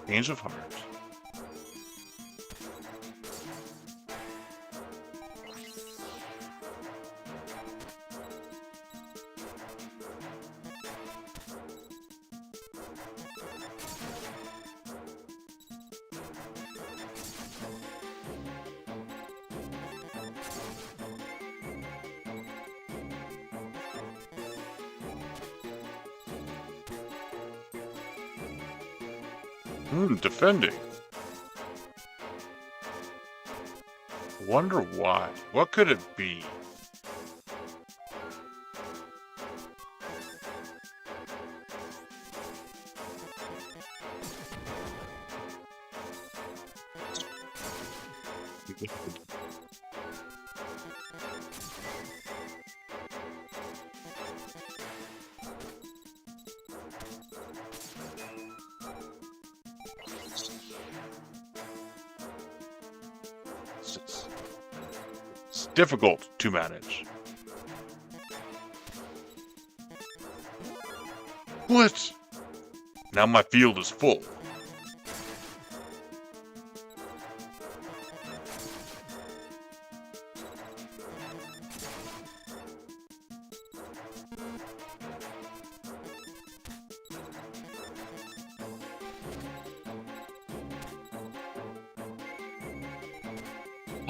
Change of heart. Defending. Wonder why. What could it be? It's difficult to manage. What? Now my field is full.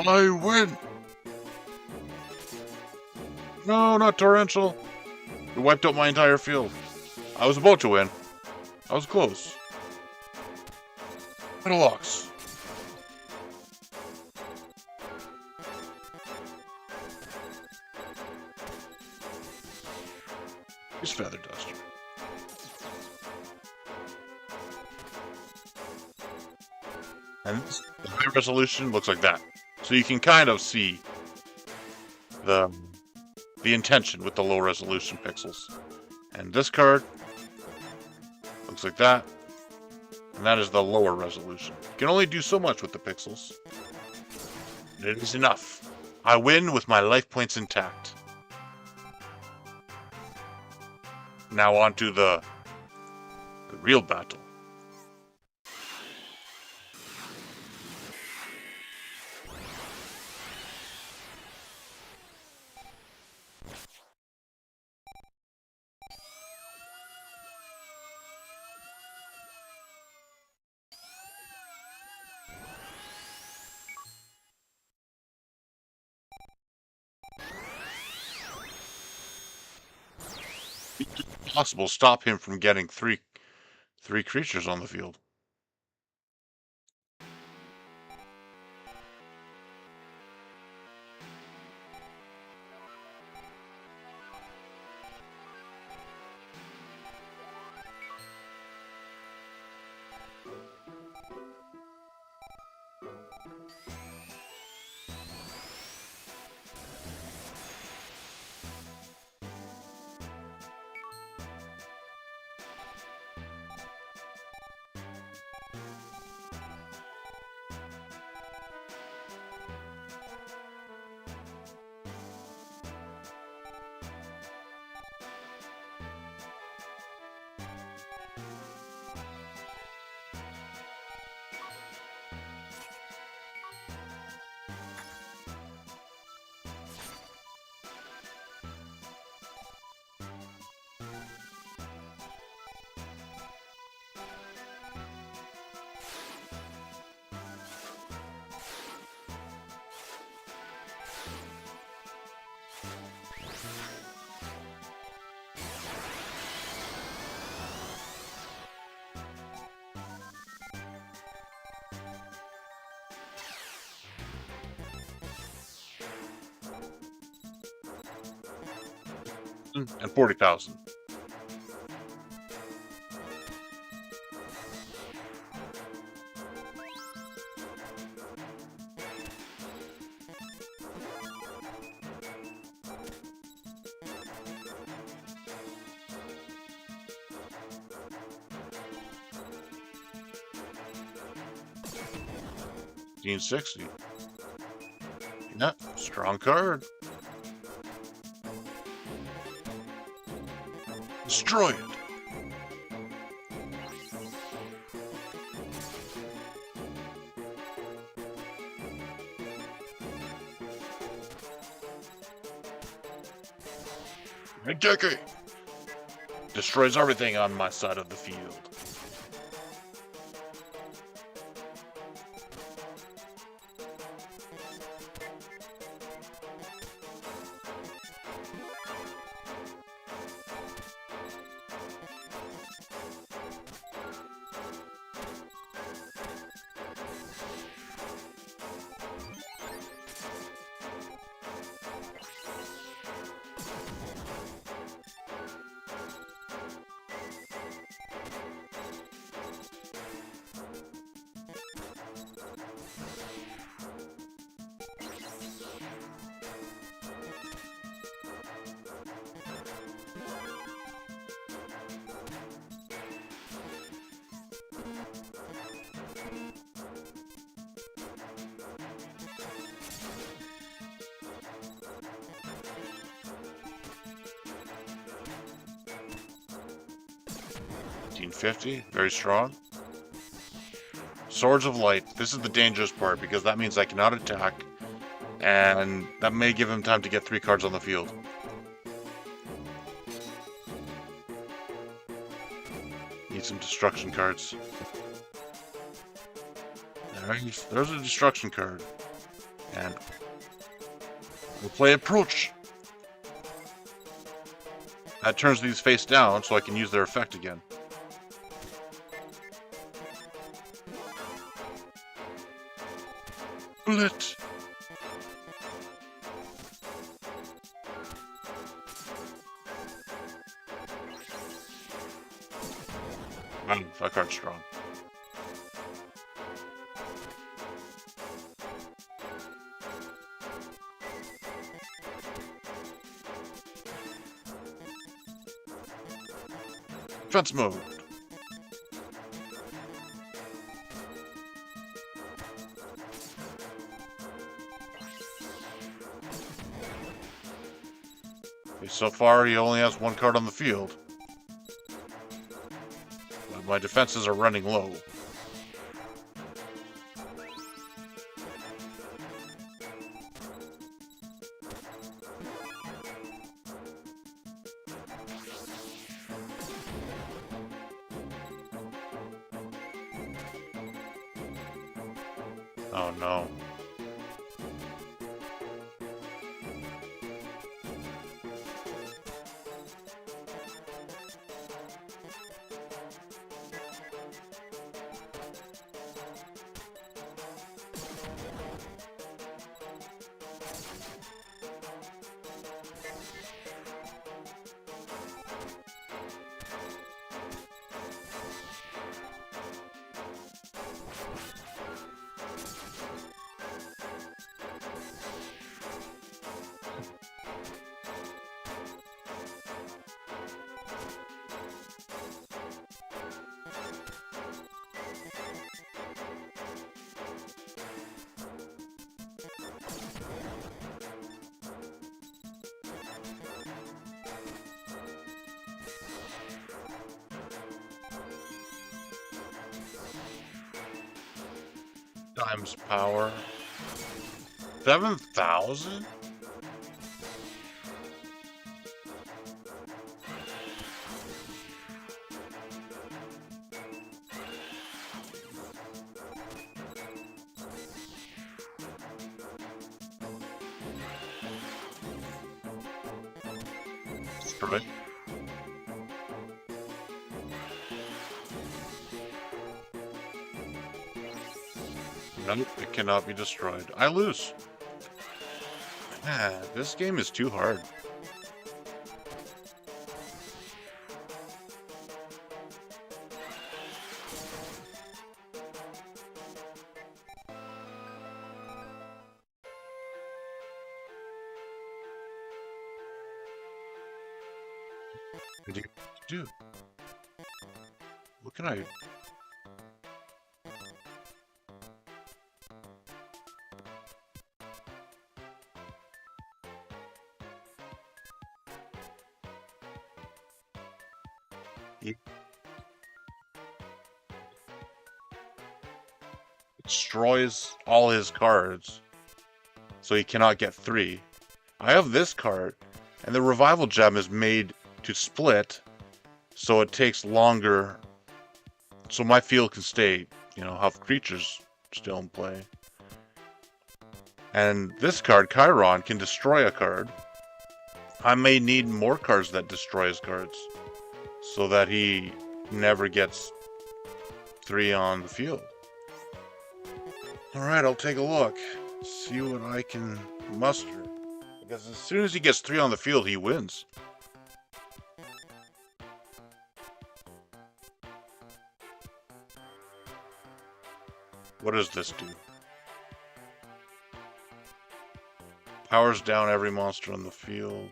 I win! No, not torrential. It wiped out my entire field. I was about to win. I was close. Metalox. Here's Feather Duster. And the high resolution looks like that. So you can kind of see the intention with the low resolution pixels. And this card looks like that. And that is the lower resolution. You can only do so much with the pixels. And it is enough. I win with my life points intact. Now on to the real battle. Possible stop him from getting three creatures on the field. And 40,000. $1560. Yeah, strong card. Destroy it. Hideki! Destroys everything on my side of the field. $1550, very strong. Swords of Light. This is the dangerous part because that means I cannot attack, and that may give him time to get 3 cards on the field. Need some destruction cards. There's a destruction card. And we'll play Approach. That turns these face down so I can use their effect again. Bullet! That card's strong. Defense mode. Okay, so far he only has 1 card on the field. But my defenses are running low. Oh no. Times power. 7,000? Right. Nope, it cannot be destroyed. I lose. This game is too hard. What do you do? What can I... It destroys all his cards, so he cannot get 3. I have this card, And the revival gem is made to split, so it takes longer, so my field can stay, have creatures still in play. And this card, Chiron, can destroy a card. I may need more cards that destroy his cards, so that he never gets 3 on the field. Alright, I'll take a look. See what I can muster. Because as soon as he gets 3 on the field, he wins. What does this do? Powers down every monster on the field.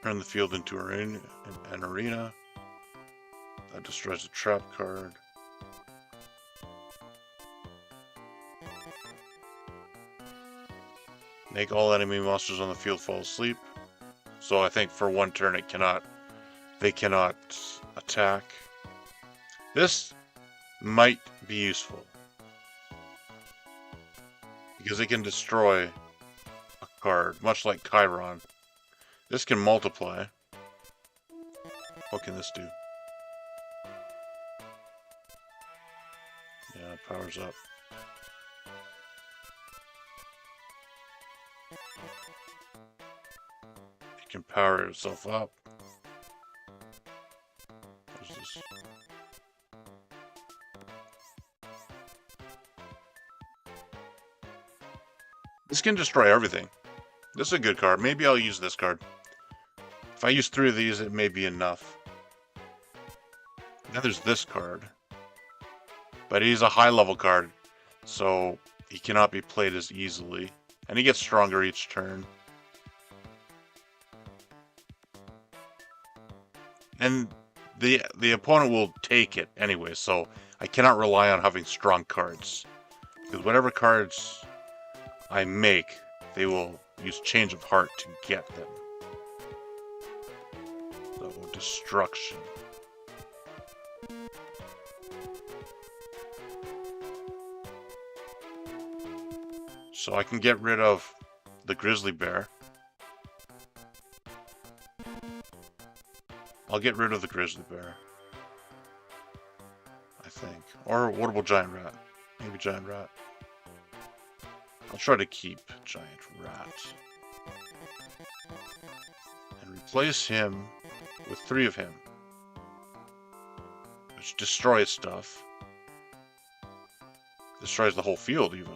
Turn the field into an arena. That destroys a trap card. Make all enemy monsters on the field fall asleep. So I think for 1 turn they cannot attack. This might be useful, because it can destroy a card, much like Chiron. This can multiply. What can this do? Yeah, it powers up. It can power itself up. What is this? This can destroy everything. This is a good card. Maybe I'll use this card. If I use 3 of these, it may be enough. Then there's this card. But he's a high-level card, so he cannot be played as easily. And he gets stronger each turn. And the opponent will take it anyway, so I cannot rely on having strong cards. Because whatever cards I make, they will use Change of Heart to get them. So, Destruction. So I can get rid of the Grizzly Bear. I'll get rid of the Grizzly Bear, I think. Or what about Giant Rat? Maybe Giant Rat. I'll try to keep Giant Rat. And replace him with 3 of him. Which destroys stuff. Destroys the whole field, even.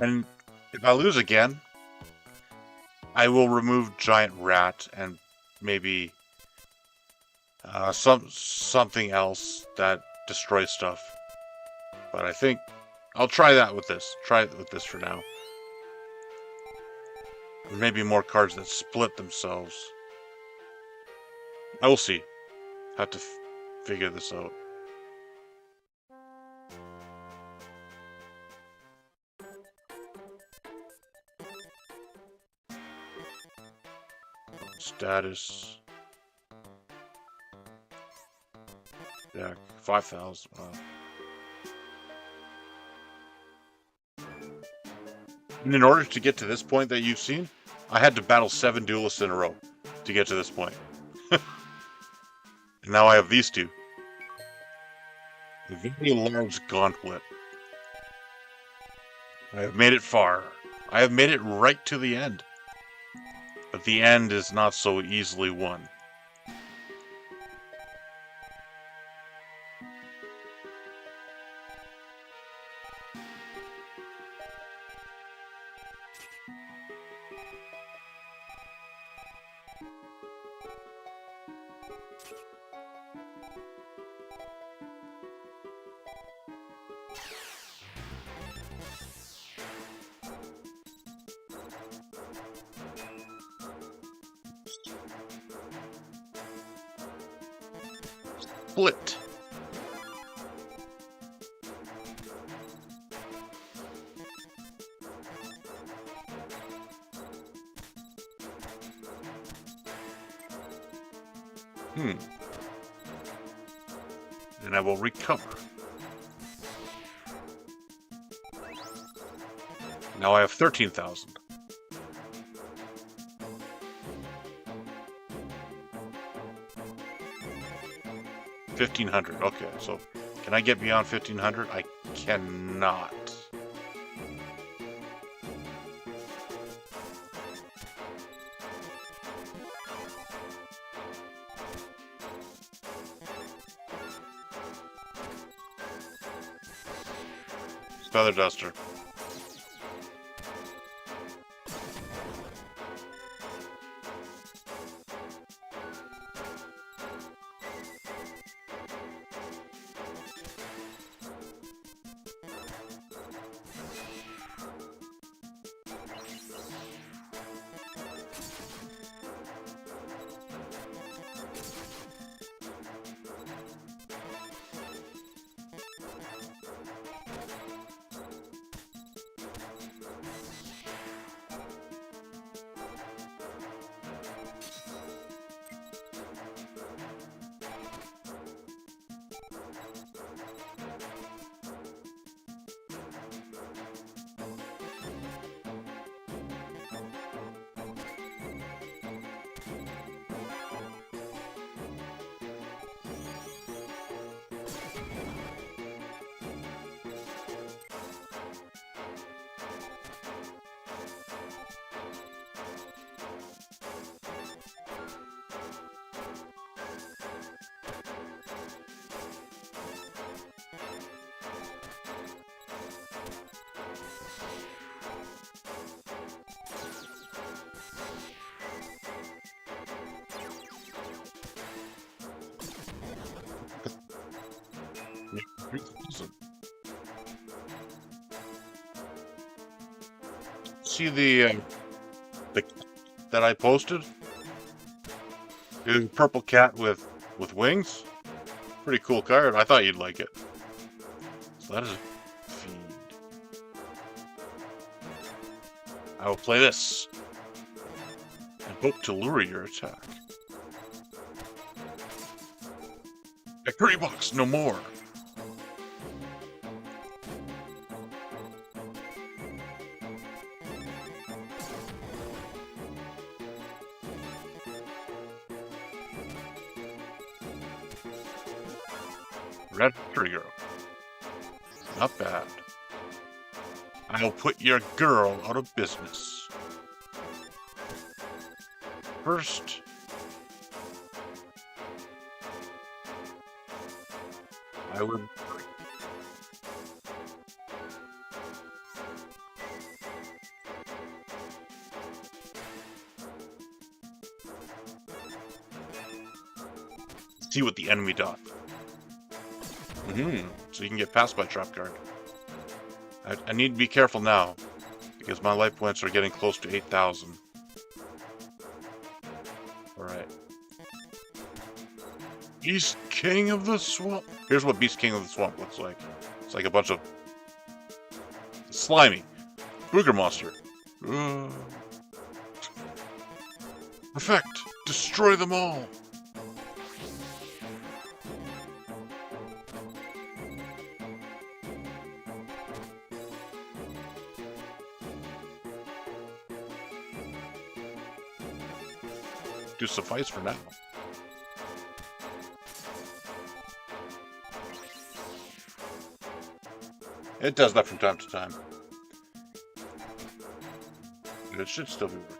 And if I lose again, I will remove Giant Rat and maybe something else that destroys stuff. But I think I'll try that with this. Try it with this for now. Maybe more cards that split themselves. I will see. Have to figure this out. Status. Yeah, 5,000. Wow. And in order to get to this point that you've seen, I had to battle 7 duelists in a row to get to this point. And now I have these 2. A very large gauntlet. I have made it far. I have made it right to the end. But the end is not so easily won. Split. And I will recover. Now I have 13,000. $1,500. Okay, so can I get beyond 1,500? I cannot. Feather duster. See the that I posted? The purple cat with wings. Pretty cool card. I thought you'd like it. So that is a fiend. I will play this and hope to lure your attack. Victory box, no more. Red trigger. Not bad. I'll put your girl out of business. First, I would see what the enemy does. So you can get past my trap card. I need to be careful now, because my life points are getting close to 8,000. Alright. Beast King of the Swamp. Here's what Beast King of the Swamp looks like. It's like a bunch of slimy booger monster. Effect. Destroy them all. Do suffice for now. It does that from time to time. But it should still be working.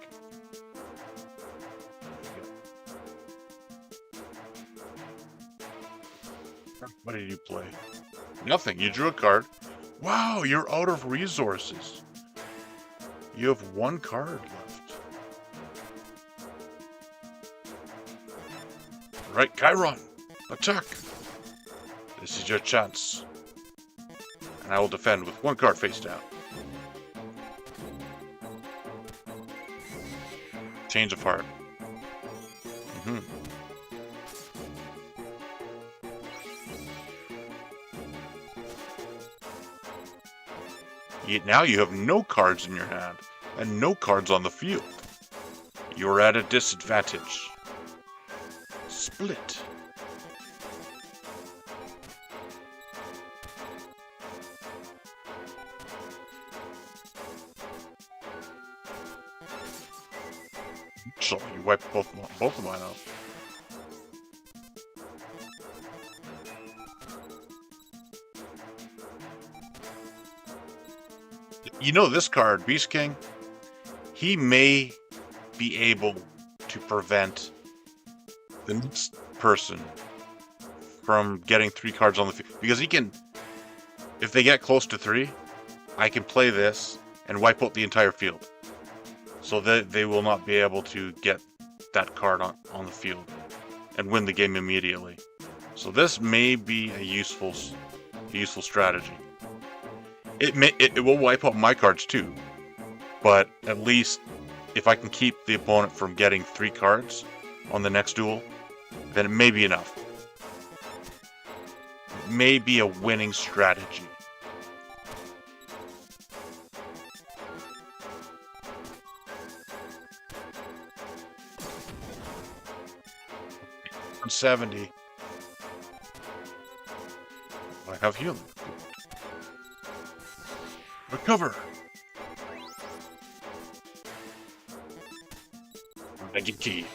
What did you play? Nothing. You drew a card. Wow, you're out of resources. You have one card left. Right, Chiron, attack! This is your chance. And I will defend with one card face down. Change of heart. Now you have no cards in your hand, and no cards on the field. You are at a disadvantage. Split. So you wipe both of mine out. You know this card, Beast King, he may be able to prevent the next person from getting 3 cards on the field. Because he can, if they get close to 3, I can play this and wipe out the entire field. So that they will not be able to get that card on the field and win the game immediately. So this may be a useful strategy. It will wipe out my cards too, but at least if I can keep the opponent from getting 3 cards on the next duel, then it may be enough. It may be a winning strategy. I'm 70. I have healing. Recover. Magic key.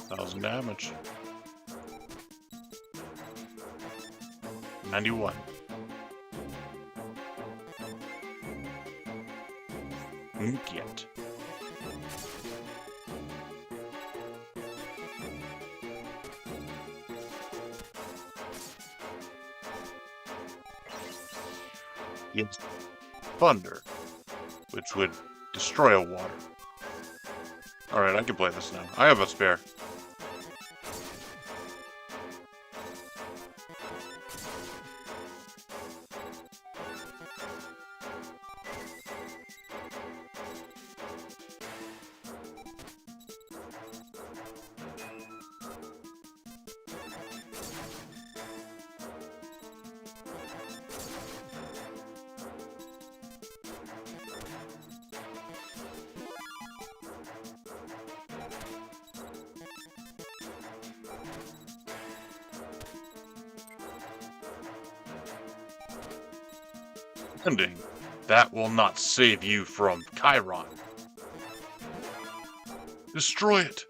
Thousand damage. 91. Get. It's thunder, which would destroy a water. Alright, I can play this now. I have a spare. Ending. That will not save you from Chiron. Destroy it.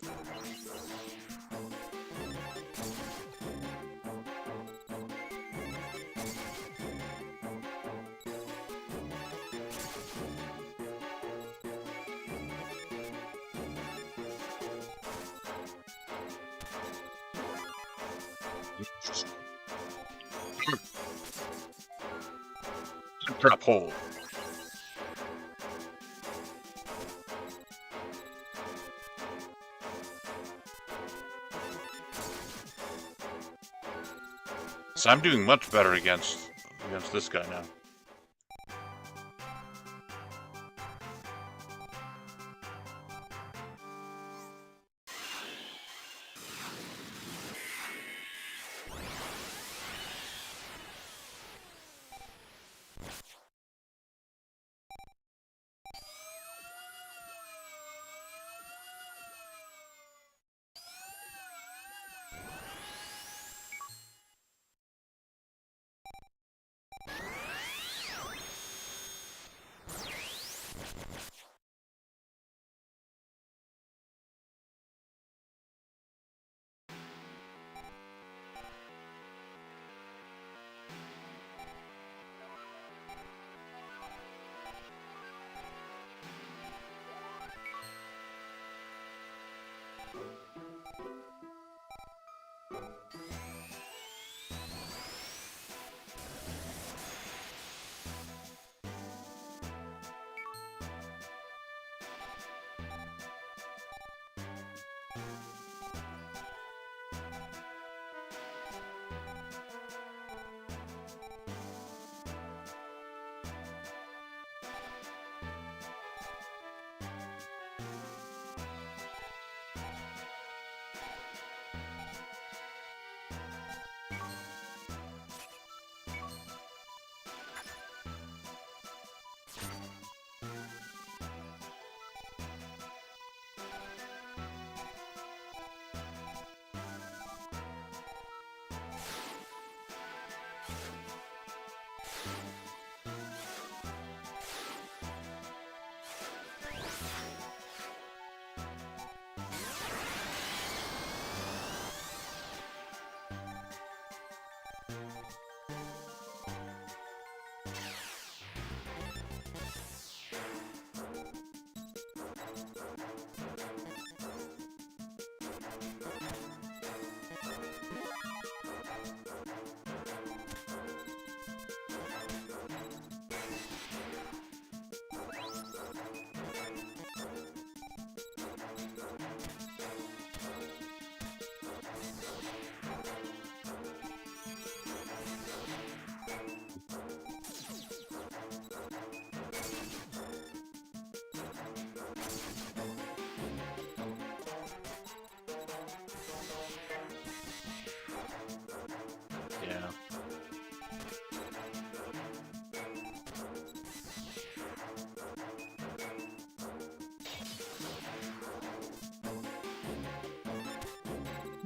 Trap hole. So I'm doing much better against this guy now.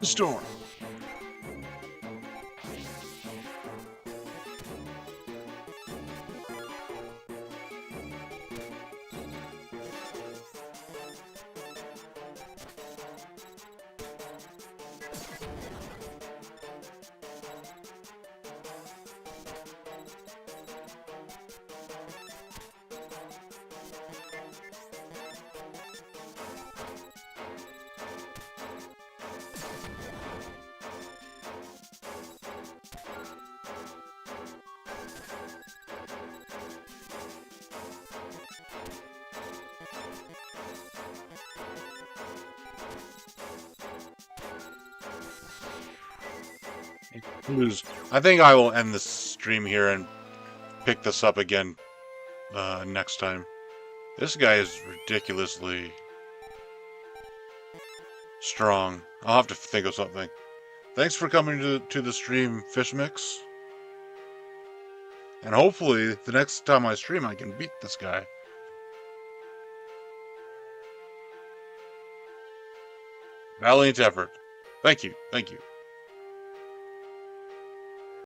the storm. I think I will end this stream here and pick this up again next time. This guy is ridiculously strong. I'll have to think of something. Thanks for coming to the stream, Fish Mix. And hopefully, the next time I stream, I can beat this guy. Valiant effort. Thank you. Thank you.